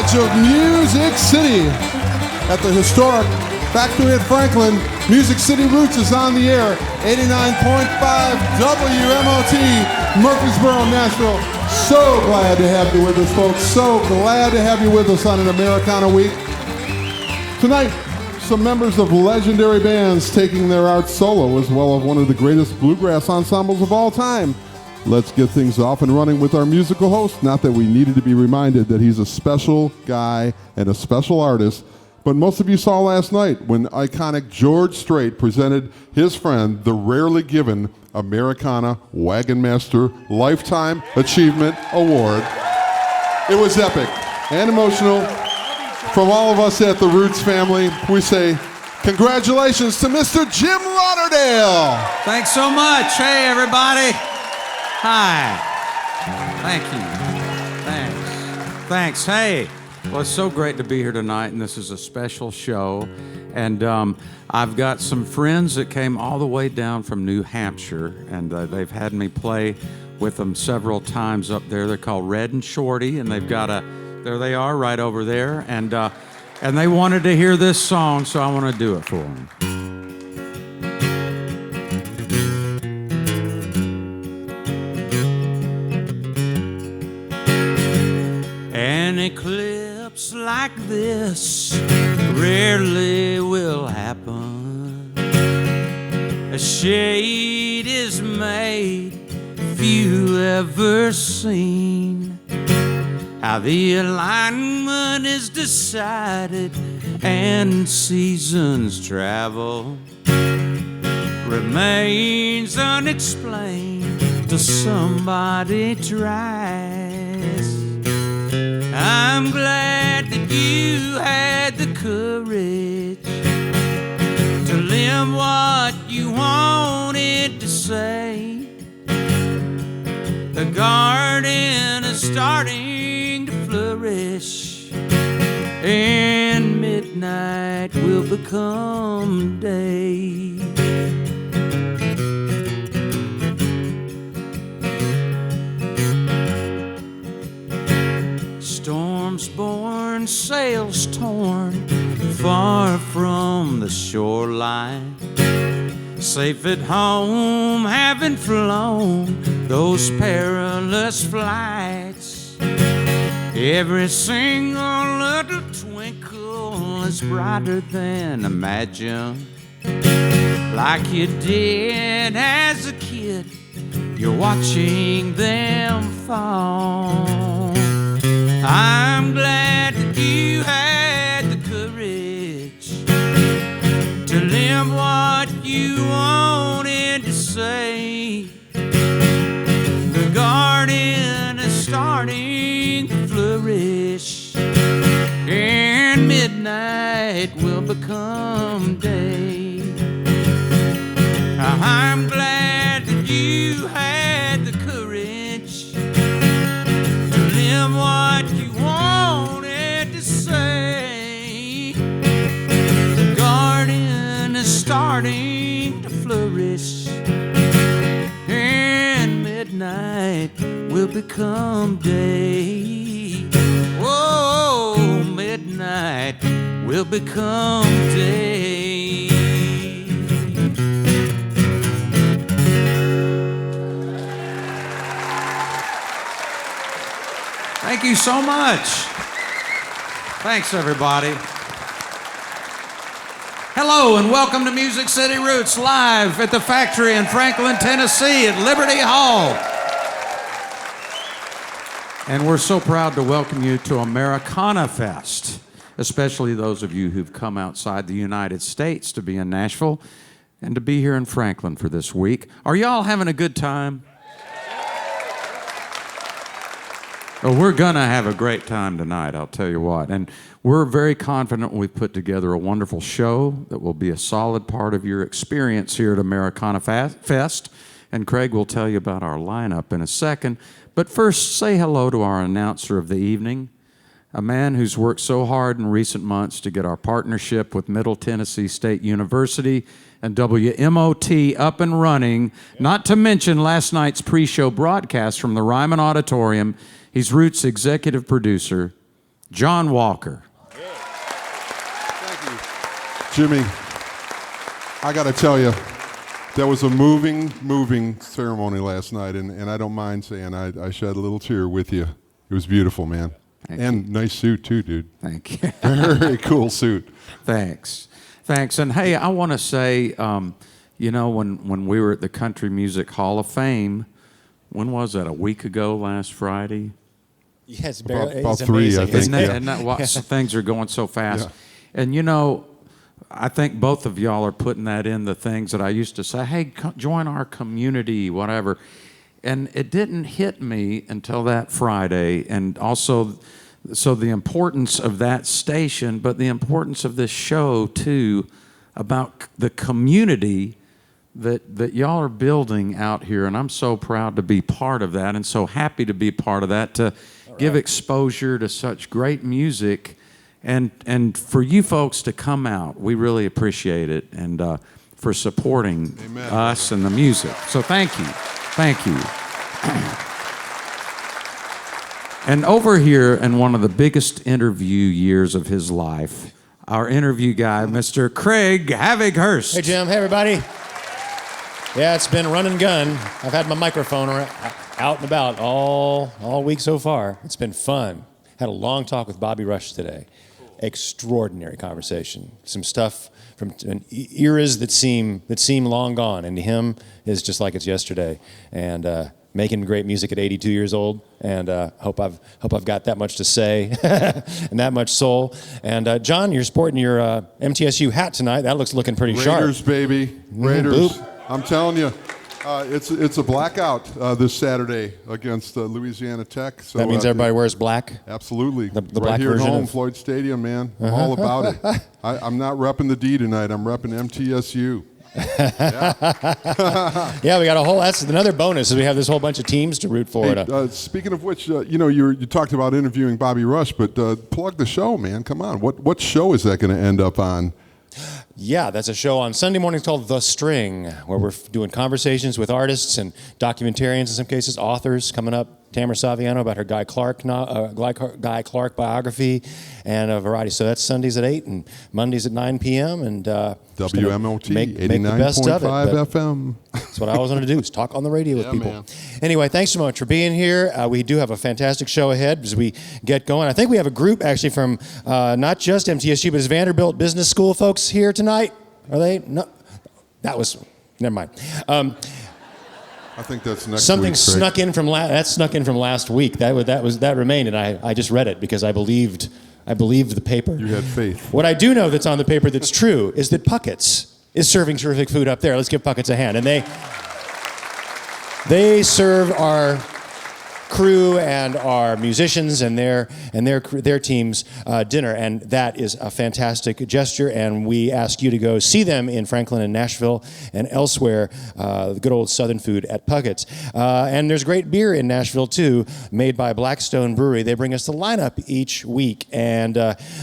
edge of Music City at the historic factory at Franklin. Music City Roots is on the air. 89.5 WMOT, Murfreesboro, Nashville. So glad to have you with us, folks. So glad to have you with us on an Americana Week. Tonight, some members of legendary bands taking their art solo, as well as one of the greatest bluegrass ensembles of all time. Let's get things off and running with our musical host. Not that we needed to be reminded that he's a special guy and a special artist, but most of you saw last night when iconic George Strait presented his friend the rarely given Americana Wagon Master Lifetime Achievement Award. It was epic and emotional. From all of us at the Roots family, we say congratulations to Mr. Jim Lauderdale. Thanks so much. Hey, everybody. Hi. Thank you. Thanks. Hey, well, it's so great to be here tonight, and this is a special show. And I've got some friends that came all the way down from New Hampshire, and they've had me play with them several times up there. They're called Red and Shorty, and they've got there they are right over there. And they wanted to hear this song, so I want to do it for them. An eclipse like this rarely will happen. A shade is made few ever seen. How the alignment is decided and seasons travel remains unexplained till somebody tries. I'm glad that you had the courage to live what you wanted to say. The garden is starting to flourish, and midnight will become day. Storms born, sails torn, far from the shoreline. Safe at home, having flown those perilous flights. Every single little twinkle is brighter than imagined. Like you did as a kid, you're watching them fall. I'm glad that you had the courage to live what you wanted to say. The garden is starting to flourish, and midnight will become day. I'm glad that you had the courage to live what you wanted to say. The garden is starting to flourish, and midnight will become day. Oh, midnight will become day. Thank you so much. Thanks, everybody. Hello, and welcome to Music City Roots, live at the factory in Franklin, Tennessee at Liberty Hall. And we're so proud to welcome you to Americana Fest, especially those of you who've come outside the United States to be in Nashville and to be here in Franklin for this week. Are y'all having a good time? Well, we're going to have a great time tonight, I'll tell you what. And we're very confident we've put together a wonderful show that will be a solid part of your experience here at Americana Fest. And Craig will tell you about our lineup in a second. But first, say hello to our announcer of the evening, a man who's worked so hard in recent months to get our partnership with Middle Tennessee State University and WMOT up and running, not to mention last night's pre-show broadcast from the Ryman Auditorium. He's Roots' executive producer. John Walker. Thank you. Jimmy, I got to tell you, that was a moving ceremony last night, and I don't mind saying I shed a little tear with you. It was beautiful, man. And nice suit, too, dude. Thank you. Very cool suit. Thanks. And hey, I want to say, you know, when we were at the Country Music Hall of Fame, when was that, a week ago last Friday? Yes, about 3, I think. Isn't that what things are going so fast? Yeah. And you know, I think both of y'all are putting that in the things that I used to say, hey, join our community, whatever. And it didn't hit me until that Friday. And also, so the importance of that station, but the importance of this show too, about the community that y'all are building out here. And I'm so proud to be part of that and so happy to be part of that, to give exposure to such great music. And for you folks to come out, we really appreciate it, and for supporting us and the music. So thank you. Thank you. And over here, in one of the biggest interview years of his life, our interview guy, Mr. Craig Havighurst. Hey, Jim. Hey, everybody. Yeah, it's been run and gun. I've had my microphone out and about all week so far. It's been fun. Had a long talk with Bobby Rush today. Extraordinary conversation. Some stuff from eras that seem long gone, and to him is just like it's yesterday. And making great music at 82 years old, and hope I've got that much to say and that much soul. And John, you're sporting your MTSU hat tonight. That looking pretty sharp. Raiders, baby. Raiders. Boop. I'm telling you. It's a blackout this Saturday against Louisiana Tech. So that means everybody wears black? Absolutely. The right black here at version home, of... Floyd Stadium, man. I'm all about it. I'm not repping the D tonight. I'm repping MTSU. Yeah, we got a whole. That's another bonus. Is we have this whole bunch of teams to root for. Hey, speaking of which, you know, you talked about interviewing Bobby Rush, but plug the show, man. Come on. What show is that going to end up on? Yeah, that's a show on Sunday mornings called The String, where we're doing conversations with artists and documentarians, in some cases, authors coming up. Tamara Saviano about her Guy Clark biography, and a variety. So that's Sundays at 8 and Mondays at 9 p.m. And WMOT, make the best of it. 89.5 FM. That's what I always want to do, is talk on the radio with people. Man. Anyway, thanks so much for being here. We do have a fantastic show ahead as we get going. I think we have a group actually from not just MTSU, but Vanderbilt Business School folks here tonight. Are they? No. That was, never mind. I think that's next Something week, snuck in from last week. That remained, and I just read it because I believed the paper. You had faith. What I do know that's on the paper that's true is that Puckett's is serving terrific food up there. Let's give Puckett's a hand. And they serve our crew and our musicians and their teams dinner, and that is a fantastic gesture, and we ask you to go see them in Franklin and Nashville and elsewhere, the good old Southern food at Puckett's. And there's great beer in Nashville too, made by Blackstone Brewery. They bring us the lineup each week, and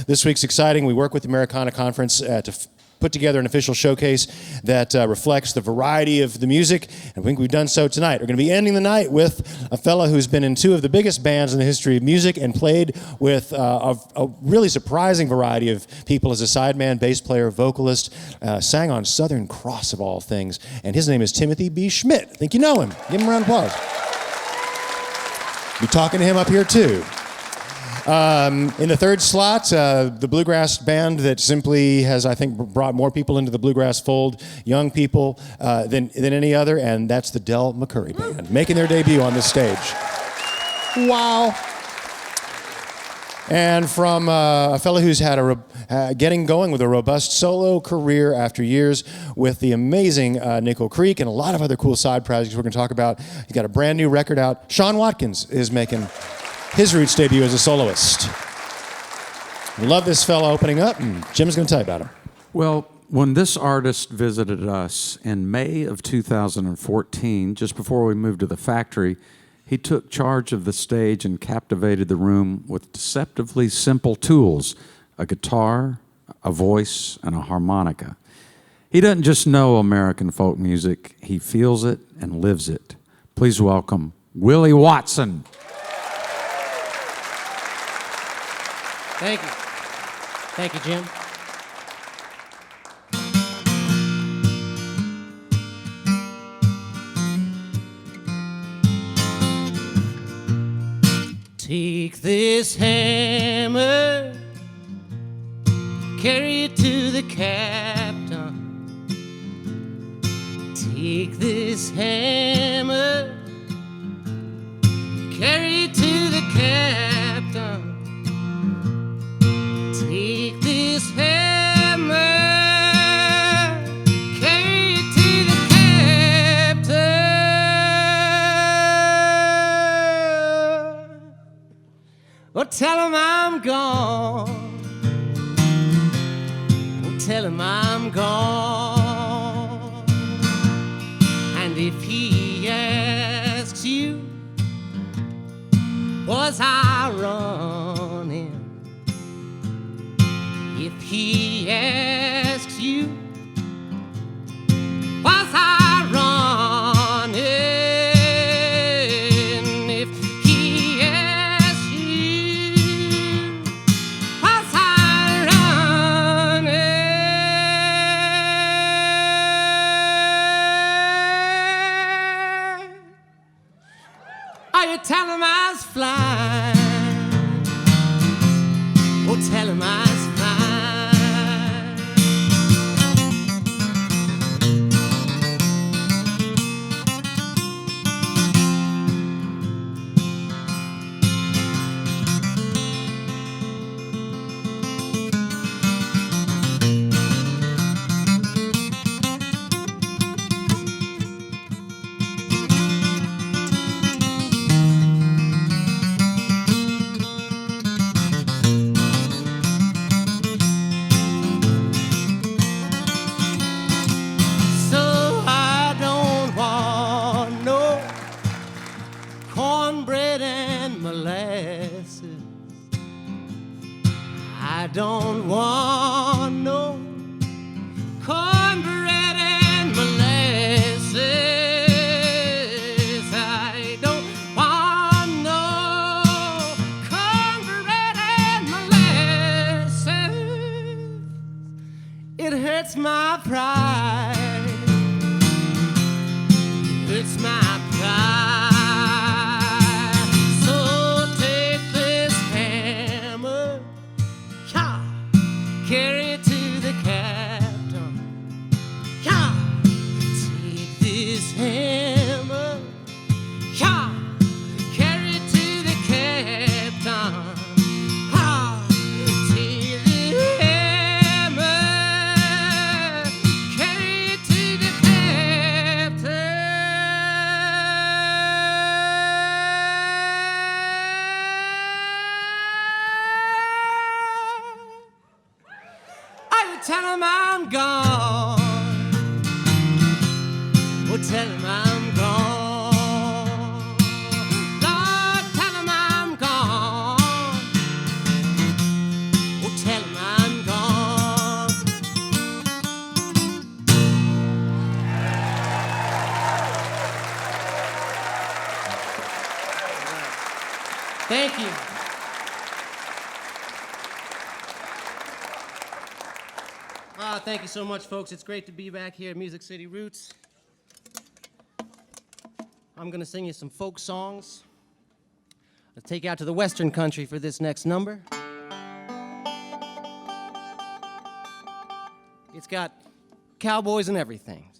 this week's exciting. We work with the Americana Conference to put together an official showcase that reflects the variety of the music, and I think we've done so tonight. We're going to be ending the night with a fellow who's been in 2 of the biggest bands in the history of music and played with a really surprising variety of people as a sideman, bass player, vocalist, sang on Southern Cross of all things, and his name is Timothy B. Schmit. I think you know him. Give him a round of applause. Be talking to him up here too. In the third slot, the bluegrass band that simply has, I think, brought more people into the bluegrass fold, young people, than any other, and that's the Del McCoury Band, making their debut on this stage. Wow. And from a fellow who's had getting going with a robust solo career after years with the amazing Nickel Creek and a lot of other cool side projects we're going to talk about. He's got a brand new record out. Sean Watkins is making his roots debut as a soloist. Love this fellow opening up, and Jim's going to tell you about him. Well, when this artist visited us in May of 2014, just before we moved to the factory, he took charge of the stage and captivated the room with deceptively simple tools: a guitar, a voice, and a harmonica. He doesn't just know American folk music, he feels it and lives it. Please welcome Willie Watson. Thank you. Thank you, Jim. Take this hammer, carry it to the captain. Take this hammer, carry it to the captain. Take this hammer, carry it to the captain. Oh, tell him I'm gone. Oh, tell him I'm gone. And if he asks you, was I running? If he asks you, was I running? If he asks you, was I running? Oh, you tell him I was flying. Oh, tell him I was flying. So I don't want no cornbread and molasses. I don't want no cornbread and molasses. I don't want no cornbread and molasses. It hurts my pride. It's my pride. So take this hammer, yeah, carry it to the captain. Yeah, take this hammer, yeah, carry it to the captain. Ah, take the hammer, carry it to the captain. Oh, you tell him I'm gone. Oh, tell him I'm gone. Lord, tell him I'm gone. Oh, tell him I'm gone. Thank you. Thank you so much, folks. It's great to be back here at Music City Roots. I'm going to sing you some folk songs. Let's take you out to the Western country for this next number. It's got cowboys and everything.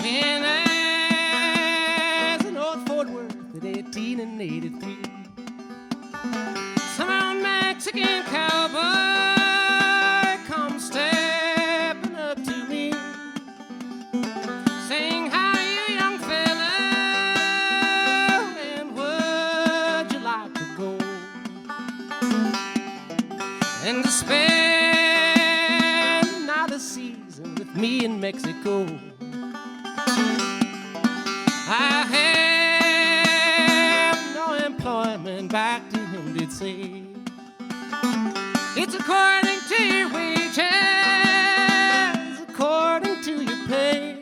When there's an old Fort Worth at 1883, some old Mexican cowboy comes stepping up to me, saying, "How you young fella, and would you like to go and to spend another season with me in Mexico. I have no employment, back to him did say. It's according to your wages, according to your pay.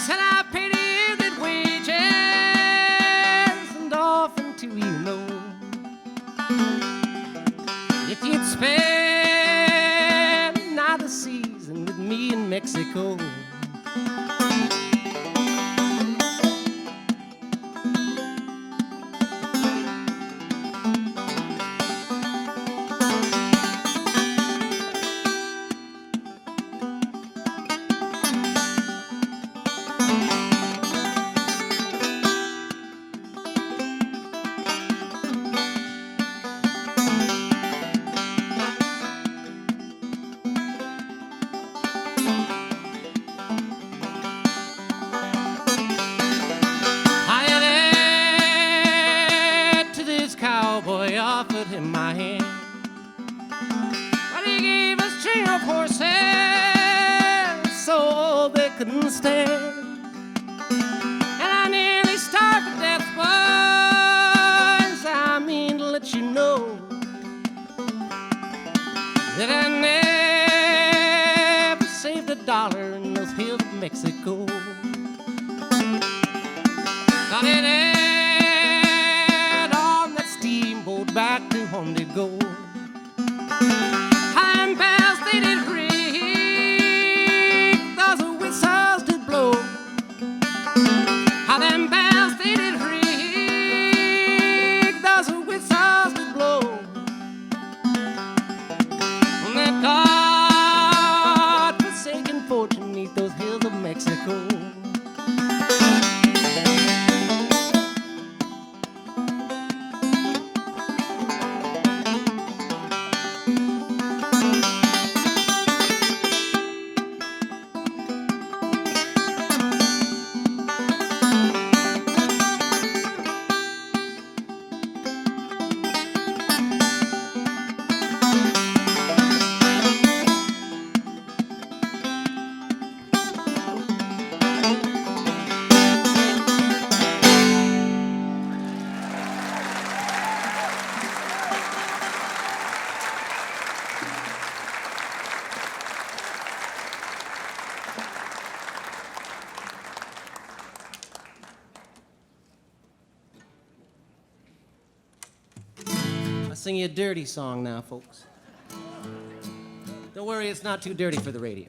Said I paid you good wages, and often too, you know. If you'd spend another season with me in Mexico. Offered him my hand, but he gave us string of horses so they couldn't stand, and I nearly starved to death, boys. I mean to let you know that I never saved a dollar in those hills of Mexico. Got it back to home to go. High bells they did ring, those whistles did blow. How them bells they did ring, those whistles did blow. On that God-forsaken fortune 'neath those hills of Mexico. Sing you a dirty song now, folks. Don't worry, it's not too dirty for the radio.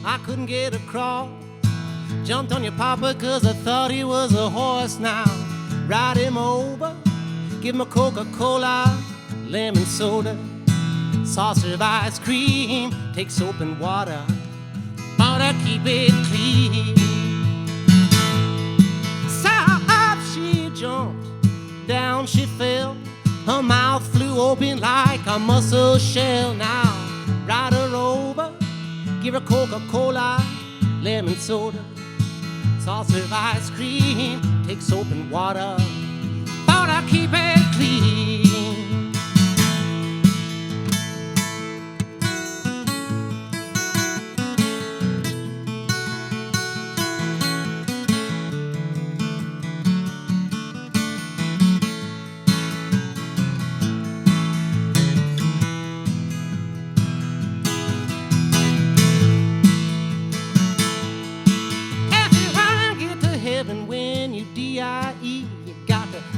I couldn't get across. Jumped on your papa 'cause I thought he was a horse. Now ride him over, give him a Coca-Cola, lemon soda, saucer of ice cream, take soap and water, but I keep it clean. So up she jumped, down she fell, her mouth flew open like a mussel shell. Now ride her over, give her Coca-Cola, lemon soda, saucer of ice cream, take soap and water, but I keep it clean.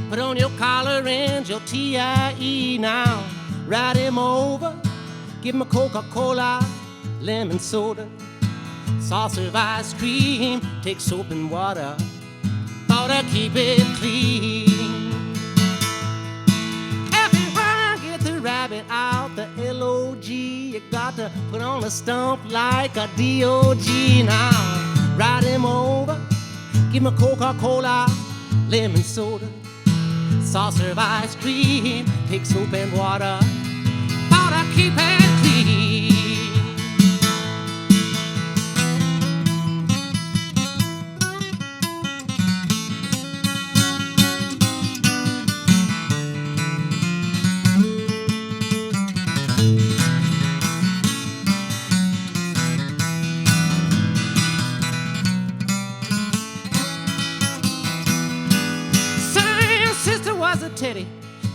Put on your collar and your tie. Now ride him over, give him a Coca-Cola, lemon soda, saucer of ice cream, take soap and water, but I keep it clean. Everyone get the rabbit out, the L-O-G, you got to put on a stump like a D.O.G. now. Ride him over, give him a Coca-Cola, lemon soda, saucer of ice cream, take soap and water, powder keep it clean. Teddy,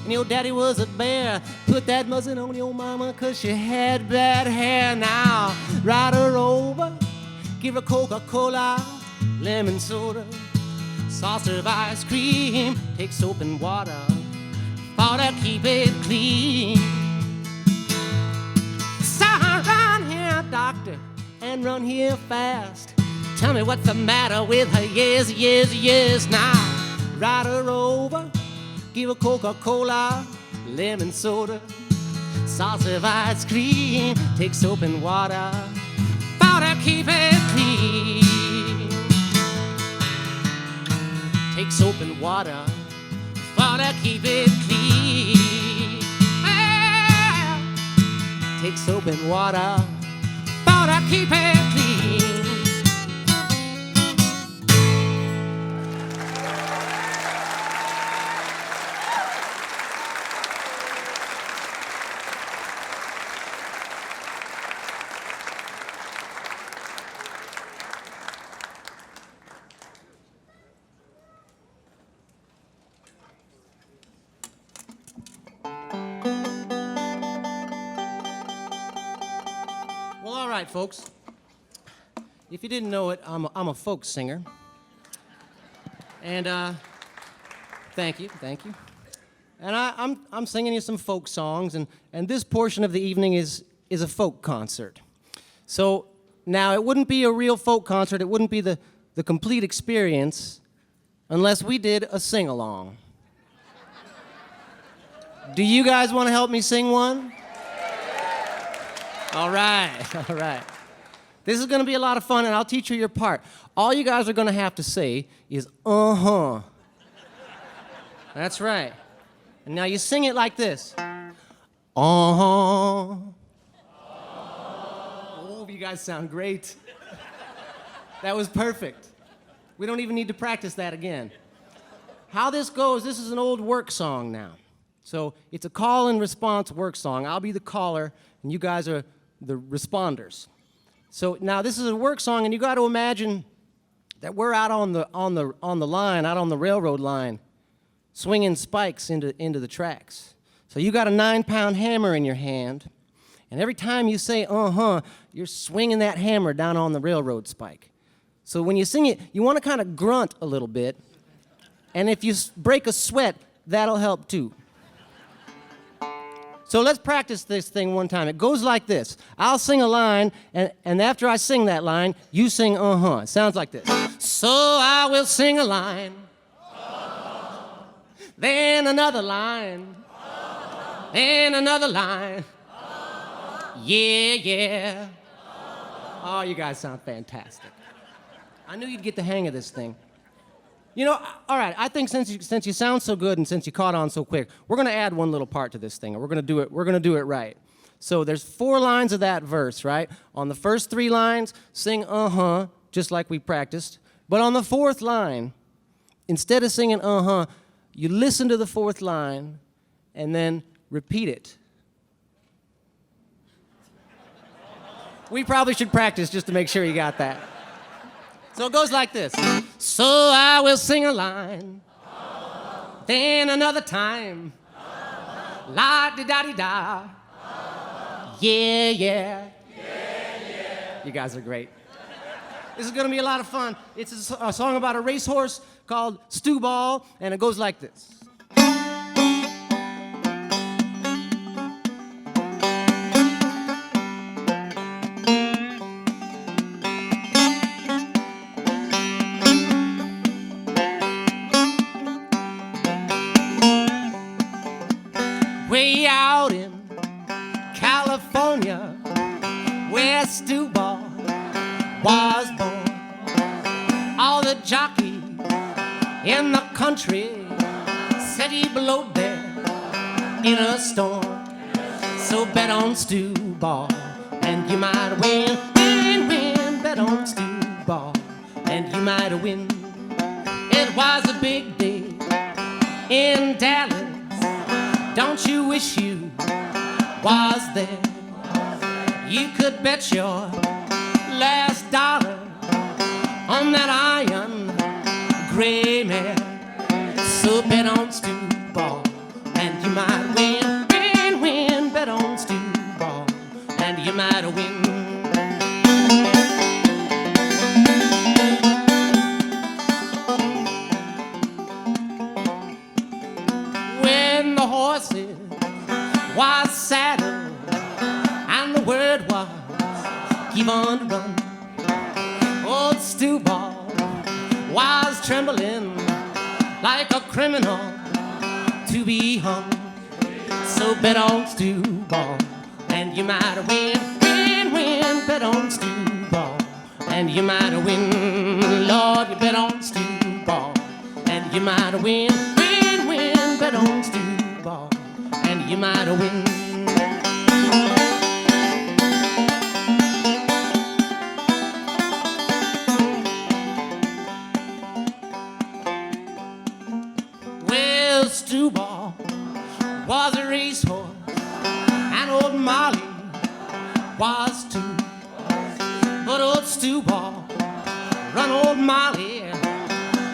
and your daddy was a bear. Put that muzzin on your mama 'cause she had bad hair. Now ride her over, give her Coca-Cola, lemon soda, saucer of ice cream, take soap and water, powder keep it clean. So run here, doctor, and run here fast. Tell me what's the matter with her, yes, yes, yes. Now ride her over, give a Coca-Cola, lemon soda, saucer of ice cream, take soap and water, powder keep it clean. Take soap and water, powder keep it clean. Well, take soap and water, powder keep it clean. Well, all right, folks. If you didn't know it, I'm a folk singer. And thank you. And I'm singing you some folk songs, and this portion of the evening is a folk concert. So now it wouldn't be a real folk concert, it wouldn't be the complete experience unless we did a sing-along. Do you guys want to help me sing one? All right. This is going to be a lot of fun, and I'll teach you your part. All you guys are going to have to say is, uh-huh. That's right. And now you sing it like this. Uh-huh. Oh, you guys sound great. That was perfect. We don't even need to practice that again. How this goes, this is an old work song now. So it's a call and response work song. I'll be the caller, and you guys are the responders. So now this is a work song, and you got to imagine that we're out on the line, out on the railroad line, swinging spikes into the tracks. So you got a 9-pound hammer in your hand, and every time you say uh-huh, you're swinging that hammer down on the railroad spike. So when you sing it, you want to kind of grunt a little bit, and if you break a sweat, that'll help too. So let's practice this thing one time. It goes like this. I'll sing a line, and after I sing that line, you sing uh-huh. It sounds like this. So I will sing a line, then another line, then another line. Yeah. Oh, you guys sound fantastic. I knew you'd get the hang of this thing. You know, all right, I think since you sound so good and since you caught on so quick, we're going to add one little part to this thing, and we're going to do it right. So there's 4 lines of that verse, right? On the first 3 lines, sing uh-huh, just like we practiced. But on the 4th line, instead of singing uh-huh, you listen to the 4th line and then repeat it. We probably should practice just to make sure you got that. So it goes like this. So I will sing a line, then another time, la-di-da-di-da, yeah. You guys are great. This is going to be a lot of fun. It's a song about a racehorse called Stew Ball, and it goes like this. Way out in California, where Stu Ball was born. All the jockeys in the country said he blowed there in a storm. So bet on Stu Ball and you might win, win, win. Bet on Stu Ball and you might win. It was a big day in Dallas. Don't you wish you was there? You could bet your last dollar on that iron gray mare. So bet on Stu Ball and you might win, win, win. Bet on Stu Ball and you might win. When the horses was saddled and the word was keep on to run, old Stu Ball was trembling like a criminal to be hung. So bet on Stu Ball and you might win, win, win. Bet on Stu Ball and you might win. Lord, you bet on Stu Ball and you might win, win, win. Bet on Stu Ball and you might win. Well, Stu Ball was a racehorse and old Molly was too. But old Stu Ball run old Molly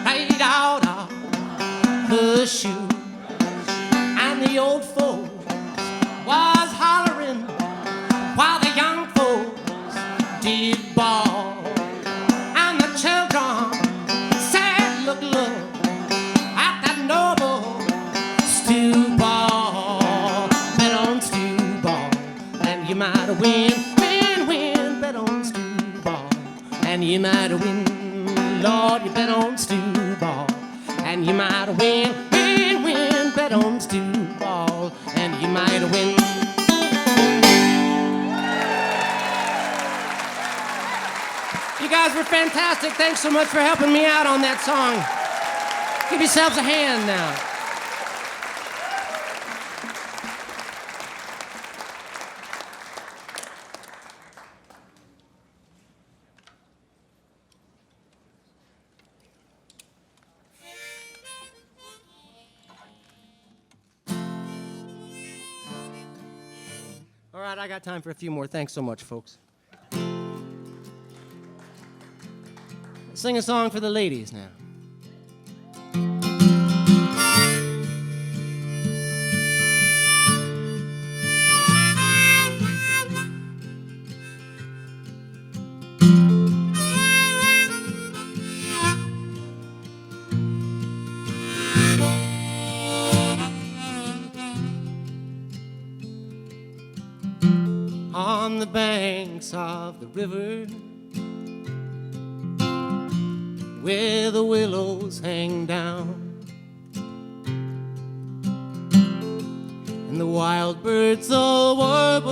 right out of the shoe. And the old folks was hollering while the young folks did bawl. And the children said, look, look at that noble Stu Ball. Bet on Stu Ball and you might win, win, win. Bet on Stu Ball and you might win. Lord, you bet on Stu Ball and you might win, win, win. Bet on Stu Ball and you might win. You guys were fantastic. Thanks so much for helping me out on that song. Give yourselves a hand now. All right, I got time for a few more. Thanks so much, folks. Sing a song for the ladies now. On the banks of the river, where the willows hang down, and the wild birds all warble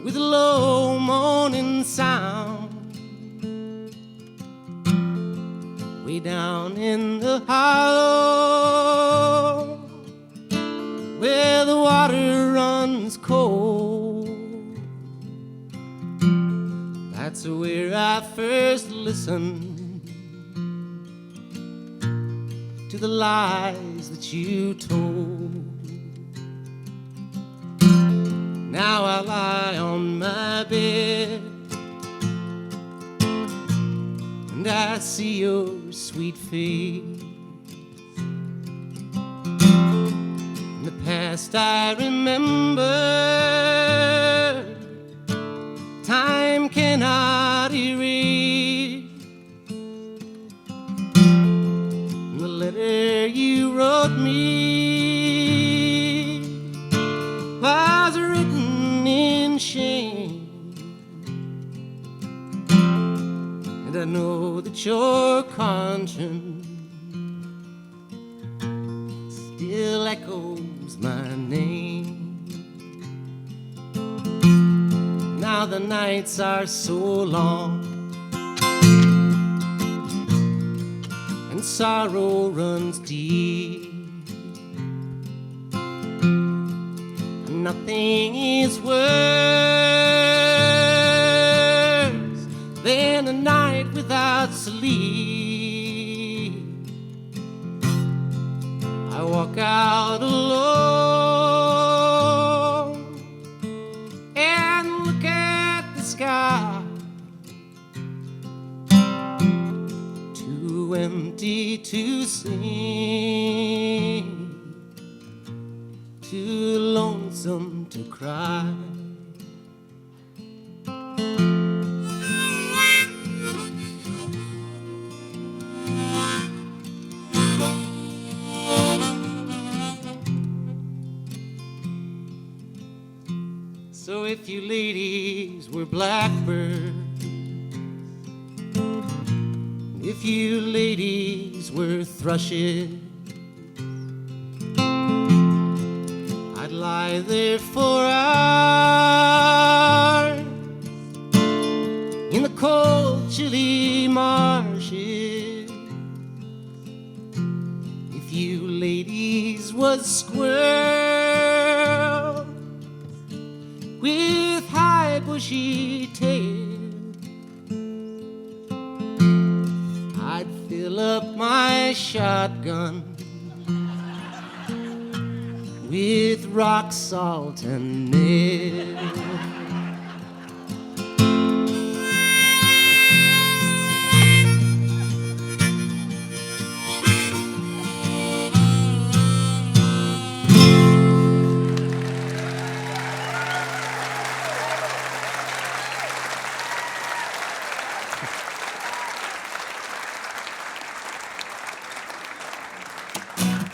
with a low moaning sound. Way down in the hollow, where the water runs cold, that's where I first listened to the lies that you told. Now I lie on my bed and I see your sweet face. In the past I remember, time cannot erase. And the letter you wrote me was written in shame. And I know that your conscience still echoes my name. how the nights are so long, and sorrow runs deep. Nothing is worse than a night without sleep. I walk out alone and look at the sky, too empty to sing, too lonesome to cry. So if you ladies were blackbirds, if you ladies were thrushes, I'd lie there for hours in the cold, chilly marshes. If you ladies was squirrels with high bushy tails, I'd fill up my shotgun with rock salt and nails.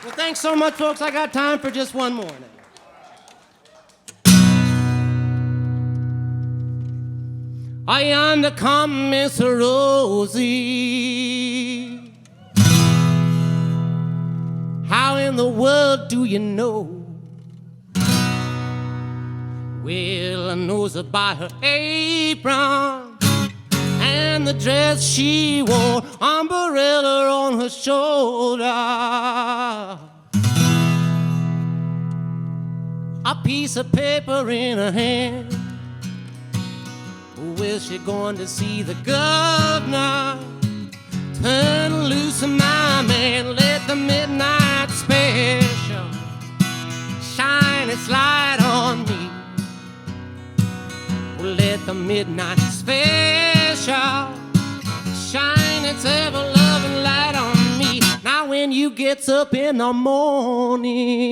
Well, thanks so much, folks. I got time for just one more now. I am the come Miss Rosie. How in the world do you know? Well, I knows her by her apron and the dress she wore, umbrella on her shoulder, a piece of paper in her hand. Well, she going to see the governor? Turn loose my man, let the midnight special shine its light on me. Well, let the midnight special shine its ever-loving light on me. Now when you gets up in the morning,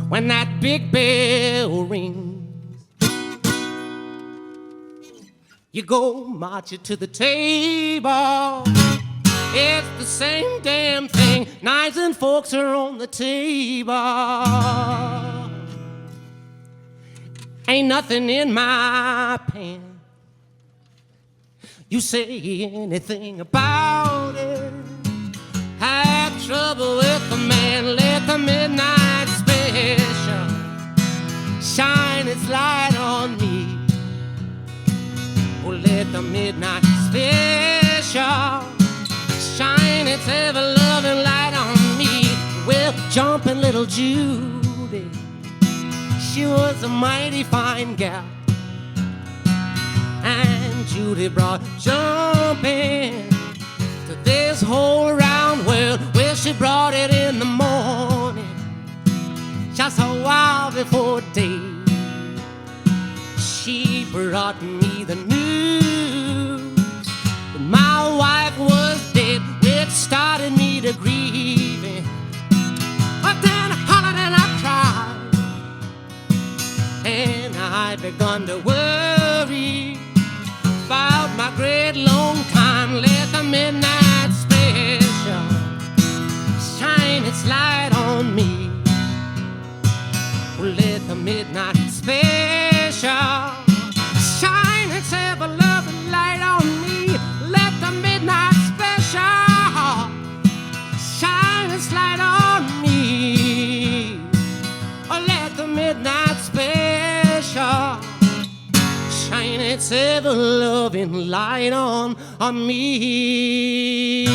when that big bell rings, you go marching to the table. It's the same damn thing. Knives and forks are on the table. Ain't nothing in my pan. You say anything about it, had trouble with the man, let the midnight special shine its light on me. Oh, let the midnight special shine its ever-loving light on me. Well, jumping little Judy, she was a mighty fine gal, and Judy brought jumping to this whole round world. Well, she brought it in the morning, just a while before day. She brought me the news that my wife was dead, which started me to grieving. But then I hollered and I cried, and I begun to worry about my great long time. Let the midnight special shine its light on me. Let the midnight special shine its ever-loving light on me. Let the midnight special shine its light on me. Let the midnight special ever-loving light on me.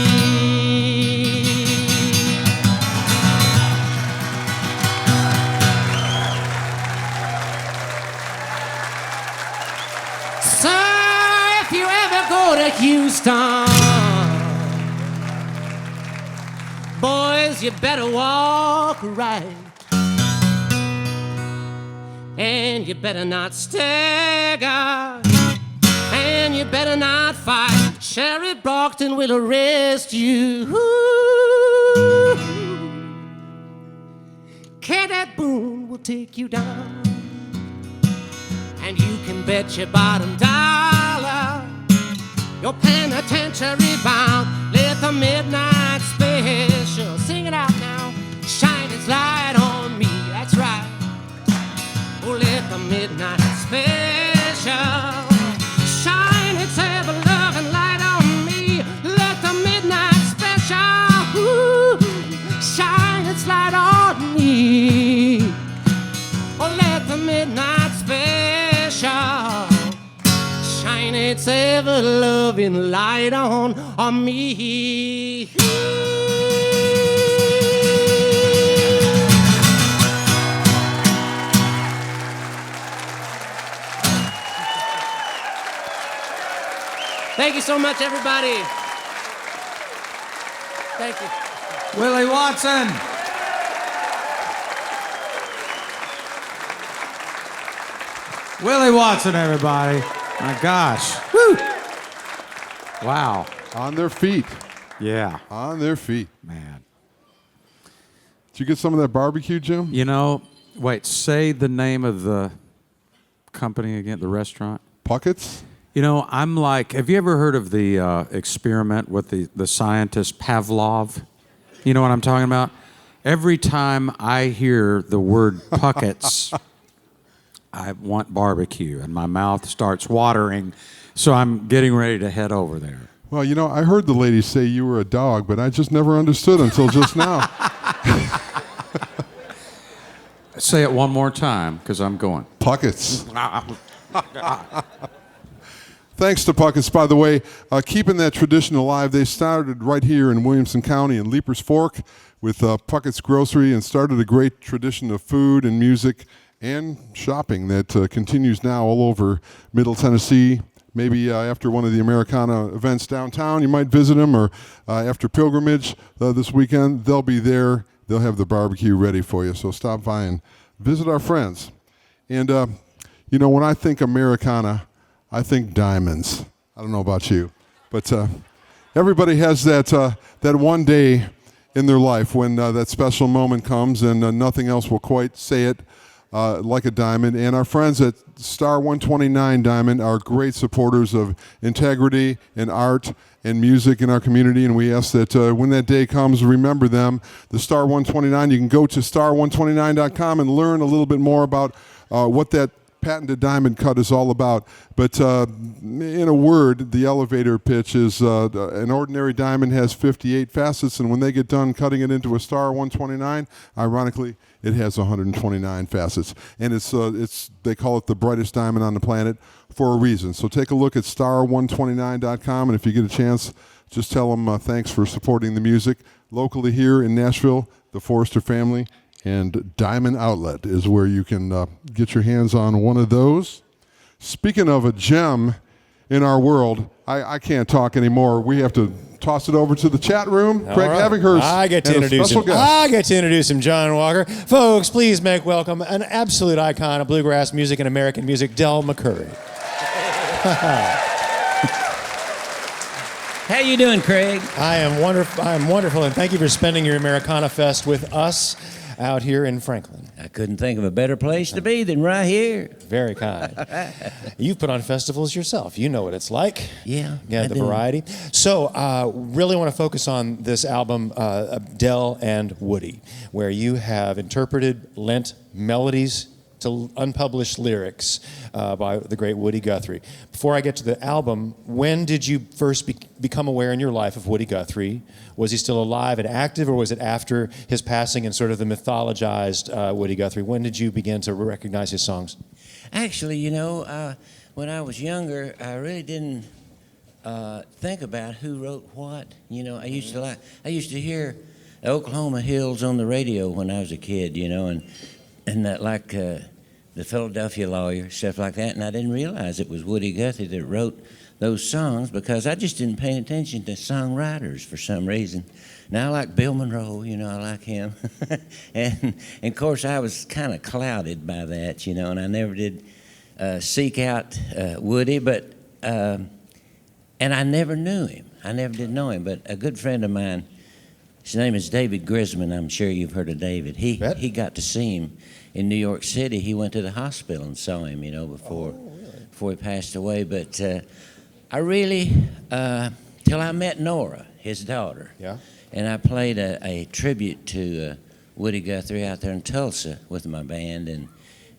So if you ever go to Houston, boys, you better walk right. And you better not stagger. And you better not fight. Sheriff Brockton will arrest you. Cadet Boone will take you down. And you can bet your bottom dollar your penitentiary bound. Let the midnight special sing it out now. Shine its light on me. That's right. Oh, let the midnight special shine its ever-loving light on me. Let the midnight special shine its light on me. Oh, let the midnight special shine its ever-loving light on me. Thank you so much, everybody. Thank you. Willie Watson. Willie Watson, everybody. My gosh. Woo. Wow. On their feet. Yeah. On their feet. Man. Did you get some of that barbecue, Jim? You know, wait, say the name of the company again, the restaurant. Puckett's? You know, I'm like, have you ever heard of the experiment with the scientist Pavlov? You know what I'm talking about? Every time I hear the word Puckett's, I want barbecue, and my mouth starts watering, so I'm getting ready to head over there. Well, you know, I heard the lady say you were a dog, but I just never understood until just now. Say it one more time, because I'm going. Puckett's. Thanks to Puckett's, by the way, keeping that tradition alive. They started right here in Williamson County in Leaper's Fork with Puckett's Grocery and started a great tradition of food and music and shopping that continues now all over Middle Tennessee. Maybe after one of the Americana events downtown, you might visit them, or after pilgrimage this weekend, they'll be there. They'll have the barbecue ready for you, so stop by and visit our friends. And, you know, when I think Americana, I think diamonds. I don't know about you, but everybody has that one day in their life when that special moment comes, and nothing else will quite say it like a diamond. And our friends at Star 129 Diamond are great supporters of integrity and art and music in our community, and we ask that when that day comes, remember them. The Star 129, you can go to star129.com and learn a little bit more about what that patented diamond cut is all about. But in a word, the elevator pitch is an ordinary diamond has 58 facets, and when they get done cutting it into a Star 129, ironically, it has 129 facets. And it's they call it the brightest diamond on the planet for a reason. So take a look at star129.com, and if you get a chance, just tell them thanks for supporting the music. Locally here in Nashville, the Forrester family and Diamond Outlet is where you can get your hands on one of those. Speaking of a gem in our world, I can't talk anymore. We have to toss it over to the chat room. Craig Havinghurst. I get to introduce him, John Walker. Folks, please make welcome an absolute icon of bluegrass music and American music, Del McCoury. How you doing, Craig? I am wonderful, and thank you for spending your Americana Fest with us out here in Franklin. I couldn't think of a better place to be than right here. Very kind. You've put on festivals yourself. You know what it's like. Yeah, the variety. So, really want to focus on this album, Del and Woody, where you have lent melodies to unpublished lyrics by the great Woody Guthrie. Before I get to the album, when did you first become aware in your life of Woody Guthrie? Was he still alive and active, or was it after his passing and sort of the mythologized Woody Guthrie? When did you begin to recognize his songs? Actually, when when I was younger, I really didn't think about who wrote what. You know, I used to hear Oklahoma Hills on the radio when I was a kid, you know, and that like the Philadelphia Lawyer, stuff like that, and I didn't realize it was Woody Guthrie that wrote those songs because I just didn't pay attention to songwriters for some reason. Now I like Bill Monroe, you know, I like him. and of course I was kind of clouded by that, you know, and I never did seek out Woody, but, and I never knew him. I never did know him, but a good friend of mine, his name is David Grisman. I'm sure you've heard of David. He got to see him in New York City. He went to the hospital and saw him, you know, before he passed away. But I really, till I met Nora, his daughter, and I played a tribute to Woody Guthrie out there in Tulsa with my band,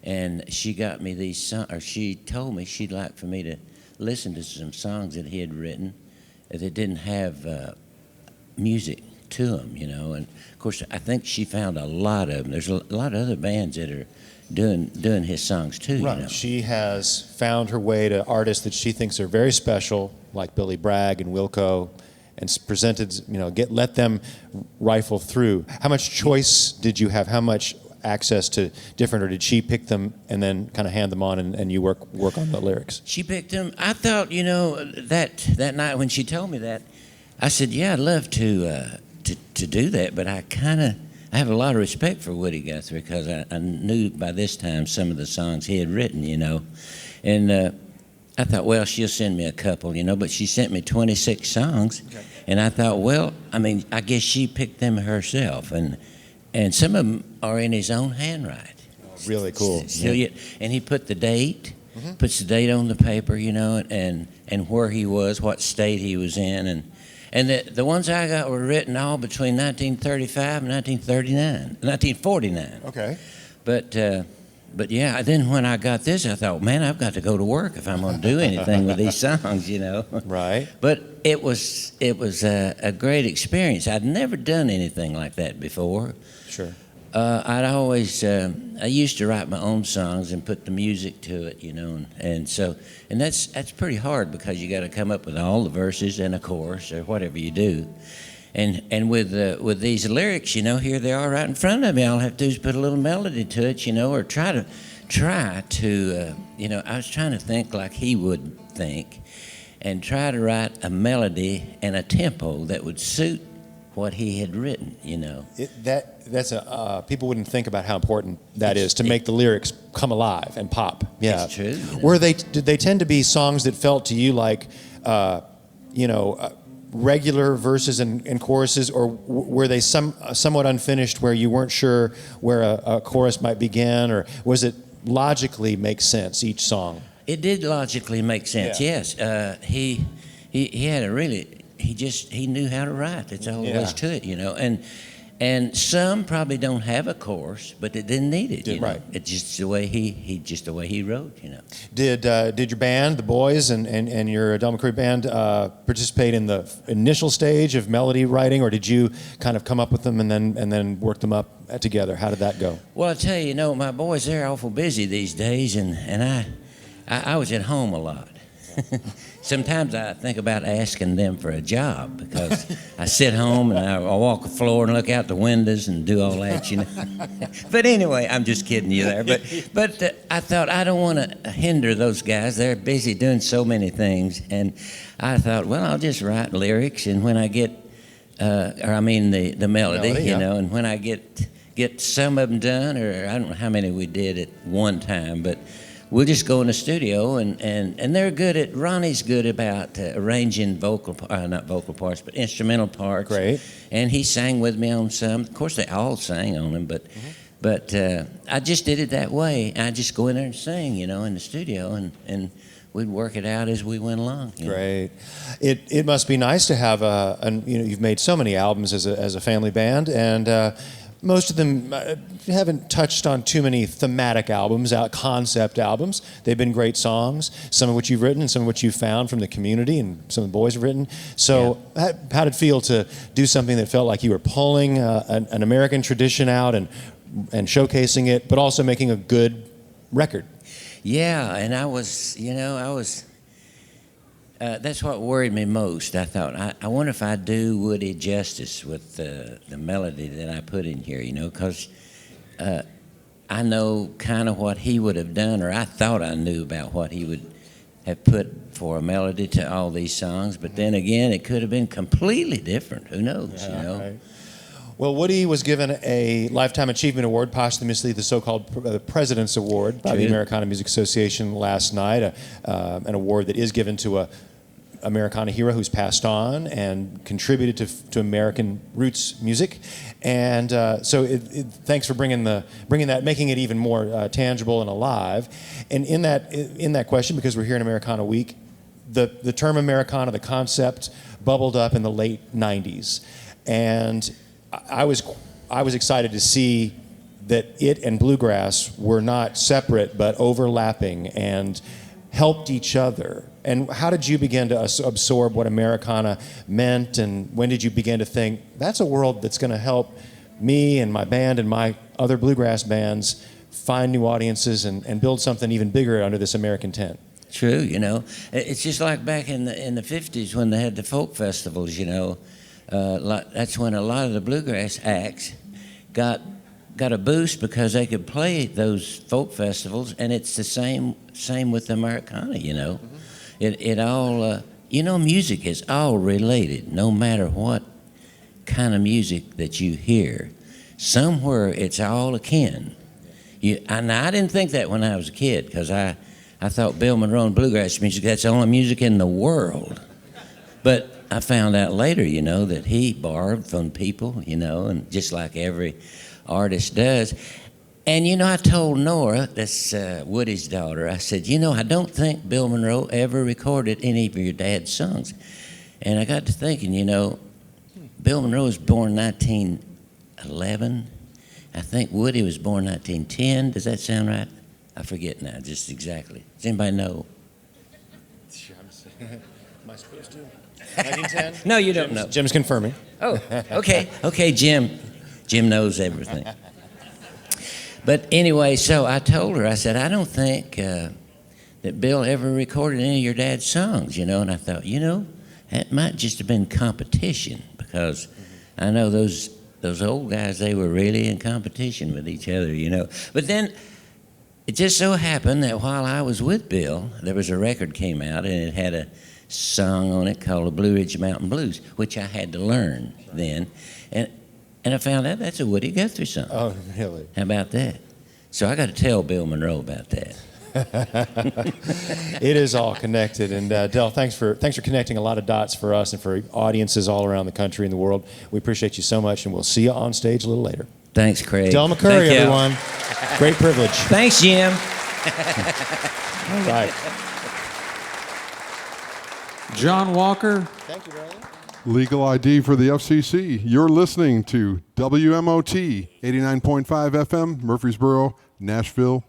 and she got me these songs, or she told me she'd like for me to listen to some songs that he had written that didn't have music to them, you know. And of course, I think she found a lot of them. There's a lot of other bands that are doing his songs too. Right. You know? She has found her way to artists that she thinks are very special, like Billy Bragg and Wilco, and presented, you know, let them rifle through. How much choice did you have? How much access to different, or did she pick them and then kind of hand them on and you work on the lyrics? She picked them. I thought, you know, that night when she told me that, I said, yeah, I'd love to do that, but I have a lot of respect for Woody Guthrie because I knew by this time some of the songs he had written, you know. And I thought, well, she'll send me a couple, you know, but she sent me 26 songs. Okay. And I thought, well, I mean, I guess she picked them herself. And some of them are in his own handwriting. Oh, really cool. And he put the date, puts the date on the paper, you know, and where he was, what state he was in. And the ones I got were written all between 1935 and 1949. Okay. But yeah, then when I got this, I thought, man, I've got to go to work if I'm going to do anything with these songs, you know. Right. But it was a great experience. I'd never done anything like that before. Sure. I used to write my own songs and put the music to it, you know, and that's pretty hard because you got to come up with all the verses and a chorus or whatever you do, and with these lyrics, you know, here they are right in front of me. All I have to do is put a little melody to it, you know, or try to you know, I was trying to think like he would think, and try to write a melody and a tempo that would suit what he had written, you know. That's people wouldn't think about how important that is to make the lyrics come alive and pop. Yeah, it's true. You know? Did they tend to be songs that felt to you like, you know, regular verses and choruses, or were they somewhat unfinished where you weren't sure where a chorus might begin, or was it logically make sense each song? It did logically make sense. Yeah. Yes, he had a really. He knew how to write. That's all there was to it, you know. And some probably don't have a chorus, but it didn't need it. You know? Right. It's just the way he wrote, you know. Did your band, the boys, and your Del McCoury band participate in the initial stage of melody writing, or did you kind of come up with them and then work them up together? How did that go? Well, I tell you, know, my boys, they're awful busy these days, and I was at home a lot. Sometimes I think about asking them for a job because I sit home and I walk the floor and look out the windows and do all that, you know. But anyway, I'm just kidding you there. But I thought I don't want to hinder those guys. They're busy doing so many things. And I thought, well, I'll just write lyrics, and when I get, the melody, you know, and when I get some of them done, or I don't know how many we did at one time, but we'll just go in the studio, and they're good at, Ronnie's good about arranging not vocal parts, but instrumental parts. Great. And he sang with me on some. Of course, they all sang on them, but I just did it that way. I just go in there and sing, you know, in the studio, and we'd work it out as we went along. Great. It must be nice to have you know, you've made so many albums as a family band, and most of them haven't touched on too many thematic albums, concept albums. They've been great songs, some of which you've written and some of which you've found from the community and some of the boys have written. So how did it feel to do something that felt like you were pulling an American tradition out and showcasing it, but also making a good record? Yeah, and I was, that's what worried me most. I thought, I wonder if I do Woody justice with the melody that I put in here, because I know kind of what he would have done, or I thought I knew about what he would have put for a melody to all these songs. But then again, it could have been completely different. Who knows, Right. Well, Woody was given a Lifetime Achievement Award, posthumously the so-called President's Award by the Americana Music Association last night, an award that is given to a Americana hero who's passed on and contributed to American roots music. And so thanks for bringing that, making it even more tangible and alive. And in that question, because we're here in Americana Week, the term Americana, the concept, bubbled up in the late 90s. And I was excited to see that it and bluegrass were not separate but overlapping and helped each other. And how did you begin to absorb what Americana meant, and when did you begin to think, that's a world that's going to help me and my band and my other bluegrass bands find new audiences and build something even bigger under this American tent? True, It's just like back in the 50s when they had the folk festivals, that's when a lot of the bluegrass acts got a boost because they could play those folk festivals, and it's the same with Americana, Mm-hmm. It all, music is all related, no matter what kind of music that you hear. Somewhere it's all akin. And I didn't think that when I was a kid, because I thought Bill Monroe and bluegrass music, that's the only music in the world. But I found out later, that he borrowed from people, and just like every artist does. And, I told Nora, that's Woody's daughter, I said, I don't think Bill Monroe ever recorded any of your dad's songs. And I got to thinking, Bill Monroe was born 1911. I think Woody was born 1910. Does that sound right? I forget now, just exactly. Does anybody know? Am I supposed to? 1910? No, you don't know. Jim's confirming. Oh, okay. Okay, Jim. Jim knows everything. But anyway, so I told her, I said, I don't think that Bill ever recorded any of your dad's songs, and I thought, that might just have been competition, because I know those old guys, they were really in competition with each other, But then it just so happened that while I was with Bill, there was a record came out, and it had a song on it called the Blue Ridge Mountain Blues, which I had to learn then. And I found out that's a Woody Guthrie song. Oh, really? How about that? So I got to tell Bill Monroe about that. It is all connected. And Del, thanks for connecting a lot of dots for us and for audiences all around the country and the world. We appreciate you so much, and we'll see you on stage a little later. Thanks, Craig. Del McCoury, everyone. Great privilege. Thanks, Jim. All right. John Walker. Thank you, brother. Legal ID for the FCC. You're listening to WMOT 89.5 FM, Murfreesboro, Nashville,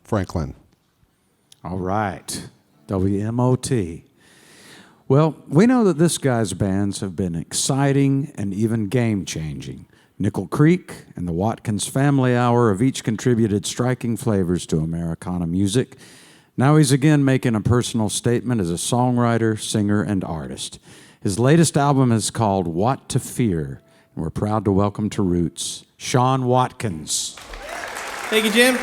Franklin. All right, WMOT. Well, we know that this guy's bands have been exciting and even game-changing. Nickel Creek and the Watkins Family Hour have each contributed striking flavors to Americana music. Now he's again making a personal statement as a songwriter, singer, and artist. His latest album is called What to Fear, and we're proud to welcome to Roots, Sean Watkins. Thank you, Jim.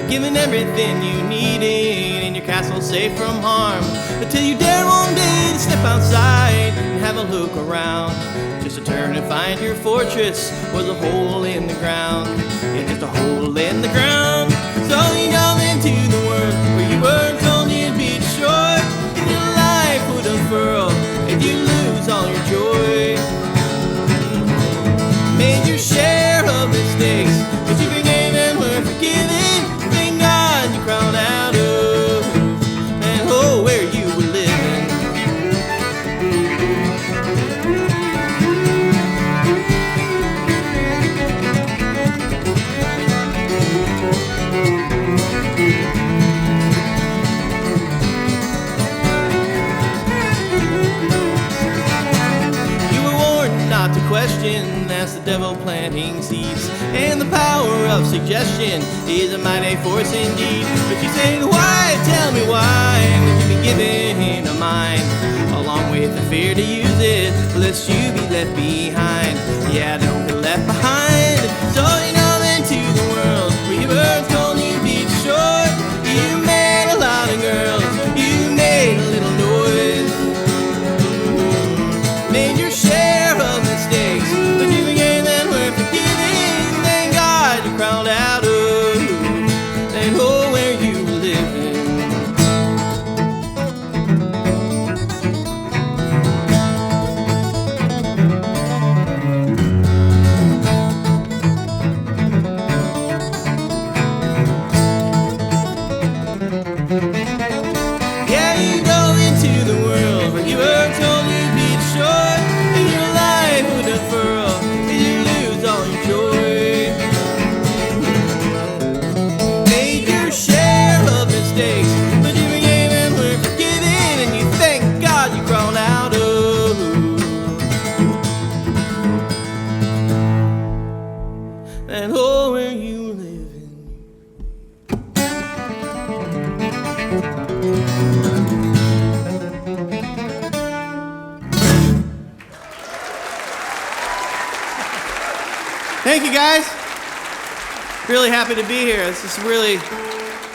Giving everything you needed in your castle safe from harm, until you dare one day to step outside and have a look around, just to turn and find your fortress was a hole in the ground. Yeah, just a hole in the ground. So you come into the world where you were told you'd be short, and your life would unfurl, and you lose all your joy. Made your share of mistakes, but you forgave and were forgiven. Thank God you crawled out of that hole where you were living. You were warned not to question, that's the devil planting seeds. And the power of suggestion is a mighty force indeed. But you say, why, tell me why, would you be given a mind, along with the fear to use it, lest you be left behind. Yeah, don't be left behind. So you come into the world where you were told you'd be short. You made a lot of girls, you made a little noise, made your share of mistakes, but you forgave and were forgiven. Thank God you crawled out of that hole where you were living. Yeah, you go into the world where you were told you'd be short, and your life would unfurl, and you lose all your joy. Made your share of mistakes, but you forgave and were forgiven, and you thank God you crawled out of that hole where you were living. Thank you, guys. Really happy to be here. This is really,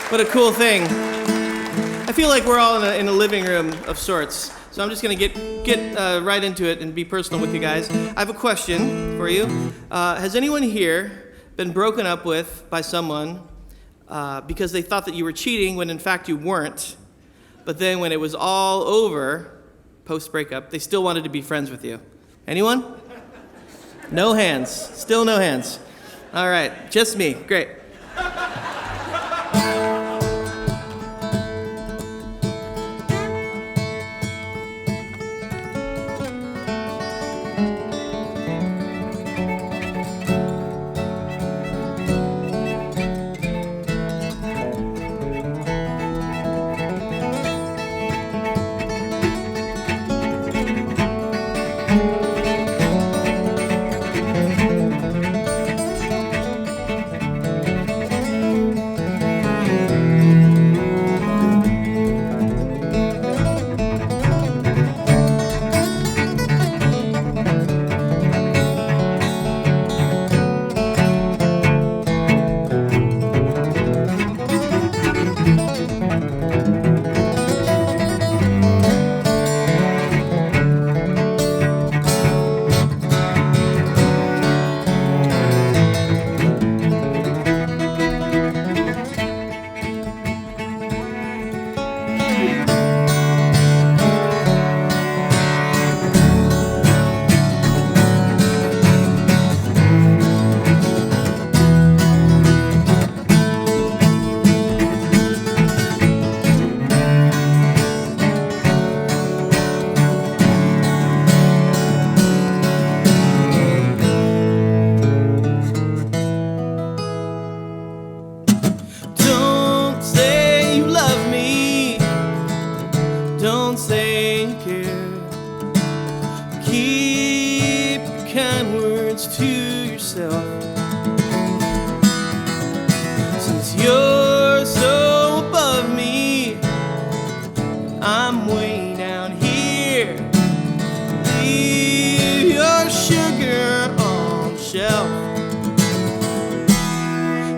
what a cool thing. I feel like we're all in a living room of sorts. So I'm just going to get right into it and be personal with you guys. I have a question for you. Has anyone here been broken up with by someone because they thought that you were cheating when in fact you weren't, but then when it was all over, post-breakup, they still wanted to be friends with you? Anyone? No hands. Still no hands. All right, just me. Great.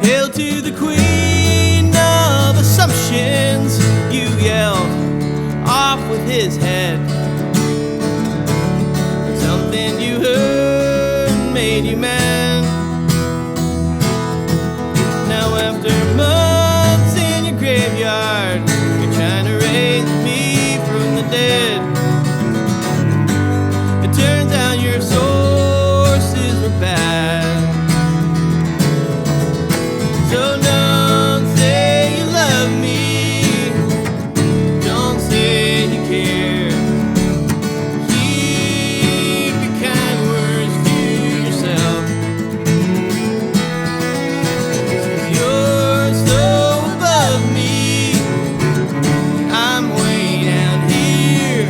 Hail to the queen of assumptions, you yelled off with his head. Something you heard made you man. Now after months in your graveyard, you're trying to raise me from the dead. It turns out your sources were bad. So don't say you love me, don't say you care. Keep your kind words to yourself. You're so above me, I'm way down here.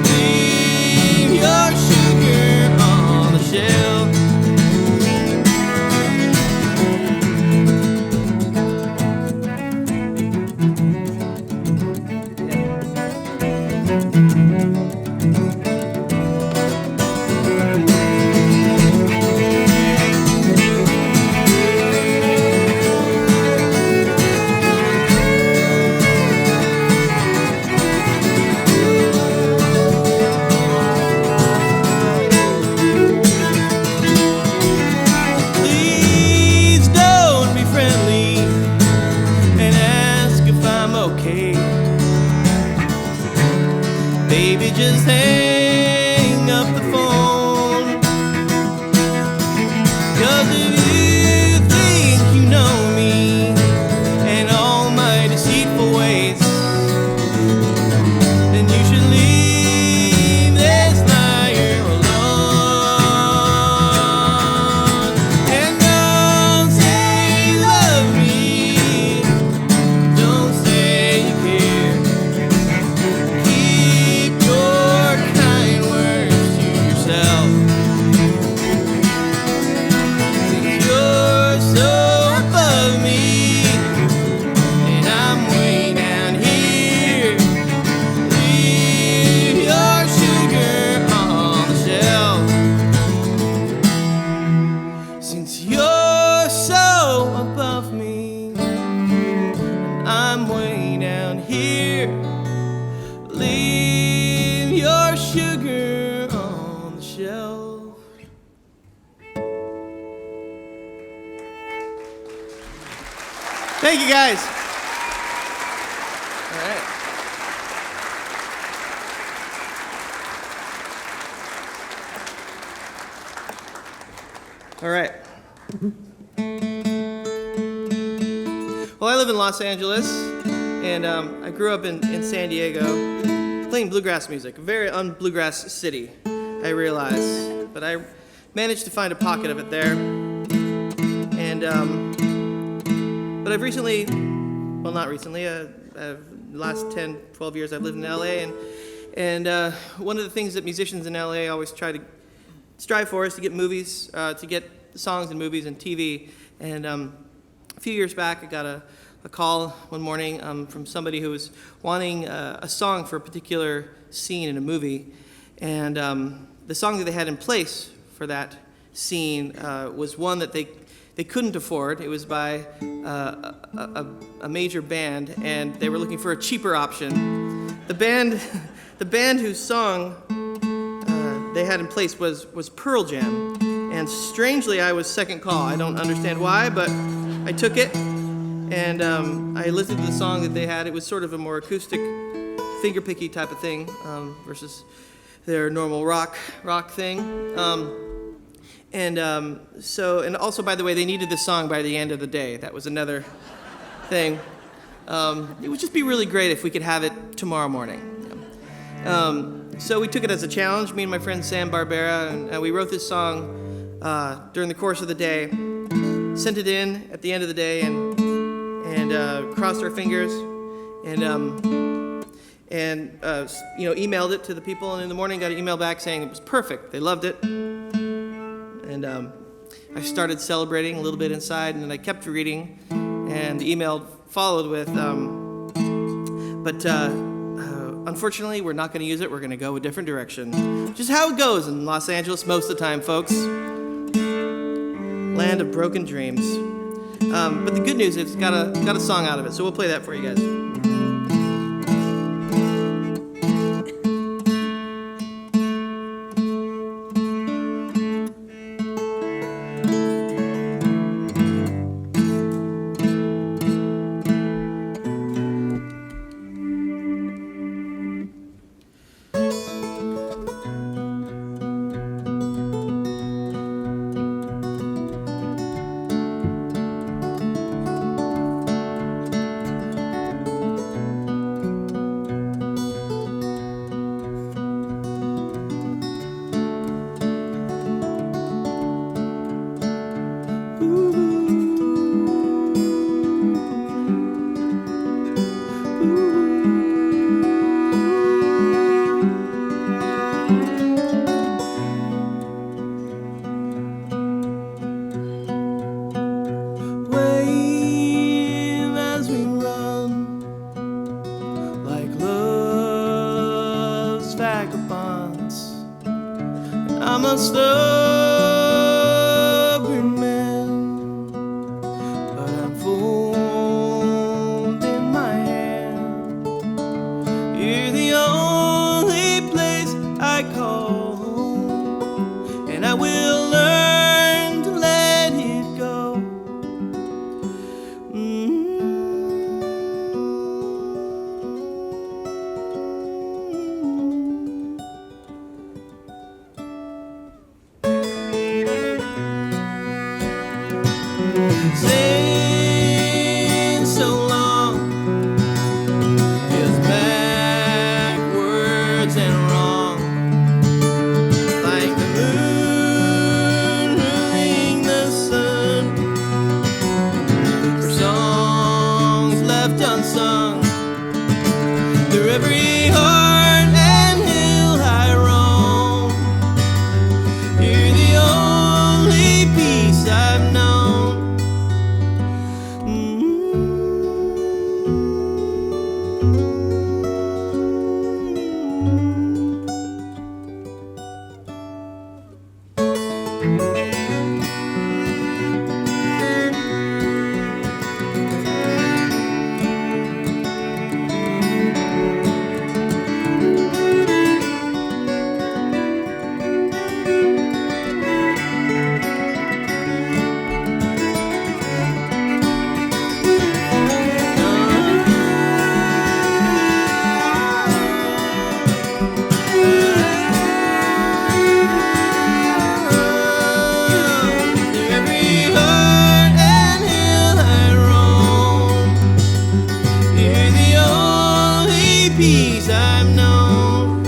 Leave your sugar on the shelf. Please don't be friendly and ask if I'm okay. Baby, just hang up the phone. 'Cause if you think you know me and all my deceitful ways, then you should leave this liar alone. And don't say you love me, don't say you care. Keep your kind words to yourself. Since you're so above me, and I'm way down here, leave your sugar on the shelf. Since you're so above me, and I'm way down here, leave your sugar on the shelf. Thank you, guys. All right. All right. Well, I live in Los Angeles, and I grew up in San Diego playing bluegrass music. A very un-bluegrass city, I realize. But I managed to find a pocket of it there. And, but I've recently, well, not recently, the last 10, 12 years I've lived in LA, and one of the things that musicians in LA always try to strive for is to get movies, to get songs and movies and TV. And a few years back, I got a call one morning from somebody who was wanting a song for a particular scene in a movie. And the song that they had in place for that scene was one that they couldn't afford. It was by a major band, and they were looking for a cheaper option. The band whose song they had in place was Pearl Jam, and strangely I was second call. I don't understand why, but I took it, and I listened to the song that they had. It was sort of a more acoustic, finger-picky type of thing versus their normal rock thing. And also, by the way, they needed the song by the end of the day. That was another thing. It would just be really great if we could have it tomorrow morning. So we took it as a challenge, me and my friend Sam Barbera, and we wrote this song during the course of the day, sent it in at the end of the day, and crossed our fingers, and emailed it to the people, and in the morning got an email back saying it was perfect. They loved it. And I started celebrating a little bit inside, and then I kept reading, and the email followed with, unfortunately, we're not going to use it. We're going to go a different direction. Which is how it goes in Los Angeles most of the time, folks. Land of broken dreams. But the good news is it's got a song out of it, so we'll play that for you guys. the bonds. I'm a stubborn man, but I'm folding my hand. You're the only place I call home, and I will learn to let it go. Saying so long feels backwards and wrong, like the moon ruling the sun, for songs left unsung through every heart and hill I roam. You're the only peace I've known. Peace I've known.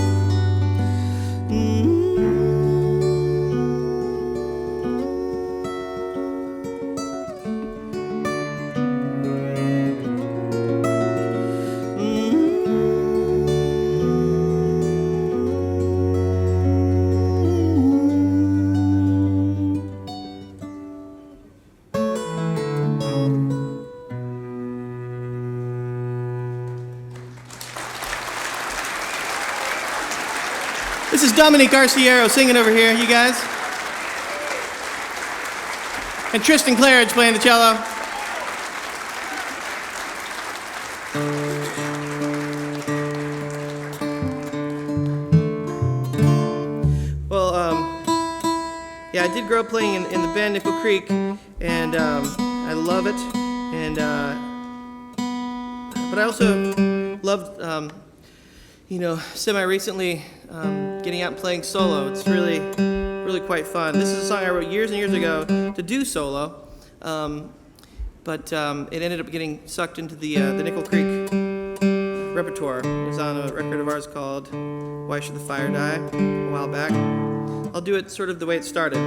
This is Dominic Arciero singing over here, you guys. And Tristan Claridge playing the cello. Well, yeah, I did grow up playing in the band Nickel Creek, and I love it. And but I also loved, semi-recently getting out and playing solo. It's really, really quite fun. This is a song I wrote years and years ago to do solo, but it ended up getting sucked into the Nickel Creek repertoire. It was on a record of ours called Why Should the Fire Die a while back. I'll do it sort of the way it started.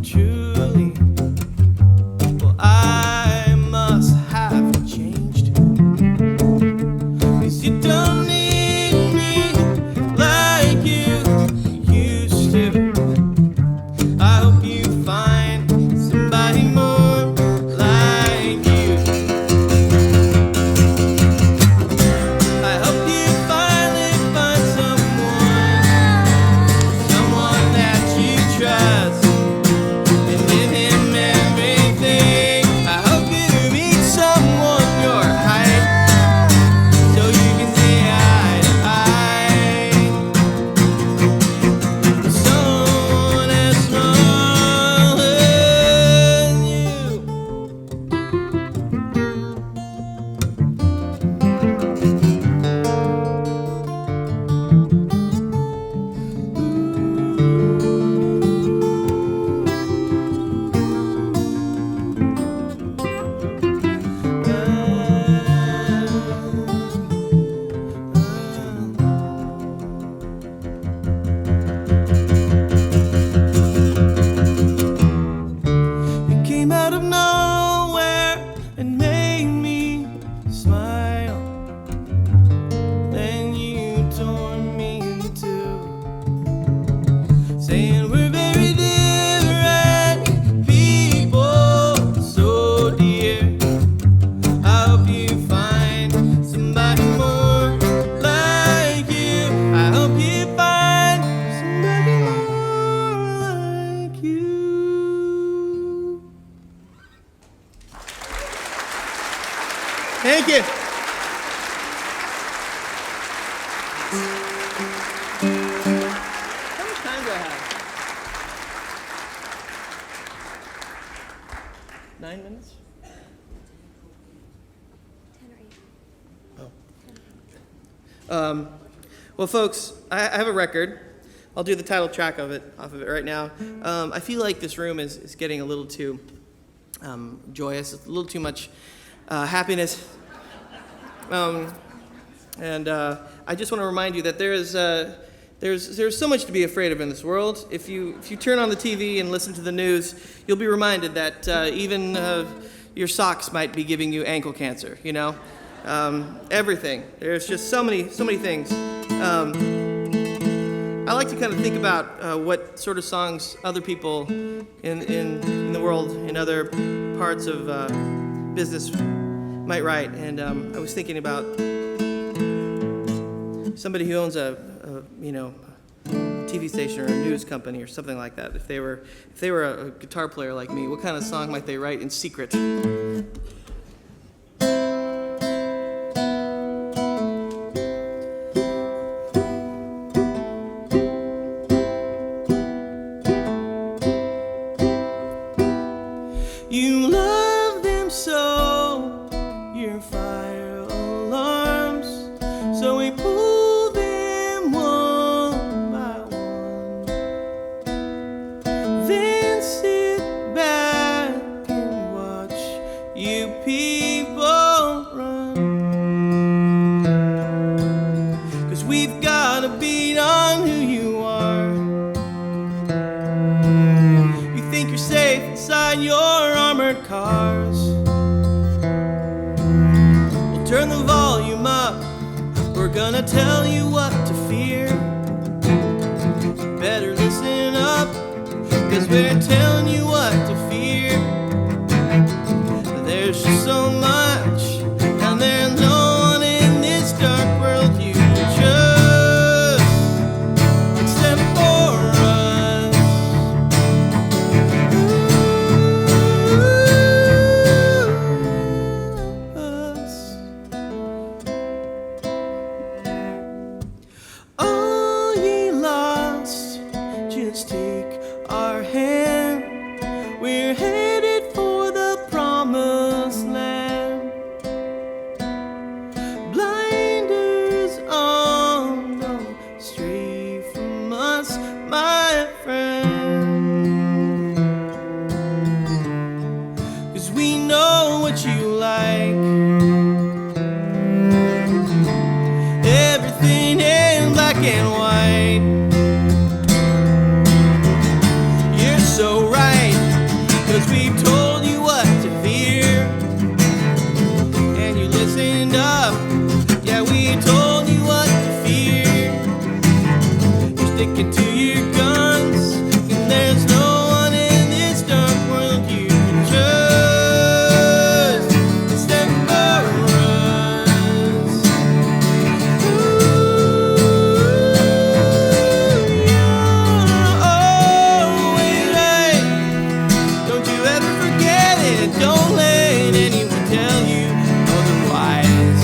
True. Thank you. How much time do I have? 9 minutes? 10 or 8. Well, folks, I have a record. I'll do the title track off of it right now. I feel like this room is getting a little too joyous, a little too much happiness. And I just want to remind you that there's so much to be afraid of in this world. If you turn on the TV and listen to the news, you'll be reminded that even your socks might be giving you ankle cancer. You know, everything. There's just so many things. I like to kind of think about what sort of songs other people in the world, in other parts of business, might write. And I was thinking about somebody who owns a TV station or a news company or something like that. If they were a guitar player like me, what kind of song might they write in secret? You love them so, your fire alarms, so we pull them one by one, then sit back and watch you people run. 'Cause we've got a beat on who you are. You think you're safe inside your armored cars. We'll turn the volume up. We're gonna tell you what to fear. You better listen up, 'cause we're telling you what to fear. There's just so much, and there's no one in this dark world you can trust except for us. All ye lost, just take our hand. We're headed for the promised land. Blinders on, don't stray from us, my friend. 'Cause we know what you like. Everything in black and white. You're so right, 'cause we've told you what to fear. And you listened up, yeah, we told you what to fear. You're sticking to your guns, and there's no one in this dark world you can trust except for us. You're always right. Don't you ever forget it. Don't let anyone tell you otherwise.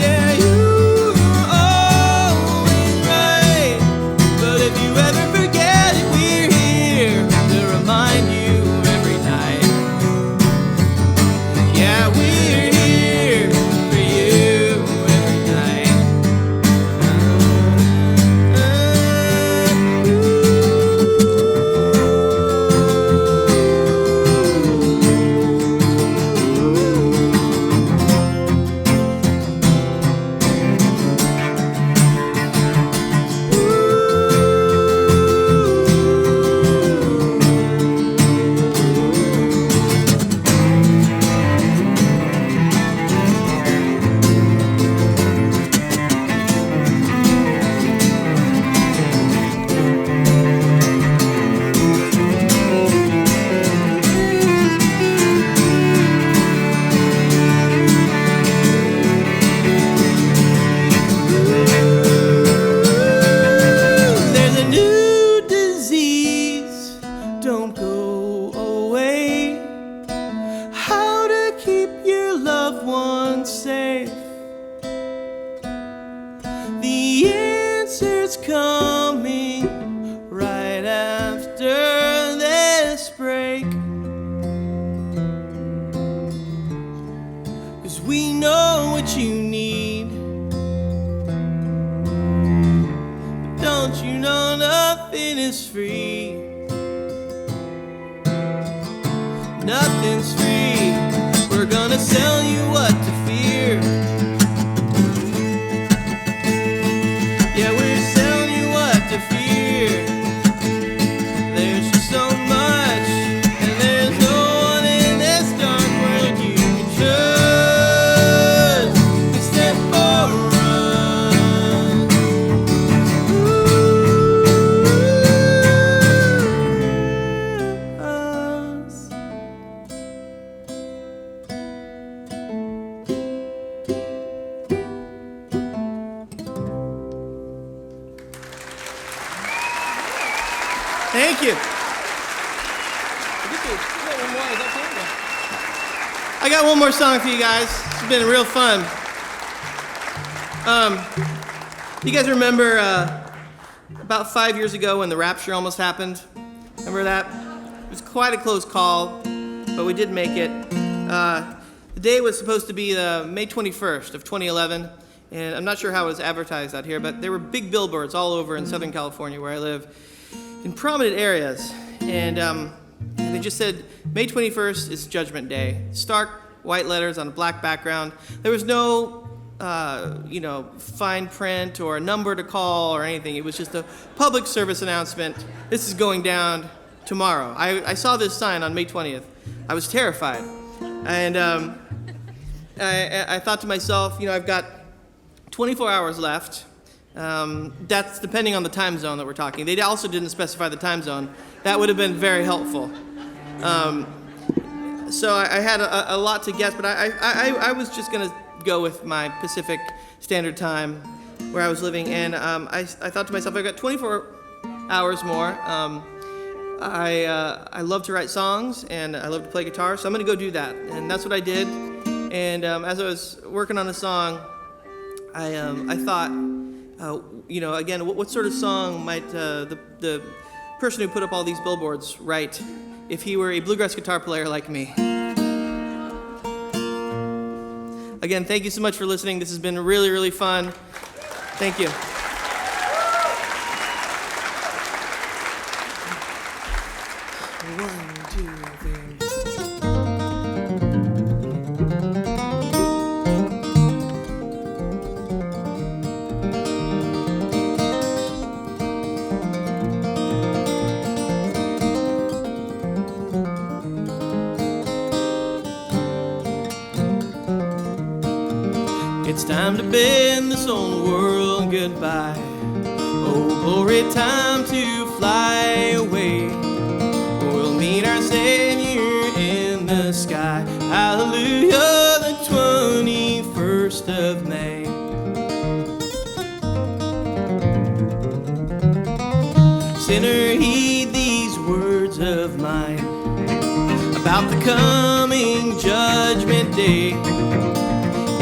Yeah, you're always right. nothing is free. Nothing's free. We're gonna sell you what to fear. Yeah, we're selling you what to fear. There's just so much, and there's no one in this dark world you can trust. Except for us. Thank you. I got one more song for you guys. It's been real fun. You guys remember about 5 years ago when the rapture almost happened? Remember that? It was quite a close call, but we did make it. The day was supposed to be May 21st of 2011, and I'm not sure how it was advertised out here, but there were big billboards all over in Southern California where I live, in prominent areas, and they just said, May 21st is Judgment Day. Stark white letters on a black background. There was no, fine print or a number to call or anything. It was just a public service announcement. This is going down tomorrow. I saw this sign on May 20th. I was terrified. And I thought to myself, I've got 24 hours left. That's depending on the time zone that we're talking. They also didn't specify the time zone. That would have been very helpful. So I had a lot to guess, but I was just going to go with my Pacific Standard Time where I was living, and I thought to myself, I've got 24 hours more. I love to write songs, and I love to play guitar, so I'm going to go do that. And that's what I did. And as I was working on the song, I thought, again, what sort of song might the person who put up all these billboards write if he were a bluegrass guitar player like me? Again, thank you so much for listening. This has been really, really fun. Thank you. One, two, three. It's time to bid this old world goodbye. Oh, glory, time to fly away. We'll meet our Savior in the sky. Hallelujah, the 21st of May. Sinner, heed these words of mine about the coming judgment day.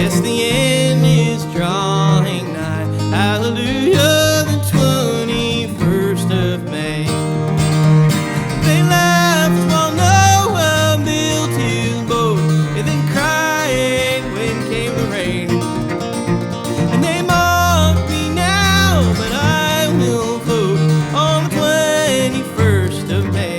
Yes, the end is drawing nigh. Hallelujah, the 21st of May. They laughed while Noah built his boat, and then cried when came the rain. And they mock me now, but I will float on the 21st of May.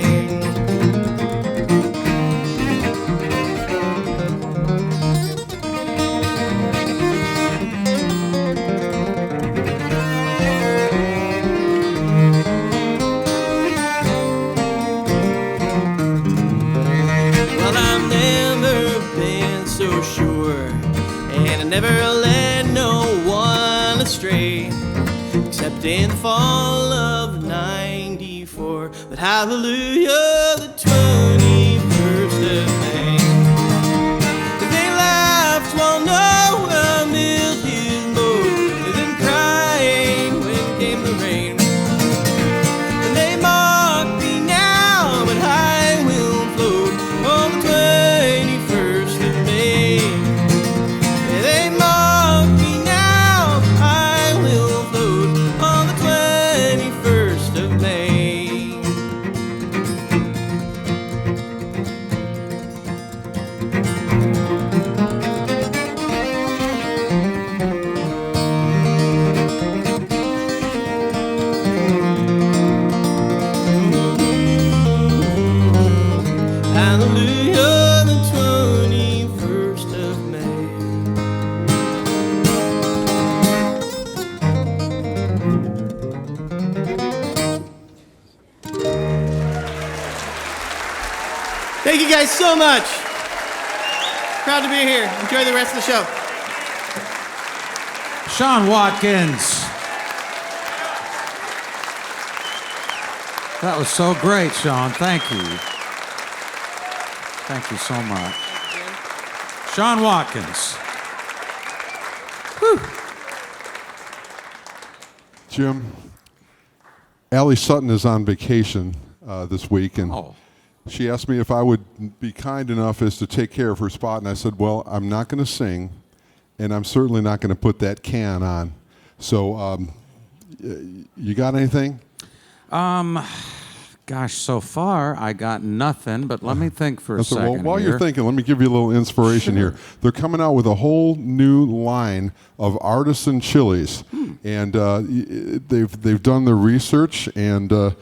Never led no one astray, except in the fall of '94. But hallelujah, the 21st of May. They laughed while Noah built his boat, and then cried when came the rain. And they mock me now, but I will float on the 21st of May. They mock me now, I will float on the 21st of May. Thank you guys so much. Proud to be here. Enjoy the rest of the show. Sean Watkins. That was so great, Sean. Thank you. Thank you so much. Sean Watkins. Whew. Jim, Allie Sutton is on vacation this week, and she asked me if I would be kind enough as to take care of her spot, and I said, well, I'm not going to sing, and I'm certainly not going to put that can on. So, you got anything? Gosh, so far I got nothing, but let me think for a second. Well, while you're thinking, let me give you a little inspiration here. They're coming out with a whole new line of artisan chilies, and they've done their research, and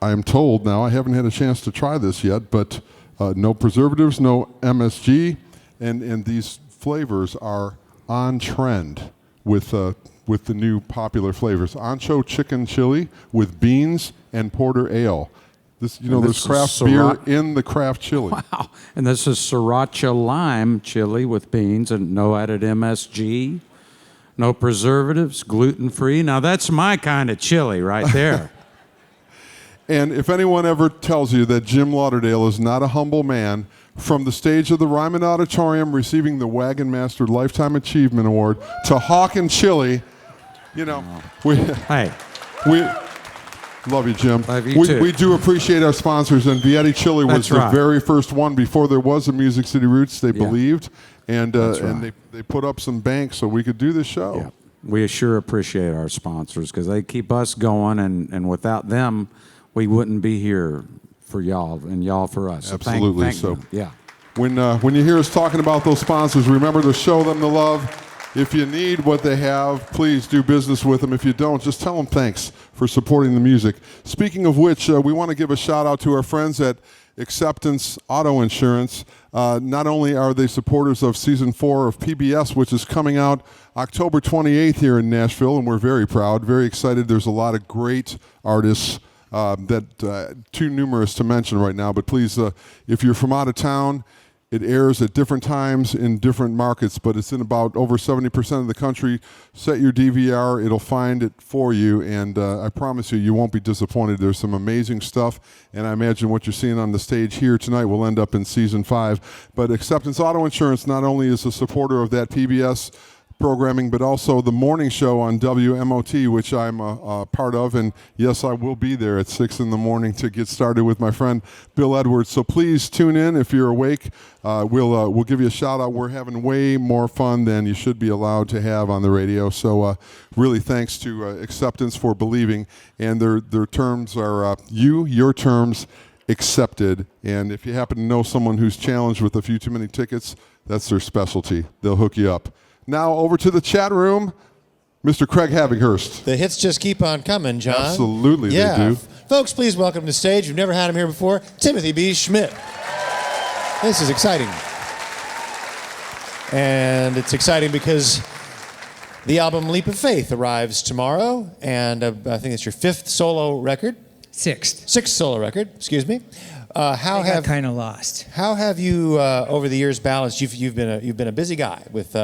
I'm told now, I haven't had a chance to try this yet, but no preservatives, no MSG, and these flavors are on trend with the new popular flavors. Ancho chicken chili with beans and porter ale. This, there's craft beer in the craft chili. Wow. And this is sriracha lime chili with beans and no added MSG, no preservatives, gluten-free. Now that's my kind of chili right there. And if anyone ever tells you that Jim Lauderdale is not a humble man, from the stage of the Ryman Auditorium receiving the Wagon Master Lifetime Achievement Award to Hawkin' Chili, we love you, Jim. Love you too. We do appreciate our sponsors, and Vietti Chili was the very first one before there was a Music City Roots. They believed, and they put up some bank so we could do this show. Yeah. We sure appreciate our sponsors because they keep us going, and without them, we wouldn't be here for y'all and y'all for us. Absolutely. So thank you. Yeah. When you hear us talking about those sponsors, remember to show them the love. If you need what they have, please do business with them. If you don't, just tell them thanks for supporting the music. Speaking of which, we want to give a shout out to our friends at Acceptance Auto Insurance. Not only are they supporters of Season 4 of PBS, which is coming out October 28th here in Nashville, and we're very proud, very excited. There's a lot of great artists that too numerous to mention right now, but please, if you're from out of town, it airs at different times in different markets, but it's in about over 70% of the country. Set your DVR, it'll find it for you, and I promise you won't be disappointed. There's some amazing stuff, and I imagine what you're seeing on the stage here tonight will end up in Season 5. But Acceptance Auto Insurance not only is a supporter of that PBS programming, but also the morning show on WMOT, which I'm a part of, and yes, I will be there at 6 in the morning to get started with my friend Bill Edwards. So please tune in if you're awake. We'll give you a shout out. We're having way more fun than you should be allowed to have on the radio. So really, thanks to Acceptance for believing, and their terms are your terms accepted. And if you happen to know someone who's challenged with a few too many tickets, that's their specialty. They'll hook you up. Now over to the chat room, Mr. Craig Havinghurst. The hits just keep on coming, John. Absolutely, they do. Folks, please welcome to the stage. We've never had him here before, Timothy B. Schmit. This is exciting. And it's exciting because the album Leap of Faith arrives tomorrow, and I think it's your 5th solo record. Sixth solo record, excuse me. I got kind of lost. How have you, over the years, balanced? You've been a busy guy with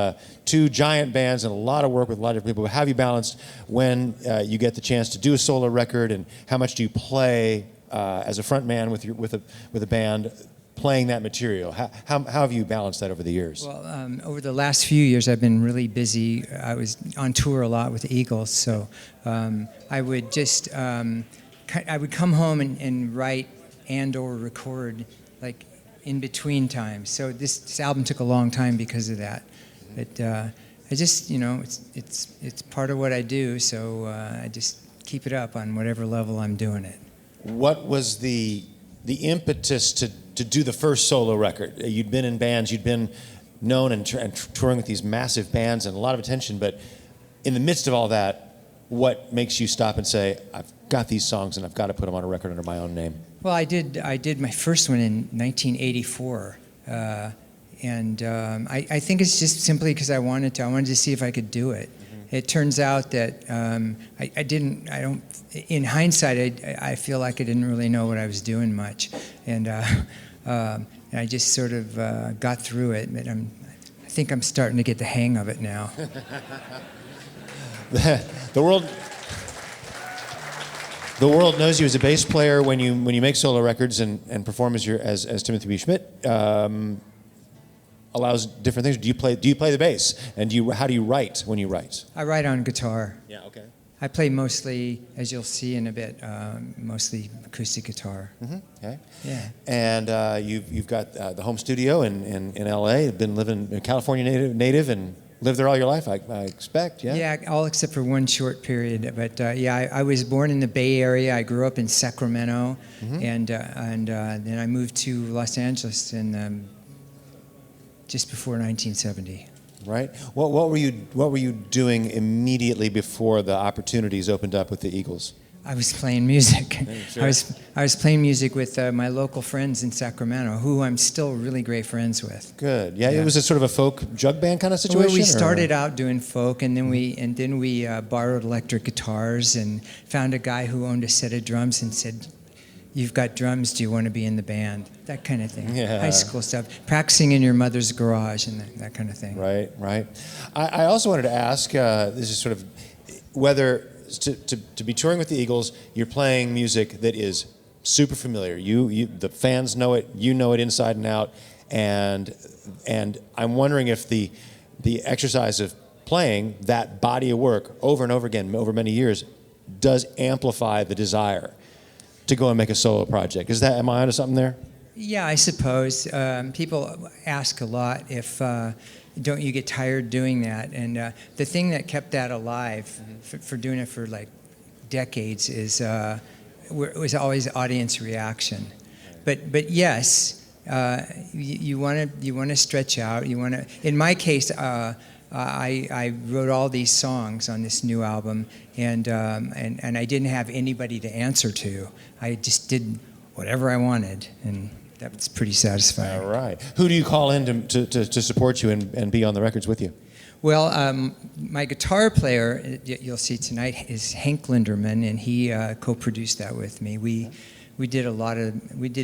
2 giant bands and a lot of work with a lot of different people. How have you balanced when you get the chance to do a solo record, and how much do you play as a front man with a band, playing that material? How have you balanced that over the years? Well, over the last few years, I've been really busy. I was on tour a lot with the Eagles, so I would just I would come home and write and or record like in between times. So this album took a long time because of that. But I just, it's part of what I do, so I just keep it up on whatever level I'm doing it. What was the impetus to do the first solo record? You'd been in bands, you'd been known and touring with these massive bands and a lot of attention, but in the midst of all that, what makes you stop and say, I've got these songs and I've got to put them on a record under my own name? Well, I did my first one in 1984, and I think it's just simply because I wanted to see if I could do it. Mm-hmm. It turns out that in hindsight, I feel like I didn't really know what I was doing much, and and I just sort of got through it. But I think I'm starting to get the hang of it now. The world knows you as a bass player when you make solo records and perform as Timothy B. Schmit. Allows different things. Do you play the bass? And how do you write when you write? I write on guitar. Yeah. Okay. I play mostly, as you'll see in a bit, mostly acoustic guitar. Mm-hmm. Okay. Yeah. And you've got the home studio in L.A. You've been living a California native and lived there all your life, I expect. Yeah. Yeah, all except for one short period. But I was born in the Bay Area. I grew up in Sacramento, and then I moved to Los Angeles in just before 1970. Right. What were you doing immediately before the opportunities opened up with the Eagles? I was playing music. Sure. I was playing music with my local friends in Sacramento, who I'm still really great friends with. Good. Yeah. It was a sort of a folk jug band kind of situation. Well, we started out doing folk, and then we borrowed electric guitars and found a guy who owned a set of drums and said, "You've got drums, do you want to be in the band?" That kind of thing. Yeah. High school stuff. Practicing in your mother's garage and that kind of thing. Right. I also wanted to ask, this is sort of whether to be touring with the Eagles, you're playing music that is super familiar. The fans know it, you know it inside and out, and I'm wondering if the exercise of playing that body of work over and over again over many years does amplify the desire to go and make a solo project. Am I onto something there? Yeah, I suppose. People ask a lot if, don't you get tired doing that? And the thing that kept that alive for doing it for like decades was always audience reaction. But yes, you want to stretch out. You want to. In my case, I wrote all these songs on this new album, and I didn't have anybody to answer to. I just did whatever I wanted, and that's pretty satisfying. All right. Who do you call in to support you and be on the records with you? Well, my guitar player, you'll see tonight, is Hank Linderman, and he co-produced that with me. We did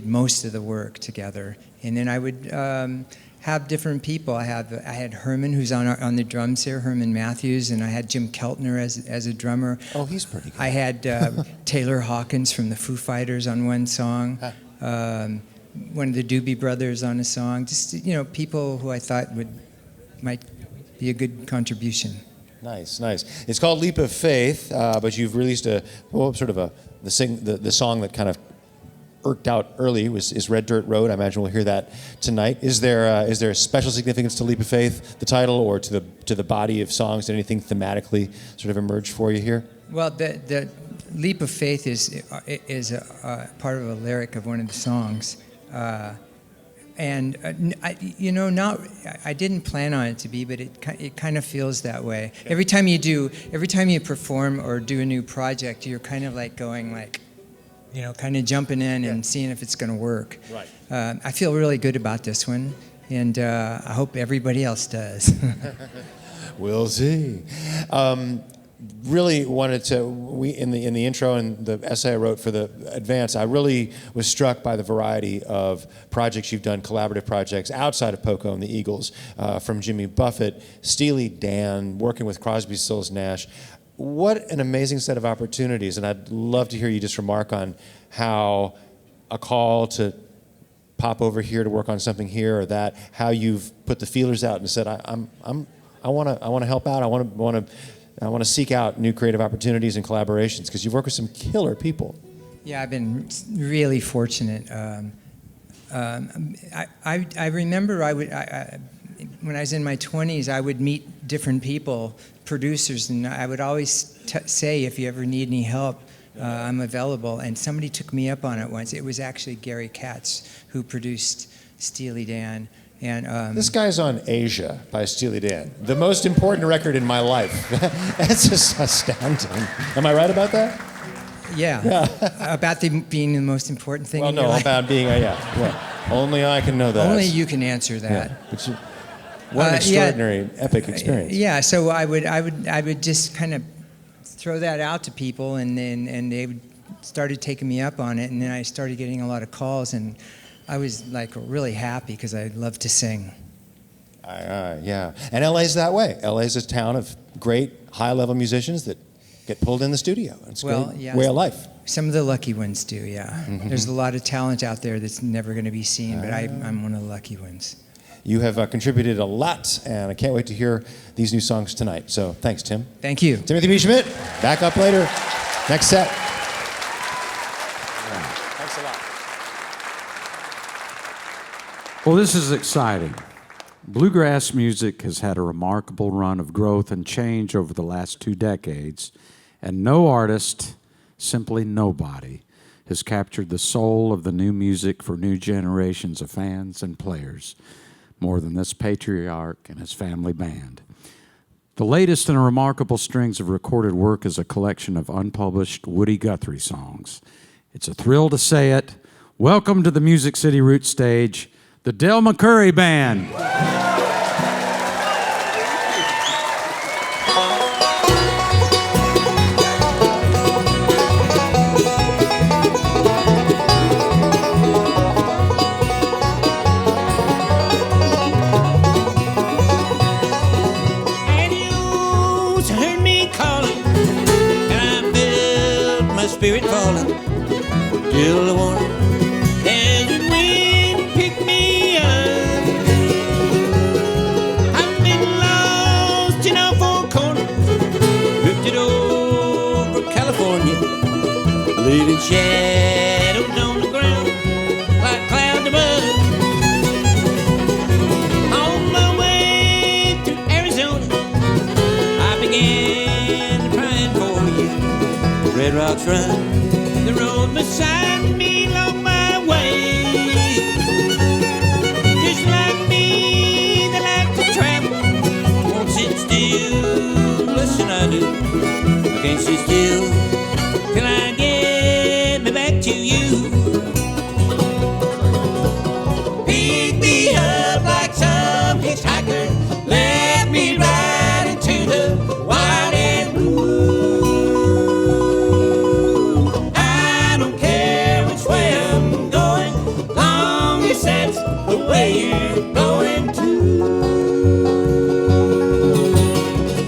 most of the work together, and then I would have different people. I had Herman, who's on the drums here, Herman Matthews, and I had Jim Keltner as a drummer. Oh, he's pretty good. I had Taylor Hawkins from the Foo Fighters on one song. One of the Doobie Brothers on a song. Just people who I thought might be a good contribution. Nice. It's called Leap of Faith, but you've released the song that kind of irked out early is Red Dirt Road. I imagine we'll hear that tonight. Is there a special significance to Leap of Faith, the title, or to the body of songs? Did anything thematically sort of emerge for you here? Well, the Leap of Faith is a part of a lyric of one of the songs. I didn't plan on it to be, but it kind of feels that way. Every time you perform or do a new project, you're kind of like going like, kind of jumping in and seeing if it's going to work. Right. I feel really good about this one, and I hope everybody else does. We'll see. Really wanted to. In the intro and the essay I wrote for the advance, I really was struck by the variety of projects you've done, collaborative projects outside of Poco and the Eagles, from Jimmy Buffett, Steely Dan, working with Crosby, Stills, Nash. What an amazing set of opportunities, and I'd love to hear you just remark on how a call to pop over here to work on something here or that, how you've put the feelers out and said, I want to help out. I want to seek out new creative opportunities and collaborations, because you've worked with some killer people. Yeah, I've been really fortunate. I remember when I was in my 20s, I would meet different people, producers, and I would always say, if you ever need any help, I'm available. And somebody took me up on it once. It was actually Gary Katz who produced Steely Dan. And this guy's on Asia by Steely Dan, the most important record in my life. That's just astounding. Am I right about that? Yeah. About being the most important thing in your life? About being, Well, only I can know that. Only you can answer that. Yeah. What an extraordinary, epic experience. Yeah, so I would just kind of throw that out to people, and they started taking me up on it, and then I started getting a lot of calls, and I was like really happy because I love to sing. Yeah, and LA's that way. LA's a town of great high-level musicians that get pulled in the studio. It's a great way of life. Some of the lucky ones do, yeah. There's a lot of talent out there that's never going to be seen, but I'm one of the lucky ones. You have contributed a lot, and I can't wait to hear these new songs tonight. So thanks, Tim. Thank you. Timothy B. Schmit, back up later. Next set. Thanks a lot. Well, this is exciting. Bluegrass music has had a remarkable run of growth and change over the last 2 decades, and no artist, simply nobody, has captured the soul of the new music for new generations of fans and players more than this patriarch and his family band. The latest in a remarkable strings of recorded work is a collection of unpublished Woody Guthrie songs. It's a thrill to say it. Welcome to the Music City Roots stage, the Del McCoury Band. Spirit falling, till the warm desert wind pick me up. I've been lost in all 4 corners, drifted over California, leaving shadows on the ground like clouds above. On my way to Arizona, I began crying for you. Red rocks run the road beside me along my way. Just like me, they like to travel, won't sit still. Listen, I do. I can't sit still till I get me back to you. Pick me up like some hitchhiker, let me ride into the wild and blue. The way you're going to.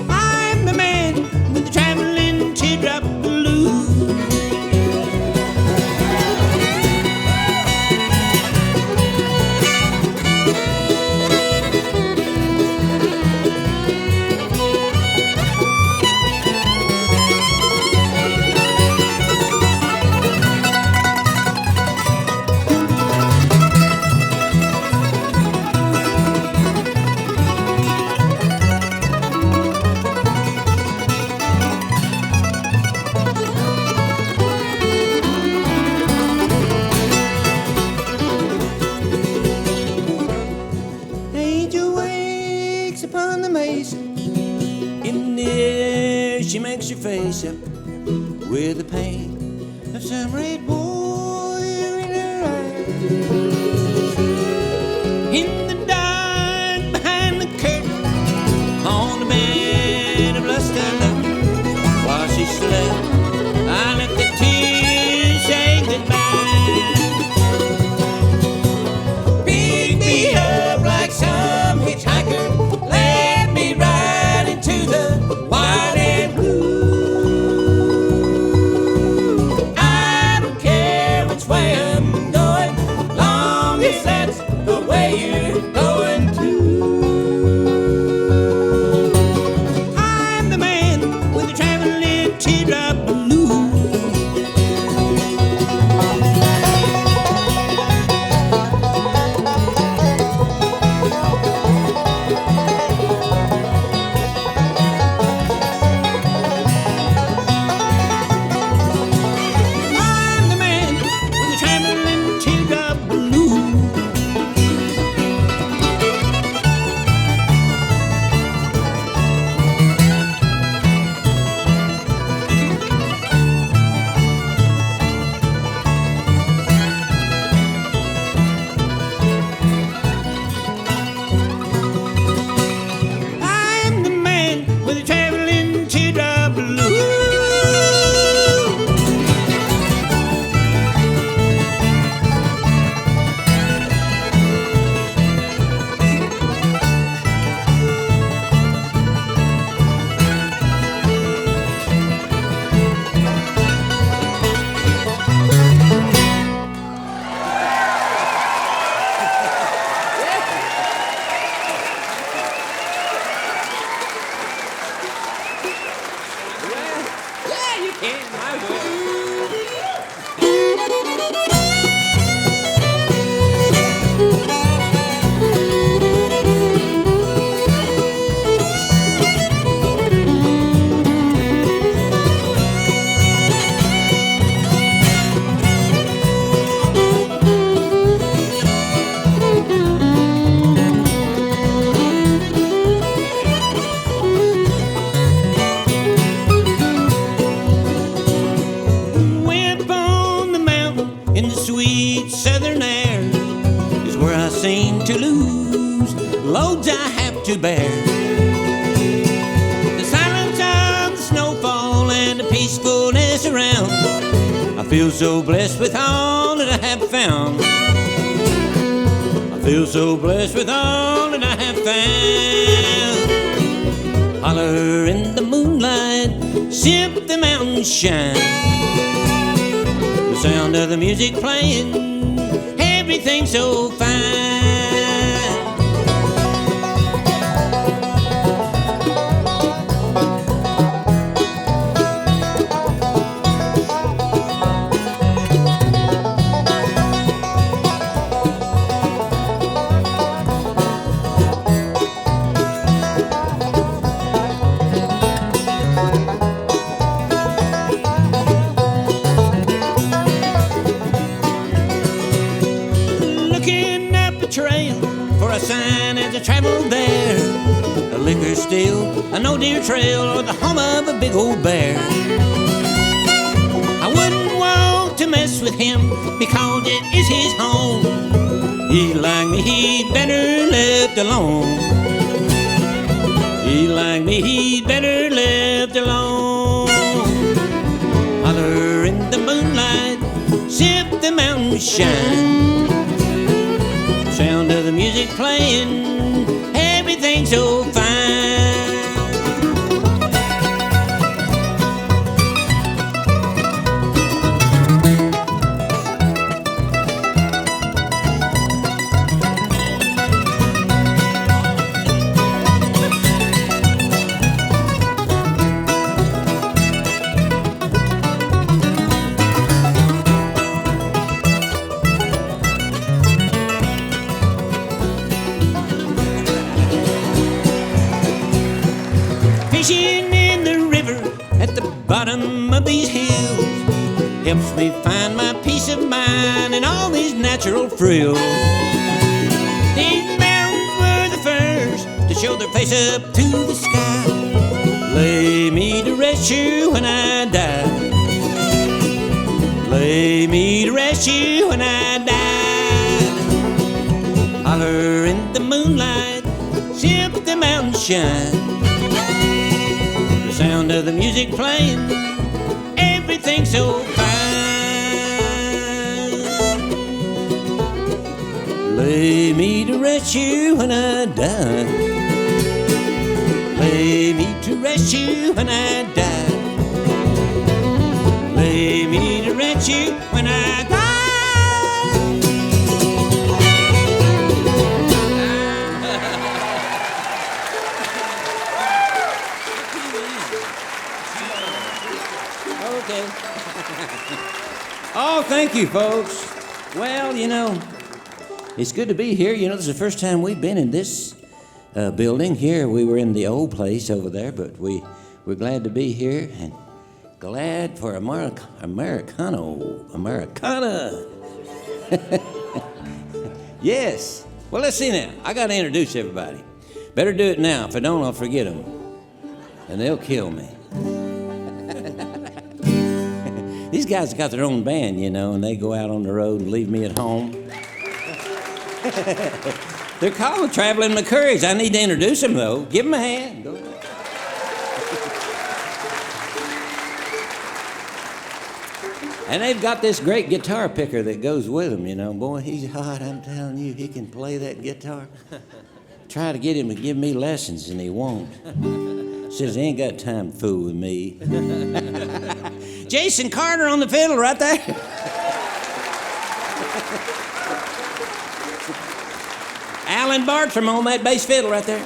I'm the man with the traveling teardrop blues. She makes your face up with the pain of some red boy in her eyes. In the dark behind the curtain, on the bed of lust and love, while she slept, I let the tears say goodbye. Pick me up like some hitchhiker, let me ride into the wild and blue. I don't care which way I'm going, long as that's the way you're going to. I'm the man with the traveling teardrop. to bear. The silence of the snowfall and the peacefulness around. I feel so blessed with all that I have found. I feel so blessed with all that I have found. Holler in the moonlight, sip the mountains shine. The sound of the music playing, everything's so fine. Sign as I traveled there, a liquor still, a no-deer trail, or the home of a big old bear. I wouldn't want to mess with him because it is his home. He like me, he better left alone. He like me, he better left alone. Holler in the moonlight, sip the mountain shine. Sound of the music playing, everything's so fine. Fishing in the river at the bottom of these hills helps me find my peace of mind and all these natural frills. These mountains were the first to show their face up to the sky. Lay me to rest you when I die. Lay me to rest you when I die. Holler in the moonlight, sip the mountain shine. Sound of the music playing, everything's so fine. Lay me to rest you when I die. Lay me to rest you when I die. Lay me to rest you when I die. Okay. Oh, thank you, folks. Well, you know, it's good to be here. You know, this is the first time we've been in this building here. We were in the old place over there, but we're glad to be here and glad for Americana. Yes. Well, let's see now. I got to introduce everybody. Better do it now. If I don't, I'll forget them. And they'll kill me. These guys got their own band, you know, and they go out on the road and leave me at home. They're called the Traveling McCourys. I need to introduce them, though. Give them a hand. Go ahead. And they've got this great guitar picker that goes with them, you know. Boy, he's hot, I'm telling you. He can play that guitar. Try to get him to give me lessons, and he won't. Says he ain't got time to fool with me. Jason Carter on the fiddle right there. Alan Bartram on that bass fiddle right there.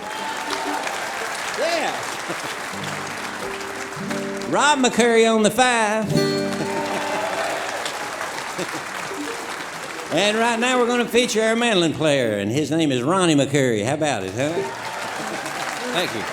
Yeah. Rob McCoury on the five. And right now we're going to feature our mandolin player, and his name is Ronnie McCoury. How about it, huh? Thank you.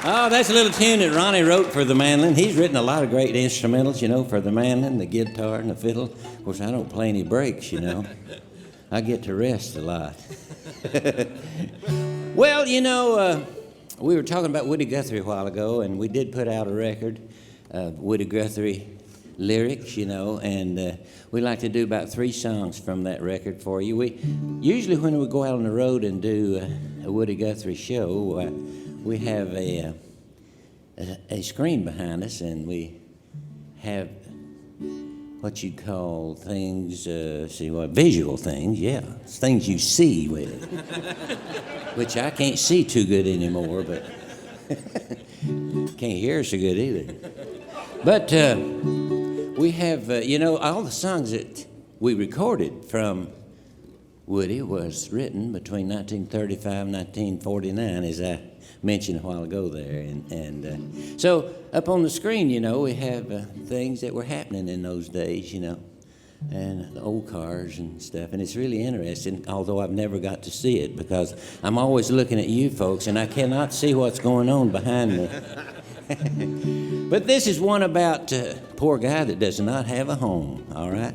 Oh, that's a little tune that Ronnie wrote for the mandolin. He's written a lot of great instrumentals, you know, for the mandolin, the guitar, and the fiddle. Of course, I don't play any breaks, you know. I get to rest a lot. Well, you know, we were talking about Woody Guthrie a while ago, and we did put out a record of Woody Guthrie lyrics, you know, and we like to do about 3 songs from that record for you. We usually, when we go out on the road and do a Woody Guthrie show, we have a screen behind us, and we have what you'd call things, visual things, yeah. It's things you see with it, which I can't see too good anymore, but can't hear so good either. But we have, you know, all the songs that we recorded from Woody was written between 1935 and 1949, as I mentioned a while ago there. And so up on the screen, you know, we have things that were happening in those days, you know, and old cars and stuff. And it's really interesting, although I've never got to see it because I'm always looking at you folks and I cannot see what's going on behind me. But this is one about a poor guy that does not have a home, all right?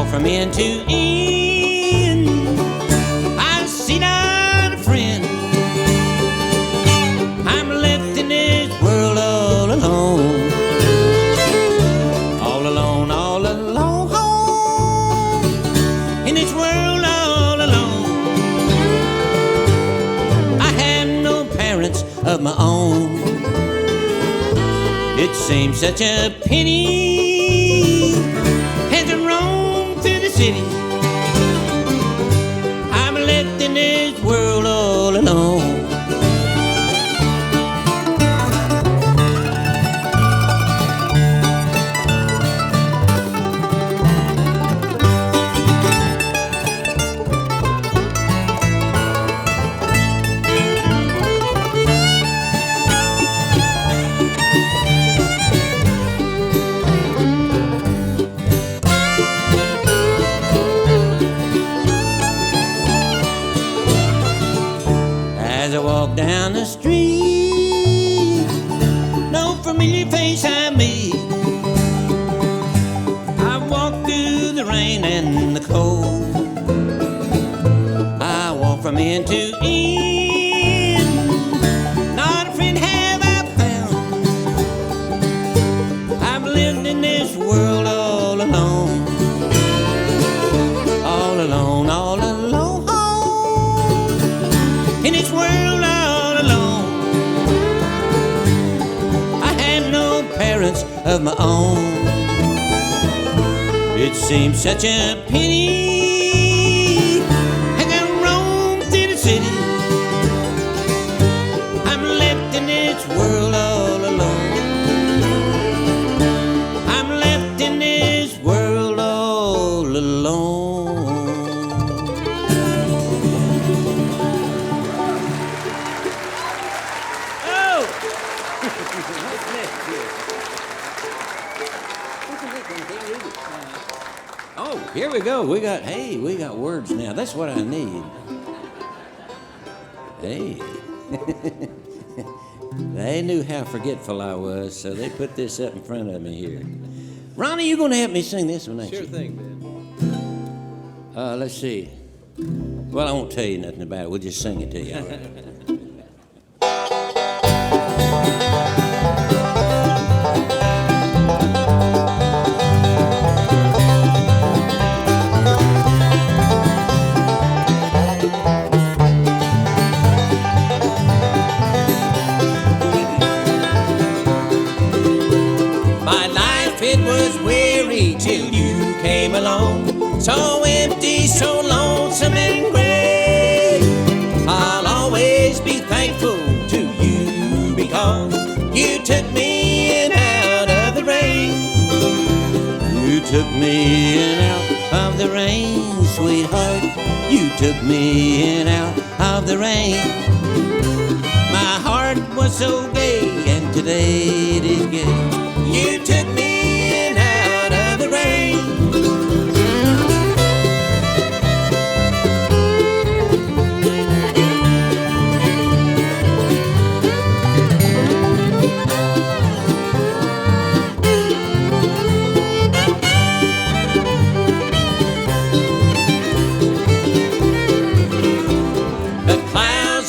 From end to end, I see not a friend. I'm left in this world all alone, all alone, all alone, in this world all alone. I have no parents of my own. It seems such a pity as to roam through the city. I'm left in this world all alone. As I walk down the street, no familiar face I meet. I walk through the rain and the cold. I walk from end to end, not a friend have I found. I've lived in this world all alone, all alone, all alone. In this world all alone, I had no parents of my own. It seems such a pity as I roam through the city. I'm left in this world all alone. I'm left in this world all alone. Oh, here we go. We got words now. That's what I need. Hey. They knew how forgetful I was, so they put this up in front of me here. Ronnie, you going to help me sing this one, ain't you? Sure thing, man. Let's see. Well, I won't tell you nothing about it. We'll just sing it to you, all right? Till you came along, so empty, so lonesome and gray. I'll always be thankful took me in out of the rain. My heart was so gay, and today it is gay. You took me in out of the rain.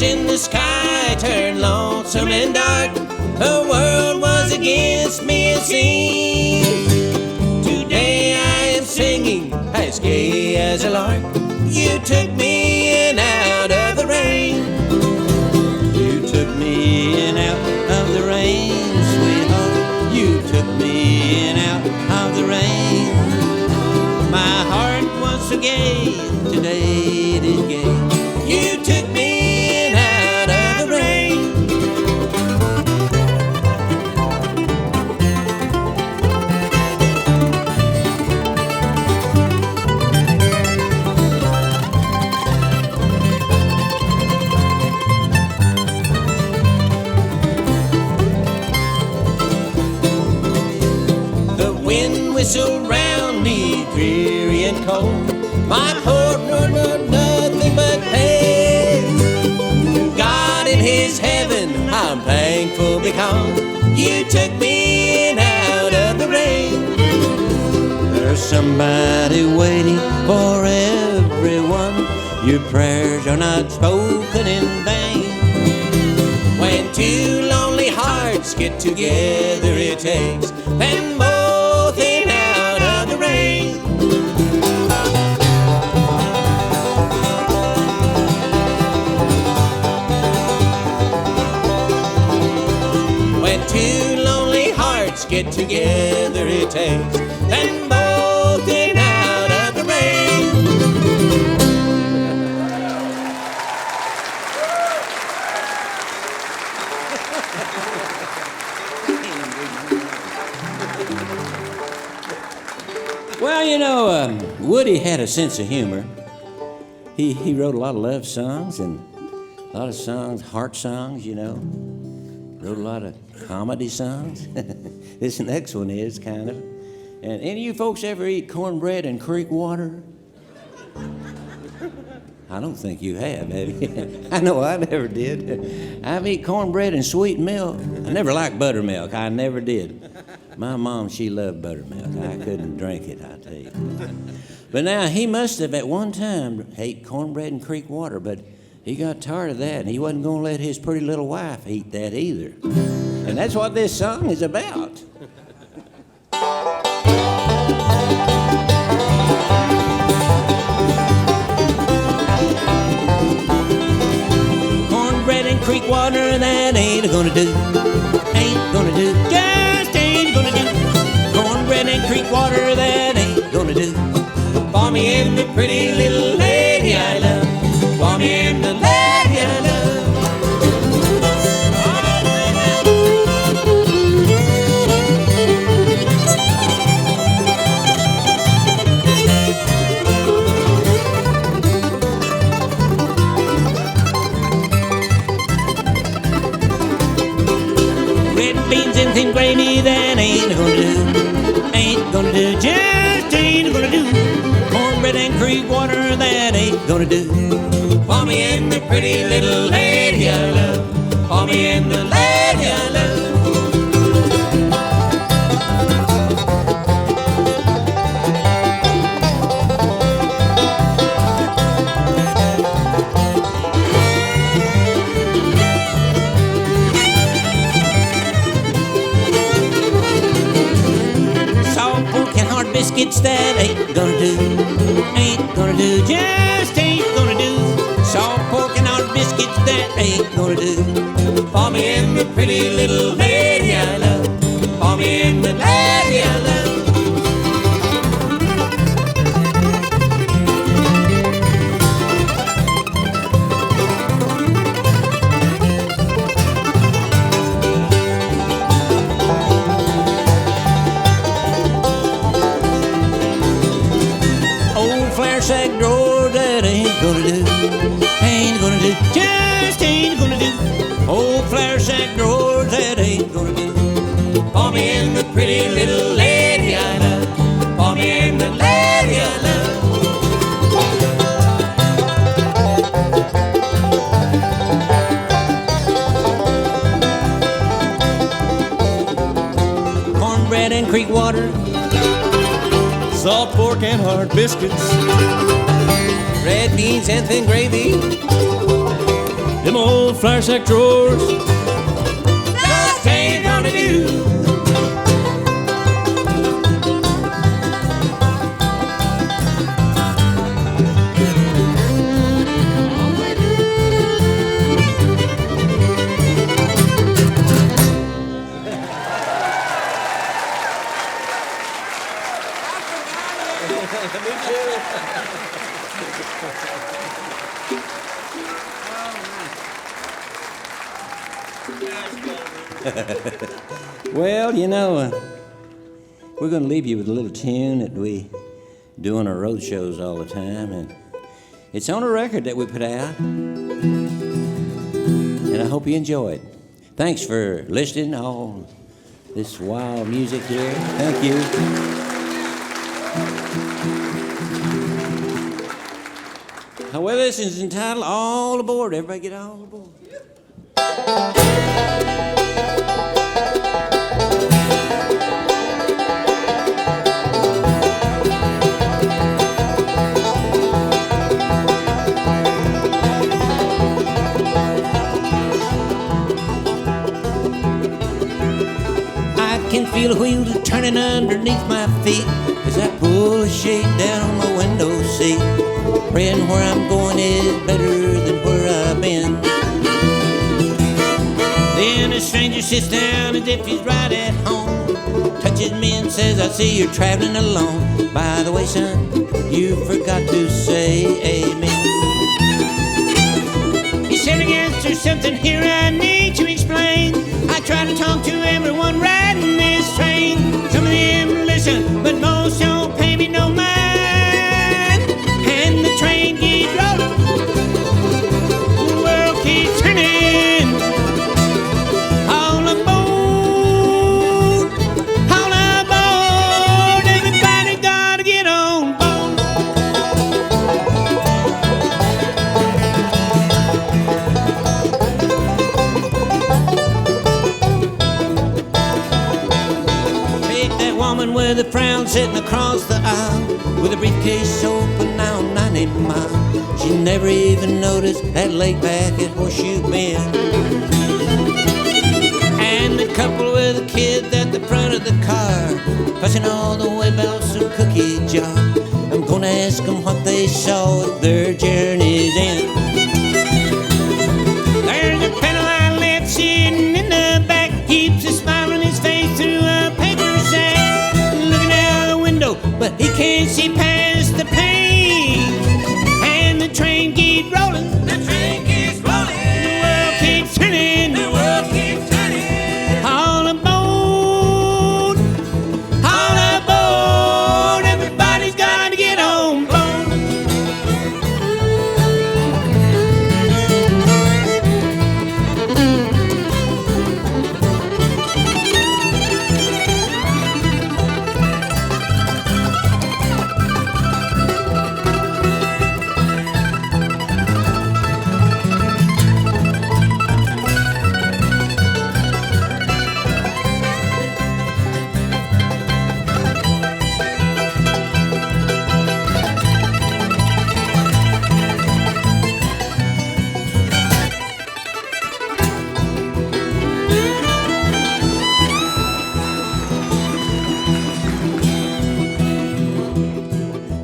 In the sky turned lonesome and dark. The world was against me, it seems. Today I am singing as gay as a lark. You took me in out of the rain. You took me in out of the rain, sweetheart. You took me in out of the rain. My heart was so gay, today it is gay. You took me whistle round me, dreary and cold. My poor Lord, nothing but pain. God in His heaven, I'm thankful because you took me in out of the rain. There's somebody waiting for everyone. Your prayers are not spoken in vain. When two lonely hearts get together, it takes them both in out of the rain. When two lonely hearts get together, it takes them both in out of the rain. Well, you know, Woody had a sense of humor. He wrote a lot of love songs and a lot of songs, heart songs, you know. Wrote a lot of comedy songs. This next one is kind of. And any of you folks ever eat cornbread and creek water? I don't think you have you? I know I never did. I've eaten cornbread and sweet milk. I never liked buttermilk. I never did. My mom, she loved buttermilk. I couldn't drink it, I tell you. But now, he must have at one time ate cornbread and creek water, but he got tired of that, and he wasn't going to let his pretty little wife eat that either. And that's what this song is about. Cornbread and creek water, that ain't gonna do. Ain't gonna do. Just ain't gonna do. Cornbread and creek water, that ain't gonna do. For me and the pretty little lady I love. For me and the lady I love. Red beans and thin gravy, that ain't gonna do. Ain't gonna do, just ain't gonna do. Cornbread and creek water, that ain't gonna do. For me and the pretty little lady I love. For me and the lady I love. Salt pork and hard biscuits, that ain't gonna do. Ain't gonna do, just ain't gonna do. Salt pork and hard biscuits, that ain't gonna do. For me and the pretty little lady I love. For me and the lady I love. Old flare sack drawer, that ain't gonna do. pretty little lady I love, for me and the lady I love. Cornbread and creek water, Salt pork and hard biscuits, red beans and thin gravy, them old flour sack drawers. just ain't gonna do. Well, you know, we're going to leave you with a little tune that we do on our road shows all the time, and it's on a record that we put out, and I hope you enjoy it. Thanks for listening to all this wild music here. Thank you. Well, this is entitled All Aboard. Everybody get all aboard. I can feel the wheels turning underneath my feet as I pull a shade down on my window seat, praying where I'm going is better than where I've been. Then a stranger sits down as if he's right at home, touches me and says, I see you're traveling alone. By the way, son, you forgot to say amen. He said, I guess there's something here I need to explain. I try to talk to everyone riding this train. Some of them listen, but most don't pay me no mind. And the train keeps rolling, the world keeps turning. All aboard, everybody gotta get on board. Take that woman with a frown sitting across the aisle, with a briefcase open now 90 miles. She never even noticed that laid back at Horseshoe Bend. And the couple with the kids at the front of the car, fussing all the way about some cookie jar. I'm gonna ask them what they saw at their journey's end. There's a pedal I left sitting in the back, keeps a smile on his face through a paper sack. Looking out the window, but he can't see past the pane. And the train keeps rolling, the train keeps rolling, the world keeps turning, the world keeps turning. All aboard, everybody's got to get on board.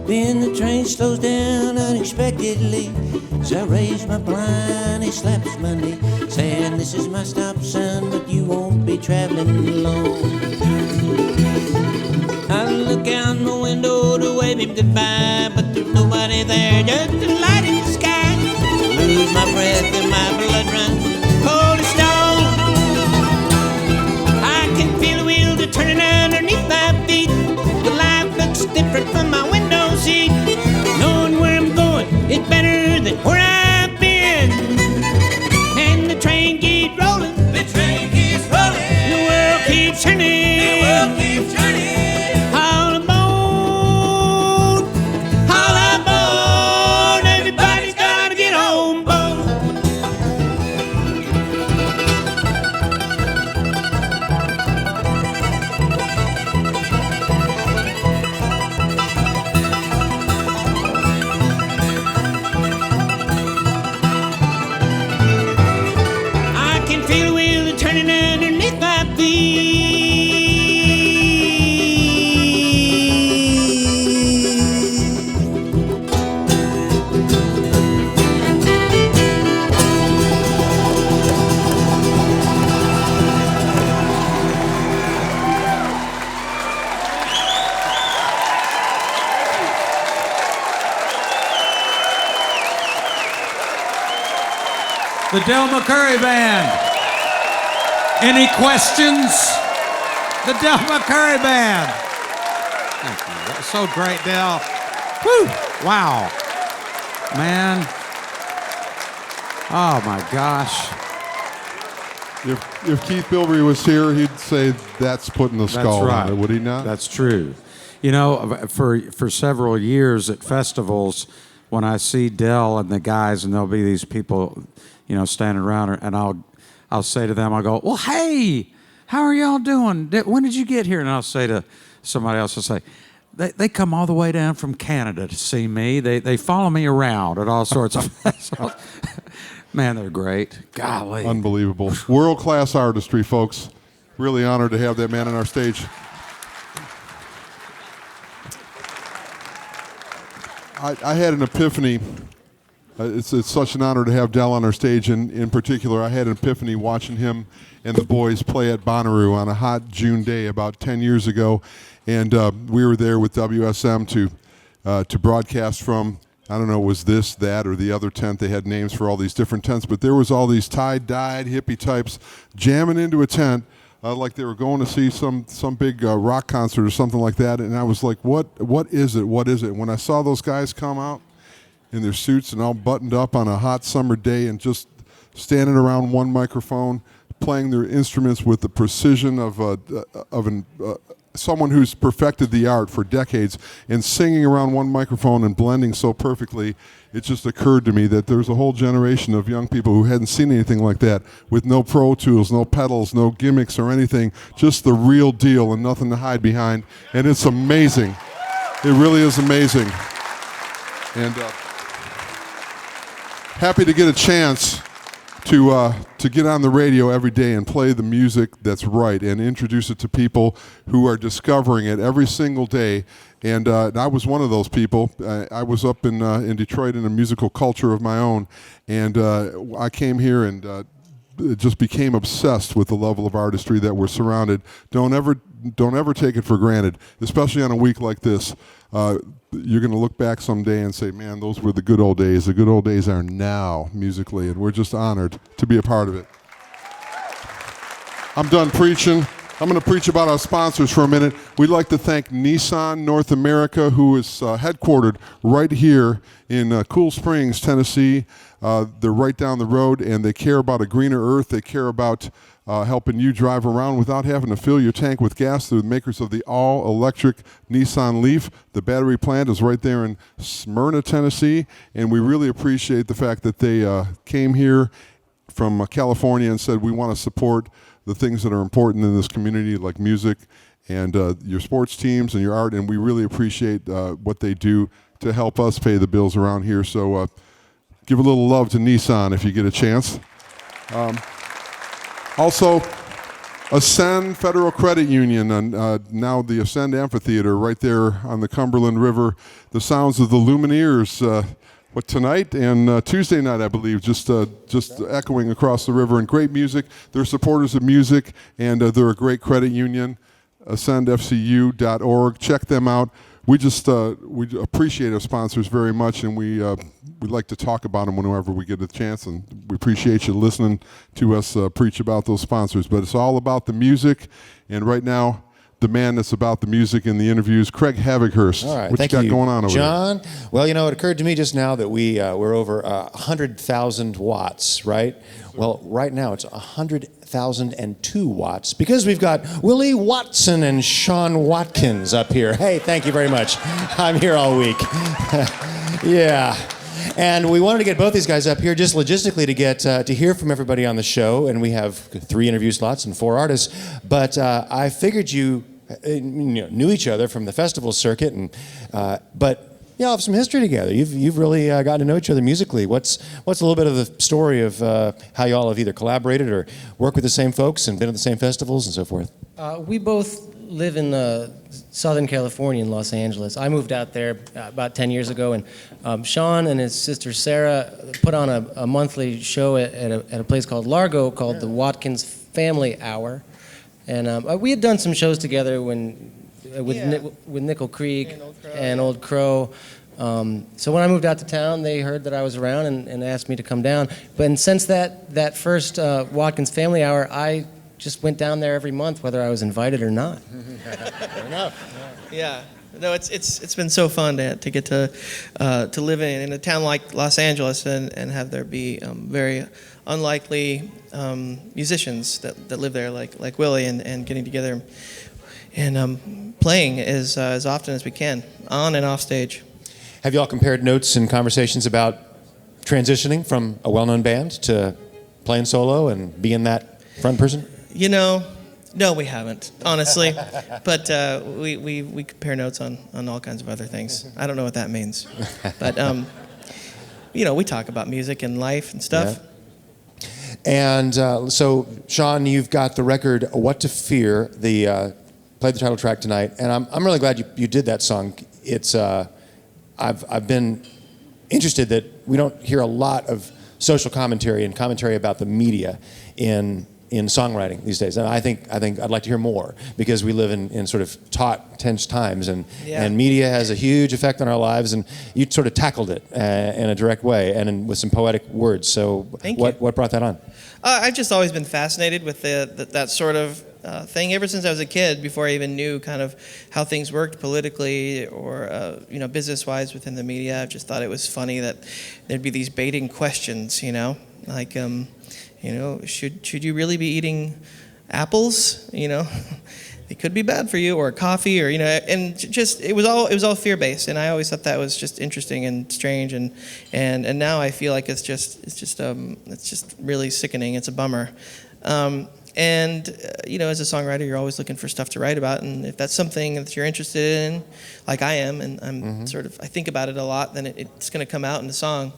Then the train slows down unexpectedly. As I raise my blind, he slaps my knee, saying, this is my stop, son, but you won't be traveling alone. I look out my window to wave him goodbye, but there's nobody there, just a light in the sky. Lose my breath and my blood runs cold as stone. I can feel the wheels are turning underneath my feet. The life looks different from my window seat. Knowing where I'm going is better than where I've been. And the train keeps rolling, the train keeps rolling, the world keeps turning, the world keeps the Del McCoury Band. Any questions? The Del McCoury Band. Thank you. That was so great, Del. Woo! Wow. Man. Oh, my gosh. If Keith Bilbrey was here, he'd say that's putting the skull on it, would he not? That's true. You know, for several years at festivals, when I see Del and the guys, and there'll be these people, you know, standing around, and I'll say to them, I'll go, well, hey, how are y'all doing? When did you get here? And I'll say to somebody else, I'll say, they come all the way down from Canada to see me. They follow me around at all sorts of festivals. Man, they're great. Golly. Unbelievable. World-class artistry, folks. Really honored to have that man on our stage. I had an epiphany. It's such an honor to have Del on our stage, and in particular, I had an epiphany watching him and the boys play at Bonnaroo on a hot June day about 10 years ago, and we were there with WSM to broadcast from, I don't know, was this, that, or the other tent. They had names for all these different tents, but there was all these tie-dyed hippie types jamming into a tent like they were going to see some big rock concert or something like that, and I was like, what is it? What is it? When I saw those guys come out in their suits and all buttoned up on a hot summer day and just standing around one microphone, playing their instruments with the precision of someone who's perfected the art for decades, and singing around one microphone and blending so perfectly, it just occurred to me that there's a whole generation of young people who hadn't seen anything like that, with no Pro Tools, no pedals, no gimmicks or anything, just the real deal and nothing to hide behind, and it's amazing. It really is amazing. And happy to get a chance to get on the radio every day and play the music that's right and introduce it to people who are discovering it every single day. And I was one of those people. I was up in Detroit in a musical culture of my own, and I came here and just became obsessed with the level of artistry that we're surrounded. Don't ever take it for granted, especially on a week like this. You're going to look back someday and say, man, those were the good old days. The good old days are now, musically, and we're just honored to be a part of it. I'm done preaching. I'm going to preach about our sponsors for a minute. We'd like to thank Nissan North America, who is headquartered right here in Cool Springs, Tennessee. They're right down the road, and they care about a greener earth. They care about helping you drive around without having to fill your tank with gas. They're the makers of the all-electric Nissan Leaf. The battery plant is right there in Smyrna, Tennessee, and we really appreciate the fact that they came here from California and said, we want to support the things that are important in this community, like music and your sports teams and your art, and we really appreciate what they do to help us pay the bills around here. So give a little love to Nissan if you get a chance. Also, Ascend Federal Credit Union, and now the Ascend Amphitheater right there on the Cumberland River. The sounds of the Lumineers, tonight and Tuesday night, I believe, just echoing across the river, and great music. They're supporters of music, and they're a great credit union. AscendFCU.org. Check them out. We just we appreciate our sponsors very much, and we like to talk about them whenever we get a chance, and we appreciate you listening to us preach about those sponsors. But it's all about the music, and right now, the man that's about the music in the interviews, Craig Havighurst. All right, what thank you got going on over John. there? Well, you know, it occurred to me just now that we're over 100,000 watts, right? Well, right now it's 100,002 watts because we've got Willie Watson and Sean Watkins up here. Hey, thank you very much. I'm here all week. Yeah. And we wanted to get both these guys up here just logistically to get to hear from everybody on the show. And we have 3 interview slots and 4 artists. But I figured you knew each other from the festival circuit, and but y'all have some history together. You've really gotten to know each other musically. What's a little bit of the story of how y'all have either collaborated or worked with the same folks and been at the same festivals and so forth? We both live in Southern California in Los Angeles. I moved out there about 10 years ago, and Sean and his sister Sarah put on a monthly show at a place called Largo called the Watkins Family Hour. And we had done some shows together with Nickel Creek and Old Crow. So when I moved out to town, they heard that I was around and asked me to come down. But since that first Watkins Family Hour, I just went down there every month, whether I was invited or not. Fair enough. Yeah. No, it's been so fun to get to live in a town like Los Angeles and have there be very unlikely musicians that live there like Willie and getting together and playing as often as we can on and off stage. Have you all compared notes and conversations about transitioning from a well-known band to playing solo and being that front person? You know, no, we haven't, honestly. But we compare notes on all kinds of other things. I don't know what that means. But, we talk about music and life and stuff. Yeah. And so, Sean, you've got the record "What to Fear." Played the title track tonight, and I'm really glad you did that song. It's I've been interested that we don't hear a lot of social commentary and commentary about the media in songwriting these days, and I think I'd like to hear more, because we live in sort of taut, tense times, and media has a huge effect on our lives, and you sort of tackled it in a direct way and with some poetic words. So what brought that on? I've just always been fascinated with that sort of thing ever since I was a kid, before I even knew kind of how things worked politically or business-wise within the media. I just thought it was funny that there'd be these baiting questions, like should you really be eating apples? It could be bad for you, or coffee, or and just it was all fear-based, and I always thought that was just interesting and strange, and now I feel like it's just really sickening. It's a bummer. And as a songwriter, you're always looking for stuff to write about, and if that's something that you're interested in, like I am, and I'm I think about it a lot, then it's going to come out in the song.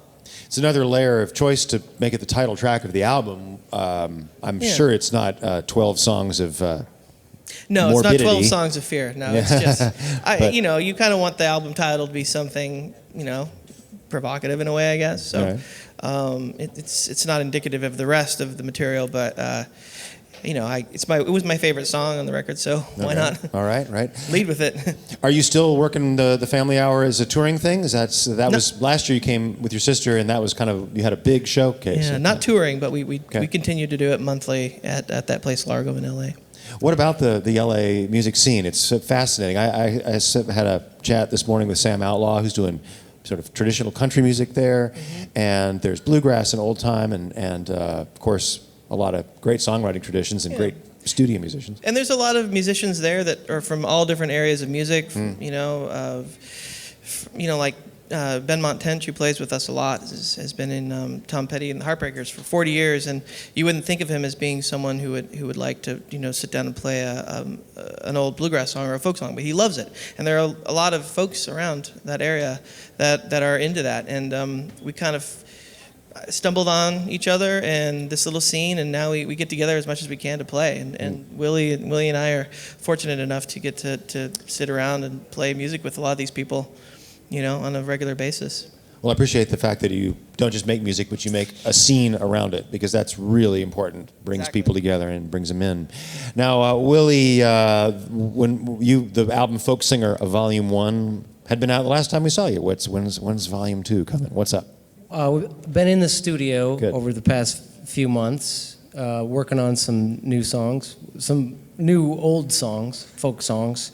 It's another layer of choice to make it the title track of the album. I'm sure it's not 12 songs of no, morbidity. It's not 12 songs of fear. No, it's just you kind of want the album title to be something provocative in a way, I guess. So it's not indicative of the rest of the material, but. It was my favorite song on the record, so why not? All right. Lead with it. Are you still working the Family Hour as a touring thing? Was last year you came with your sister, and that was you had a big showcase. Yeah, not touring, but we continue to do it monthly at that place Largo in LA. What about the LA music scene? It's fascinating. I had a chat this morning with Sam Outlaw, who's doing sort of traditional country music there, and there's bluegrass and old time, and of course a lot of great songwriting traditions and great studio musicians. And there's a lot of musicians there that are from all different areas of music. Like Ben Montench, who plays with us a lot, has been in Tom Petty and the Heartbreakers for 40 years, and you wouldn't think of him as being someone who would like to sit down and play an old bluegrass song or a folk song, but he loves it. And there are a lot of folks around that area that are into that, and we kind of stumbled on each other and this little scene, and now we get together as much as we can to play. And Willie and I are fortunate enough to get to sit around and play music with a lot of these people, on a regular basis. Well, I appreciate the fact that you don't just make music, but you make a scene around it, because that's really important. Brings people together and brings them in. Now, Willie, when the album Folk Singer of Volume 1 had been out the last time we saw you, when's Volume 2 coming? What's up? We've been in the studio Good. over the past few months, working on some new songs, some new old songs, folk songs.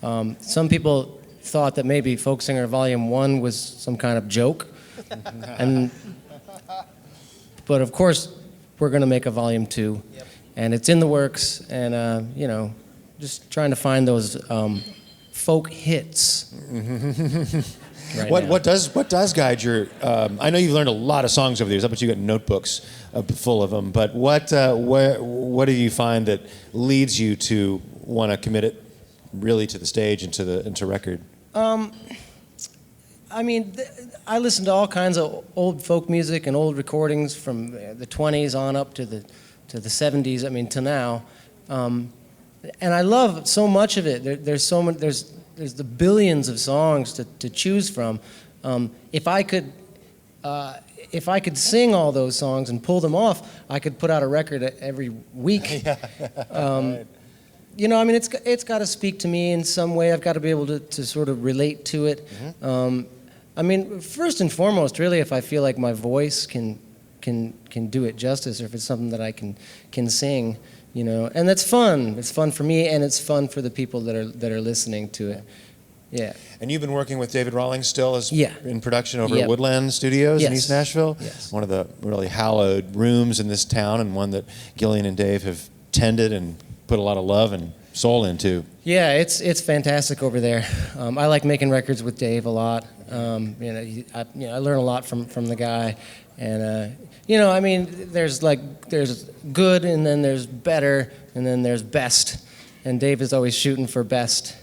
Some people thought that maybe Folk Singer Volume 1 was some kind of joke. But of course, we're going to make a Volume 2. Yep. And it's in the works, and, just trying to find those folk hits. What does guide your? I know you've learned a lot of songs over the years. I bet you got notebooks full of them. But what do you find that leads you to want to commit it really to the stage and to record? I listen to all kinds of old folk music and old recordings from the 20s on up to the 70s. To now, and I love so much of it. There's so much. There's the billions of songs to choose from. If I could sing all those songs and pull them off, I could put out a record every week. It's got to speak to me in some way. I've got to be able to sort of relate to it. I mean, first and foremost, really, if I feel like my voice can do it justice, or if it's something that I can sing, you know, and that's fun. It's fun for me, and it's fun for the people that are listening to it. Yeah. And you've been working with David Rawlings still as Yeah. in production over Yep. at Woodland Studios in Yes. East Nashville? Yes. One of the really hallowed rooms in this town, and one that Gillian and Dave have tended and put a lot of love and soul into. Yeah, it's fantastic over there. I like making records with Dave a lot. I learn a lot from the guy, and I mean, there's good, and then there's better, and then there's best, and Dave is always shooting for best,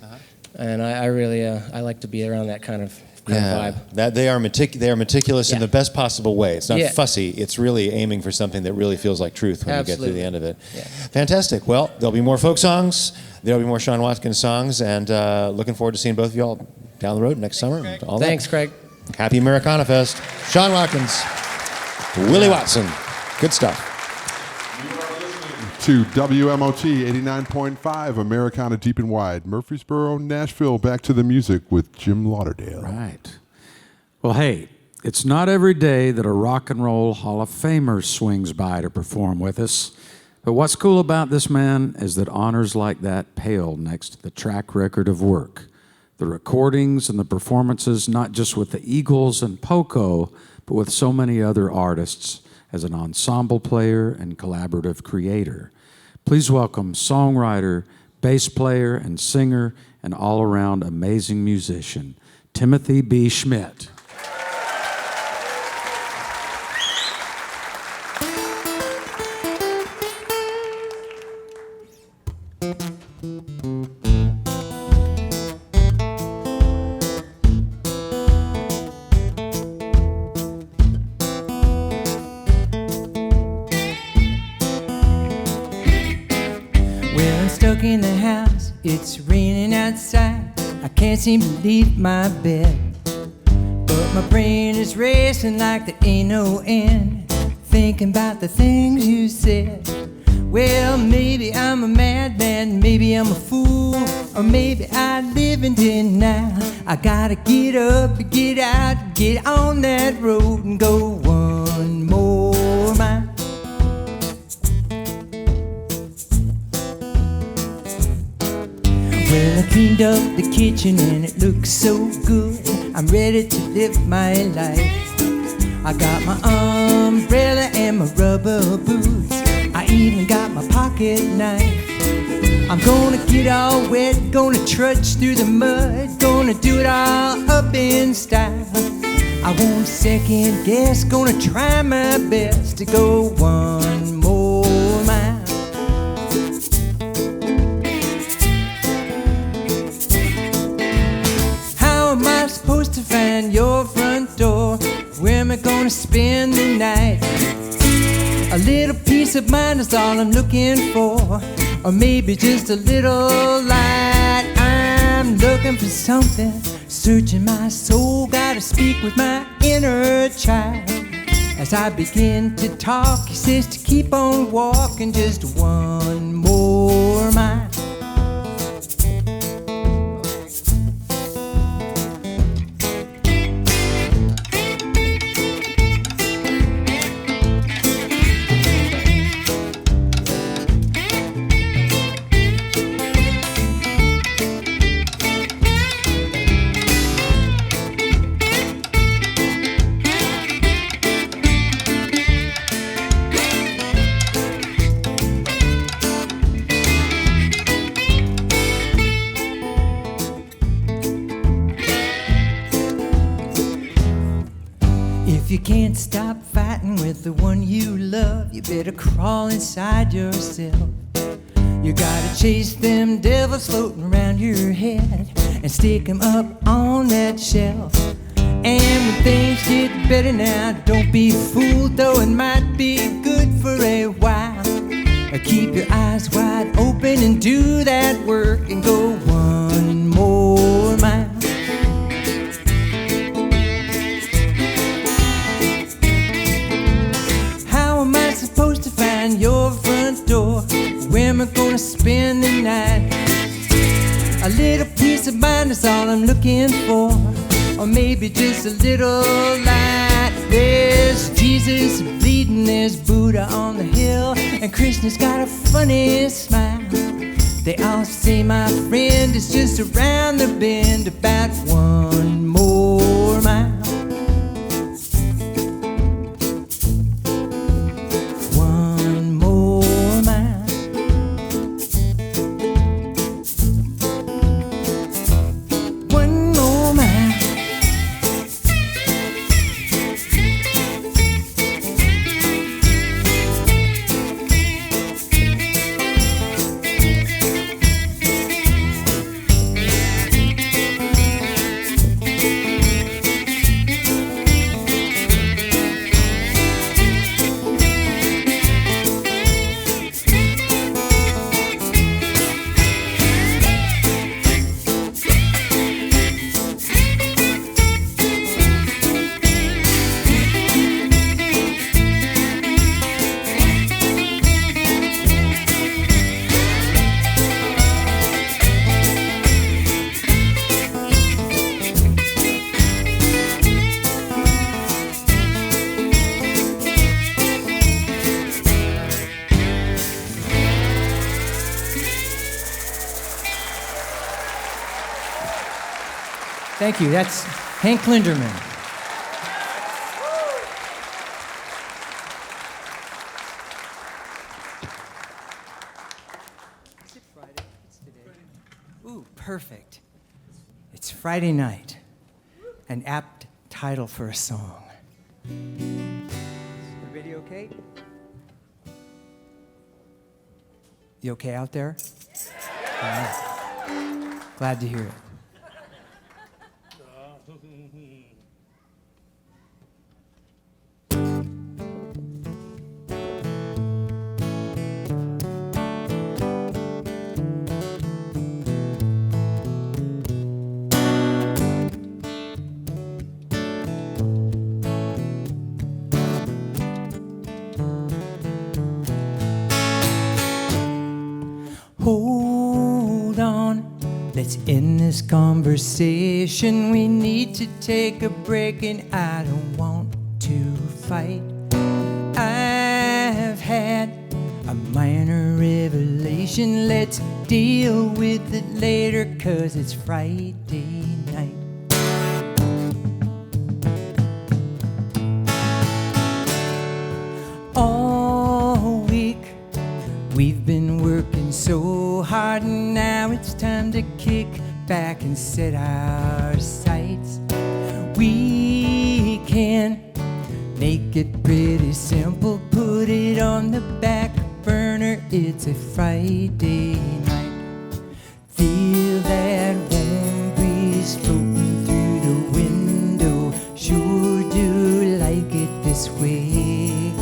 and I really I like to be around that kind of vibe. That they are meticulous in Yeah. the best possible way. It's not Yeah. fussy. It's really aiming for something that really feels like truth when you get to Absolutely. the end of it. Yeah. Fantastic. Well, there'll be more folk songs. There'll be more Sean Watkins songs, and looking forward to seeing both of y'all down the road next summer. And all that. Thanks, Craig. Happy Americana Fest. Sean Watkins, Willie Watson. Good stuff. To WMOT 89.5, Americana Deep and Wide, Murfreesboro, Nashville. Back to the music with Jim Lauderdale. Right. Well, hey, it's not every day that a rock and roll Hall of Famer swings by to perform with us. But what's cool about this man is that honors like that pale next to the track record of work. The recordings and the performances, not just with the Eagles and Poco, but with so many other artists as an ensemble player and collaborative creator. Please welcome songwriter, bass player, and singer, and all-around amazing musician, Timothy B. Schmit. Well, I'm stuck in the house, it's raining outside. I can't seem to leave my bed. But my brain is racing like there ain't no end, thinking about the things you said. Well, maybe I'm a madman, maybe I'm a fool, or maybe I live in denial. I gotta get up, get out, get on that road and go one more mile. Well, I cleaned up the kitchen and it looks so good. I'm ready to live my life. I got my umbrella and my rubber boots. I even got my pocket knife. I'm gonna get all wet, gonna trudge through the mud, gonna do it all up in style. I won't second guess, gonna try my best to go one more mile. How am I supposed to find your front door? Where am I gonna spend the night? A little peace of mind is all I'm looking for, or maybe just a little light. I'm looking for something, searching my soul, gotta speak with my inner child. As I begin to talk, he says to keep on walking just one more mile. If you can't stop fighting with the one you love, you better crawl inside yourself. You gotta chase them devils floating around your head and stick them up on that shelf. And when things get better now, don't be fooled, though it might be good for a while. Keep your eyes wide open and do that work and go one more mile. How am I supposed to find your front door? Where am I gonna spend the night? A little peace of mind is all I'm looking for, or maybe just a little light. There's Jesus bleeding, there's Buddha on the hill, and Krishna's got a funny smile. They all say, my friend, it's just around the bend, about one more mile. One more mile. One more mile. Thank you. That's Hank Linderman. Is it Friday? It's today. Ooh, perfect. It's Friday night. An apt title for a song. Everybody okay? You okay out there? All right. Glad to hear it. Hold on, let's end this conversation. We need to take a break, and I don't want to fight. I've had a minor revelation. Let's deal with it later, 'cause it's Friday night. All week we've been working so hard, and now it's time to kick back and set our sights. We can make it pretty simple, put it on the back burner. It's a Friday night. Feel that warm breeze floating through the window. Sure do like it this way.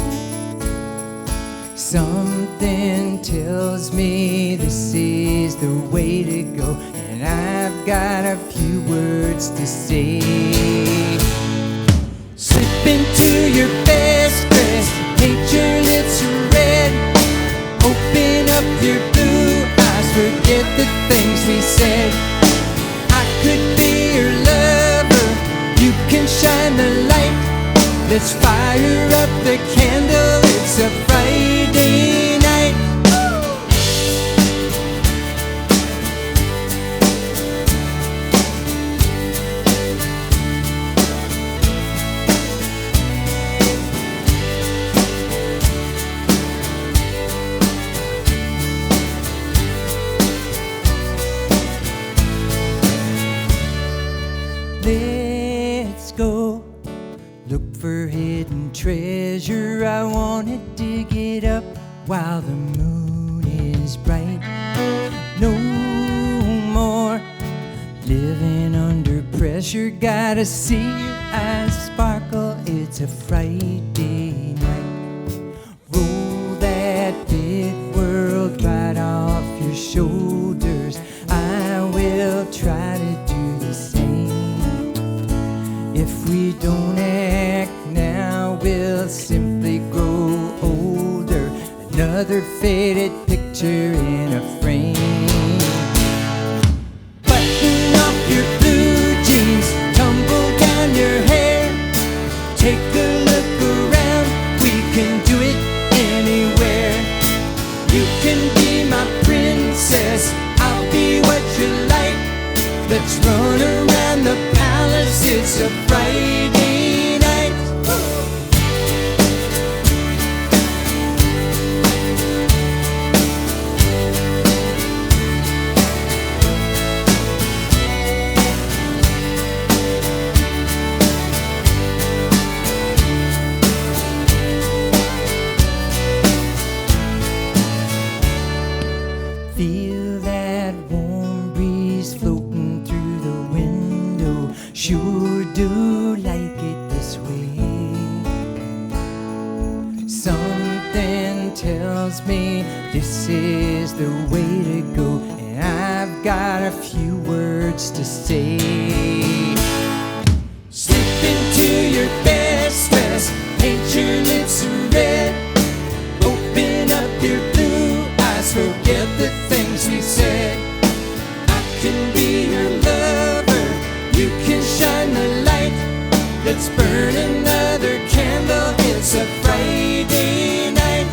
Something tells me this is the way to go, and I've got a few words to say. Slip into your best dress, paint your lips red, open up your blue eyes, forget the things we said. I could be your lover, you can shine the light. Let's fire up the candle, it's a Friday night. Let's go look for hidden treasure. I wanna dig it up while the moon is bright. No more living under pressure. Gotta see your eyes sparkle. It's a Friday night. Roll that big world right off your shoulders. I will try to do the same. If we don't act now, we'll simply grow older. Another faded picture in a frame. Button off your blue jeans, tumble down can do it anywhere. You can be my princess, I'll be what you like. Let's run around the palace, it's a Friday night. Feel that warm breeze floating through the window. Sure do like it this way. Something tells me this is the way to go, and I've got a few words to say. Slip into your best dress, paint your lips red, open up your blue eyes, forget the things we said. I can be your lover, you can shine the light. Let's burn another candle, it's a Friday night.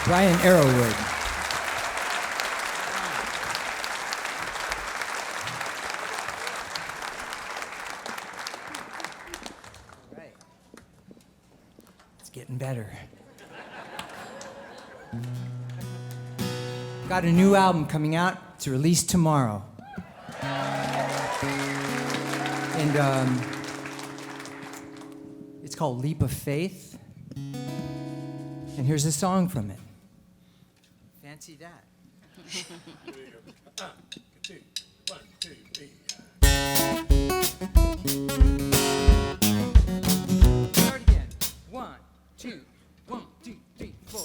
Brian Arrowwood. Right. It's getting better. Got a new album coming out. It's released tomorrow. And it's called Leap of Faith. And here's a song from it. Fancy that. Start again. 1, 2, 1, 2, 3, 4.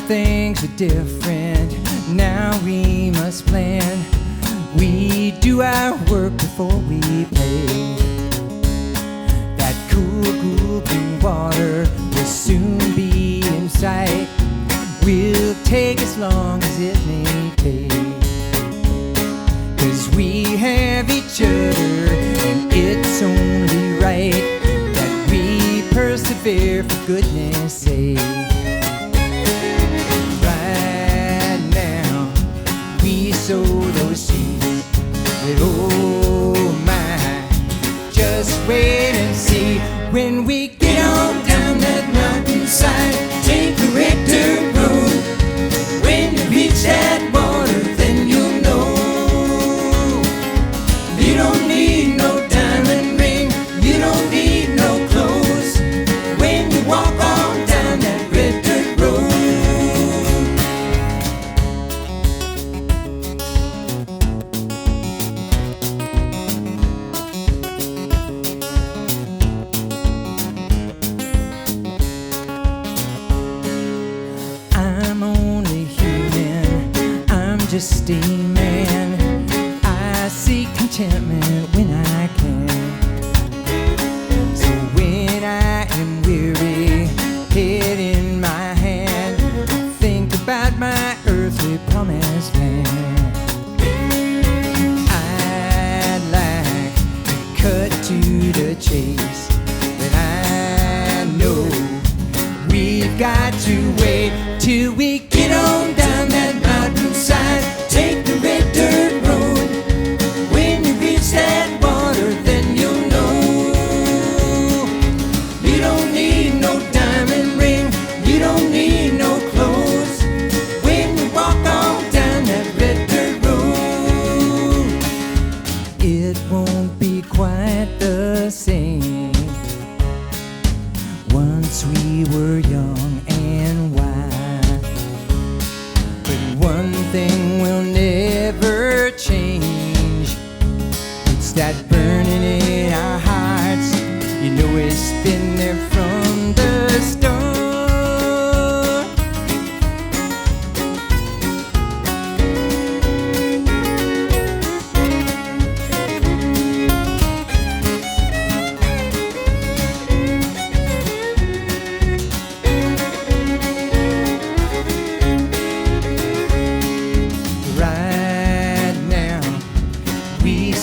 Things are different, now we must plan. We do our work before we play. That cool blue water will soon be in sight. Will take as long as it may take. 'Cause we have each other, and it's only right that we persevere for goodness sake. Sow those seeds, but oh my, just wait and see. When we get on down that mountainside, take the red dirt road. When you reach that water, then you'll know. You don't need no diamond ring, you don't need no clothes. When you walk on down that red dirt road. Just a man, I seek contentment when I can. So when I am weary, head in my hand, think about my earthly promised land. I'd like to cut to the chase, but I know we've got to wait till we get on down that mountainside. Take the red dirt road. When you reach that water, then you'll know. we were young and wild. But one thing will never change. It's that burning in our hearts. You know it's been there from the start.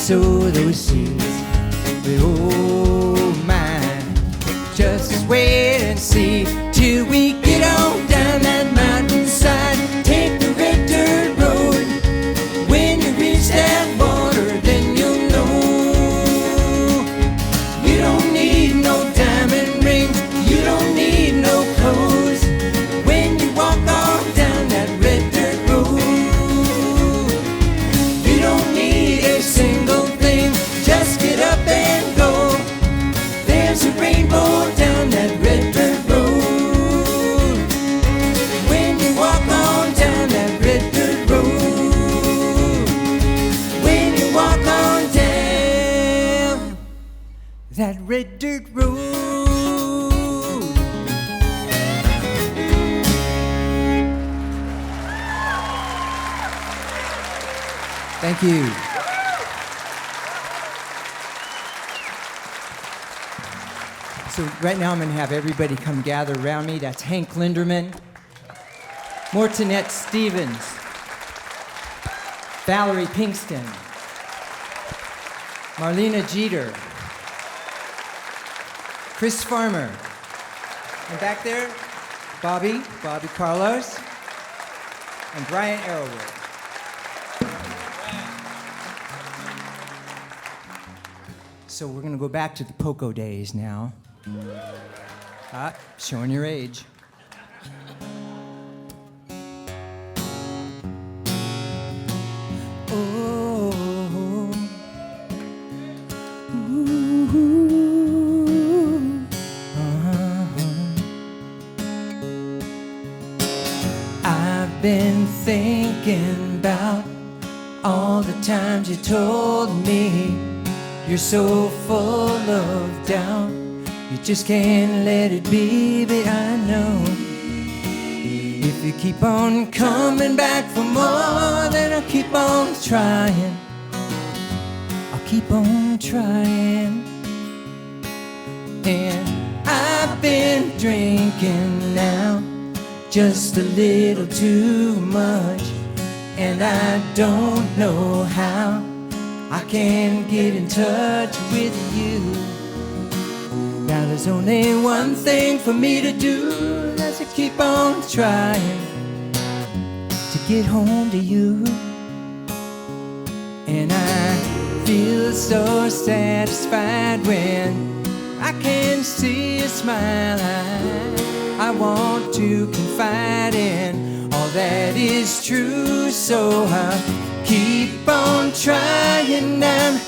Sow those seeds, but oh my, just wait and see till we get on down that mountainside. Take the red dirt road. When you reach that water, then you'll know you don't need no diamond ring, you don't need no clothes. When you walk on down that red dirt road, you don't need a single thing. Just get up and go. There's a rainbow down that red dirt road. When you walk on down that red dirt road, when you walk on down that red dirt road. Thank you. So right now I'm going to have everybody come gather around me. That's Hank Linderman, Mortonette Stevens, Valerie Pinkston, Marlena Jeter, Chris Farmer, and back there, Bobby Carlos, and Brian Arrowwood. So we're going to go back to the Poco days now. Showing your age. Oh, ooh, I've been thinking about all the times you told me you're so full of doubt. You just can't let it be, but I know if you keep on coming back for more, then I'll keep on trying. I'll keep on trying. And I've been drinking now just a little too much, and I don't know how I can get in touch with you. Now there's only one thing for me to do, that's to keep on trying to get home to you. And I feel so satisfied when I can see a smile. I want to confide in all that is true, so I keep on trying. I'm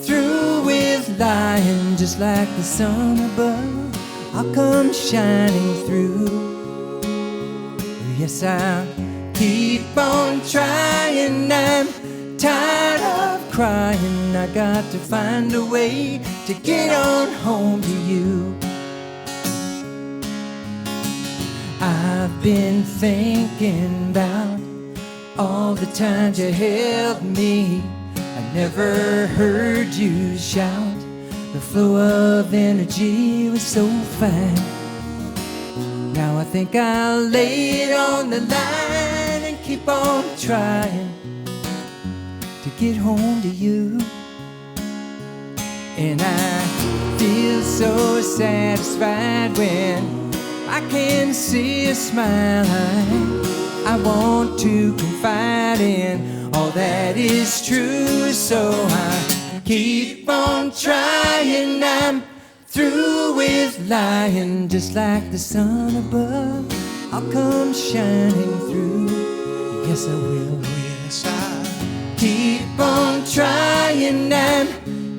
through with lying, just like the sun above, I'll come shining through. Yes, I'll keep on trying. I'm tired of crying. I got to find a way to get on home to you. I've been thinking about all the times you held me. I never heard you shout. The flow of energy was so fine. Now I think I'll lay it on the line and keep on trying to get home to you. And I feel so satisfied when I can see a smile. I want to confide in all that is true, so I keep on trying. I'm through with lying, just like the sun above, I'll come shining through. Yes, I will. Yes, I keep on trying. I'm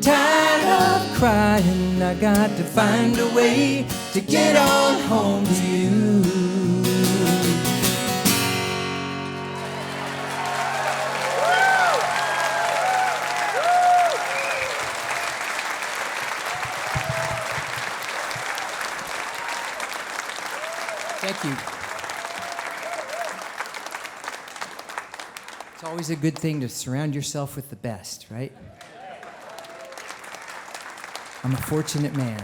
tired of crying. I got to find a way to get on home to you. Thank you. It's always a good thing to surround yourself with the best, right? I'm a fortunate man.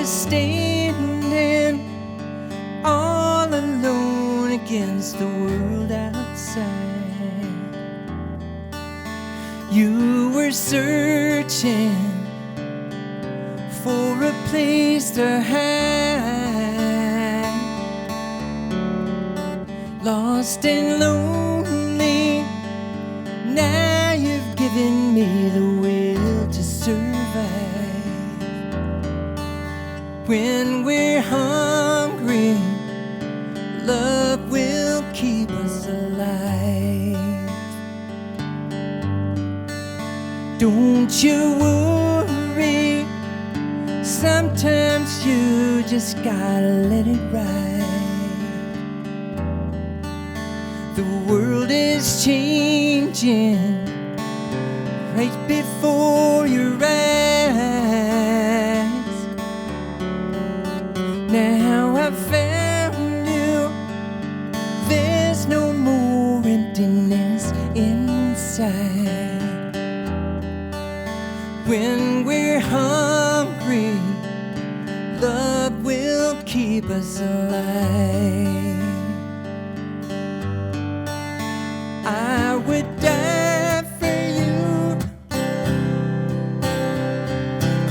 Standing all alone against the world outside. You were searching for a place to hide. Lost and lonely, now you've given me the will to survive. When we're hungry, love will keep us alive. Don't you worry, sometimes you just gotta let it ride. The world is changing right before your eyes. Now I've found you, there's no more emptiness inside. When we're hungry, love will keep us alive. I would die for you,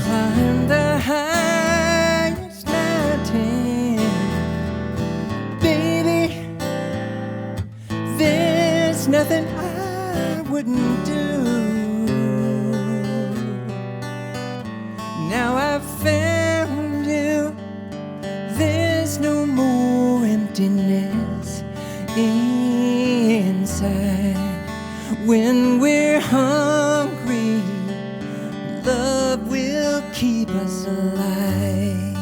climb the highest mountain. Baby, there's nothing I wouldn't do. Now I've found you, there's no more emptiness inside. When we're hungry, love will keep us alive.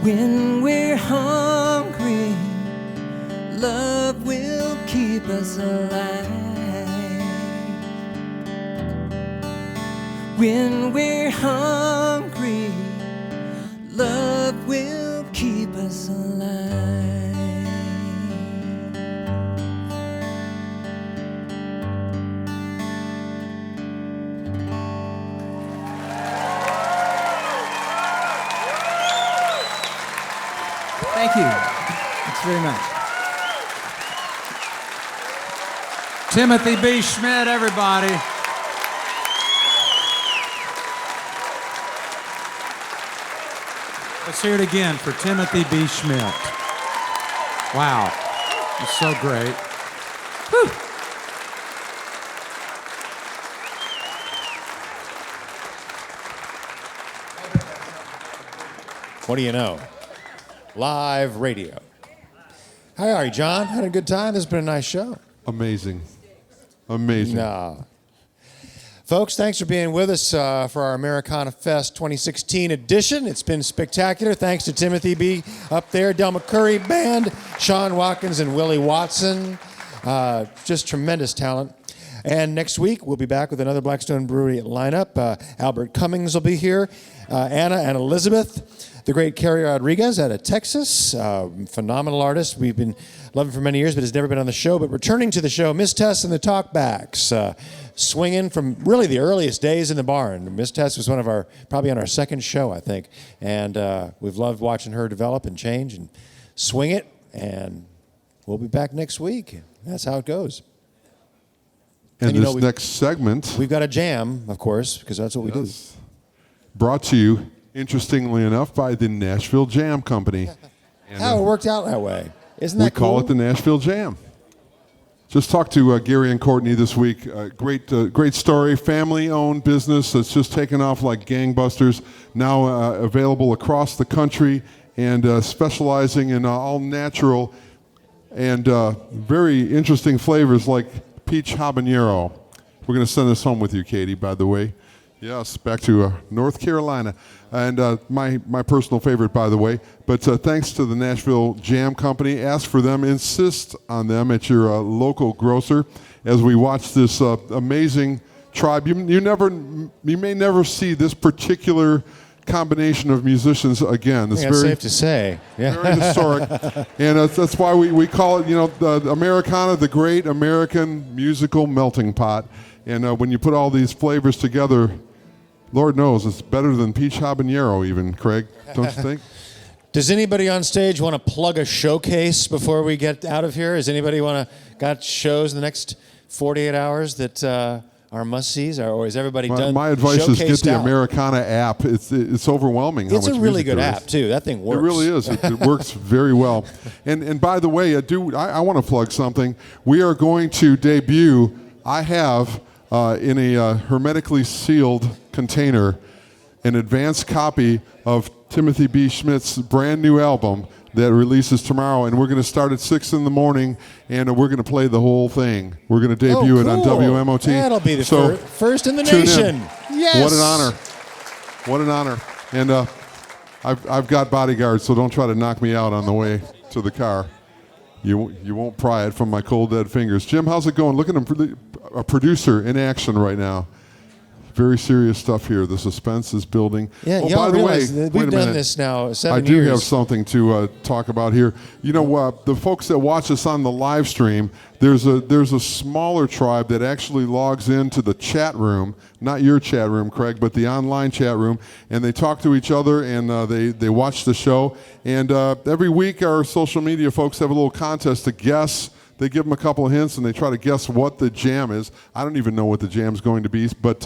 When we're hungry, love will keep us alive. When we're hungry, love will keep us alive. Thank you. Thanks very much. Timothy B. Schmit, everybody. Let's hear it again for Timothy B. Schmit. Wow, it's so great. Whew. What do you know? Live radio. How are you, John? Had a good time? This has been a nice show. Amazing. Amazing. No. Folks, thanks for being with us for our Americana Fest 2016 edition. It's been spectacular. Thanks to Timothy B. up there, Del McCoury Band, Sean Watkins, and Willie Watson. Just tremendous talent. And next week, we'll be back with another Blackstone Brewery lineup. Albert Cummings will be here. Anna and Elizabeth. The great Carrie Rodriguez out of Texas. Phenomenal artist. We've been loving for many years, but has never been on the show. But returning to the show, Miss Tess and the Talkbacks. Swinging from really the earliest days in the barn. Miss Tess was probably on our second show, I think. And we've loved watching her develop and change and swing it. And we'll be back next week. That's how it goes. And this next segment, we've got a jam, of course, because that's what we do. Brought to you, interestingly enough, by the Nashville Jam Company. how it worked out that way. Isn't that We call cool? it the Nashville Jam. Just talked to Gary and Courtney this week. Great story. Family-owned business that's just taken off like gangbusters. Now available across the country and specializing in all natural and very interesting flavors like peach habanero. We're going to send this home with you, Katie, by the way. Yes, back to North Carolina. And my personal favorite, by the way. But thanks to the Nashville Jam Company. Ask for them. Insist on them at your local grocer as we watch this amazing tribe. You may never see this particular combination of musicians again. It's That's very safe to say. Yeah. very historic. And that's why we call it, the Americana, the great American musical melting pot. And when you put all these flavors together, Lord knows, it's better than peach habanero even, Craig, don't you think? Does anybody on stage want to plug a showcase before we get out of here? Does anybody got shows in the next 48 hours that are must-sees? Or is everybody done? My advice is get the out? Americana app. It's overwhelming how It's much a really music good there app, is. too. That thing works. It really is. It works very well. And by the way, I want to plug something. We are going to debut, I have, in a hermetically sealed container, an advanced copy of Timothy B. Schmidt's brand new album that releases tomorrow, and we're going to start at 6 in the morning, and we're going to play the whole thing. We're going to debut it on cool. WMOT. That'll be the first in the tune nation. in. Yes. What an honor. What an honor. And I've got bodyguards, so don't try to knock me out on the way to the car. You won't pry it from my cold, dead fingers. Jim, how's it going? Look at him, a producer in action right now. Very serious stuff here. The suspense is building. Yeah, oh, y'all by the way, realize that wait we've a done minute. this now 7 I do years. have something to talk about here. The folks that watch us on the live stream, there's a smaller tribe that actually logs into the chat room, not your chat room, Craig, but the online chat room, and they talk to each other and they watch the show. And every week our social media folks have a little contest to guess. They give them a couple of hints and they try to guess what the jam is. I don't even know what the jam's going to be, but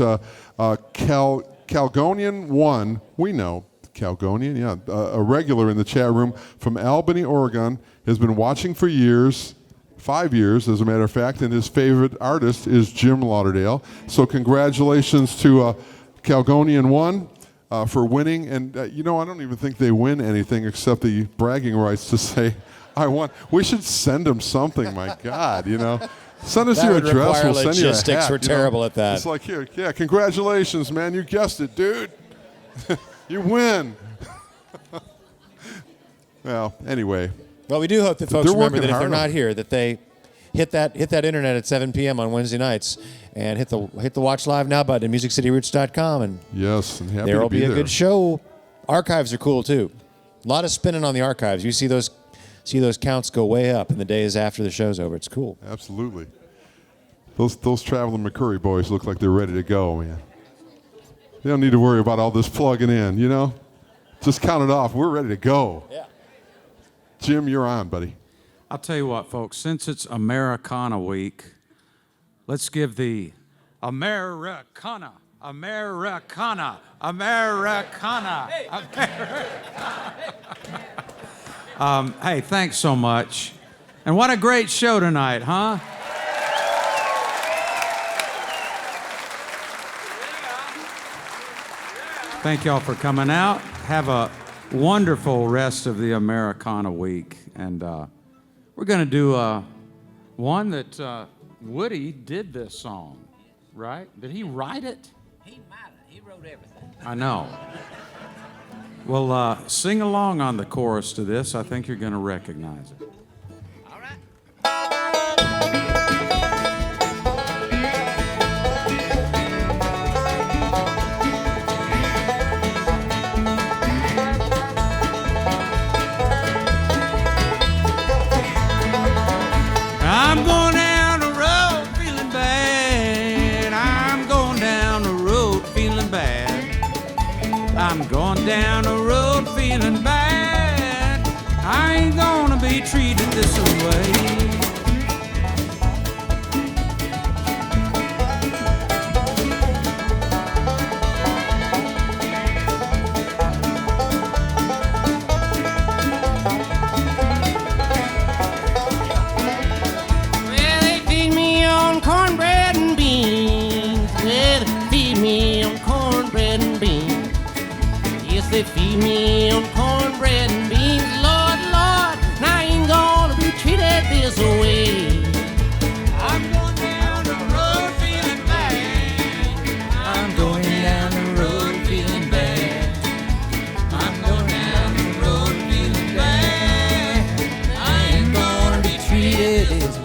Calgonian 1, we know Calgonian, yeah, a regular in the chat room from Albany, Oregon, has been watching for years, 5 years as a matter of fact, and his favorite artist is Jim Lauderdale. So congratulations to Calgonian 1 for winning. And I don't even think they win anything except the bragging rights to say, I won. We should send them something, my God, Send us That your would address, require we'll send you a logistics. hat. We're terrible at that. It's like, here, yeah, congratulations, man. You guessed it, dude. You win. Well, anyway. Well, we do hope that folks They're remember working that if they're hard not on it. here, that they hit that internet at 7 p.m. on Wednesday nights and hit the Watch Live Now button at MusicCityRoots.com, and Yes, and happy there to will be a there. good show. Archives are cool too. A lot of spinning on the archives. You see those counts go way up in the days after the show's over. It's cool. Absolutely. Those traveling McCoury boys look like they're ready to go, man. They don't need to worry about all this plugging in, Just count it off. We're ready to go. Yeah. Jim, you're on, buddy. I'll tell you what, folks, since it's Americana Week, let's give the Americana. Hey, thanks so much. And what a great show tonight, huh? Thank y'all for coming out. Have a wonderful rest of the Americana Week. And we're going to do one that Woody did this song, right? Did he write it? He might have. He wrote everything. I know. Well, sing along on the chorus to this. I think you're going to recognize it. All right. I'm going down the road feeling bad. I'm going down the road feeling bad. I'm going down the road feeling bad. I ain't gonna be treated this way. Yes, they feed me on cornbread and beans. Lord, Lord, now I ain't gonna be treated this way. I'm going down the road feeling bad. I'm going down the road feeling bad. I'm going down the road feeling bad. I ain't gonna be treated this way.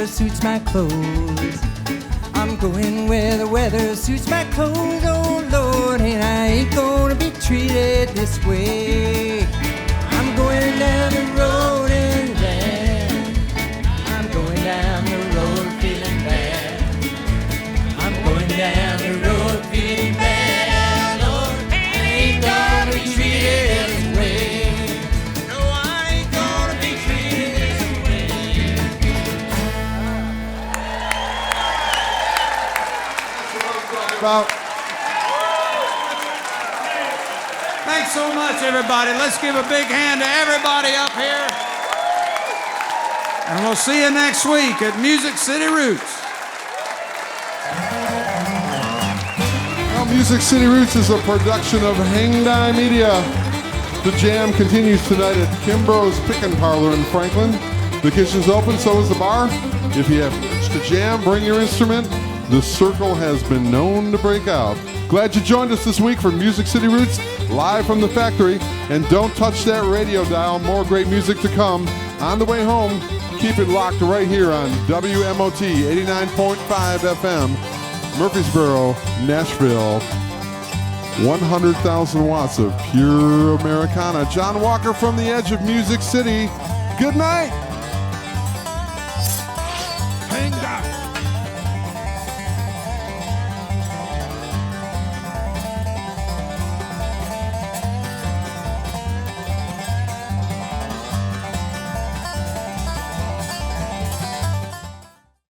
Suits my clothes. I'm going where the weather suits my clothes, oh Lord, and I ain't gonna be treated this way. I'm going down the road and bad. I'm going down the road feeling bad. I'm going down the road feeling bad, Lord, I ain't gonna be treated this way. No, I ain't gonna be treated this way. About Thanks so much, everybody. Let's give a big hand to everybody up here. And we'll see you next week at Music City Roots. Well, Music City Roots is a production of Hang Dye Media. The jam continues tonight at Kimbrough's Pickin' Parlor in Franklin. The kitchen's open, so is the bar. If you have itch to jam, bring your instrument. The circle has been known to break out. Glad you joined us this week for Music City Roots, live from the factory. And don't touch that radio dial. More great music to come. On the way home, keep it locked right here on WMOT 89.5 FM, Murfreesboro, Nashville. 100,000 watts of pure Americana. John Walker from the edge of Music City. Good night.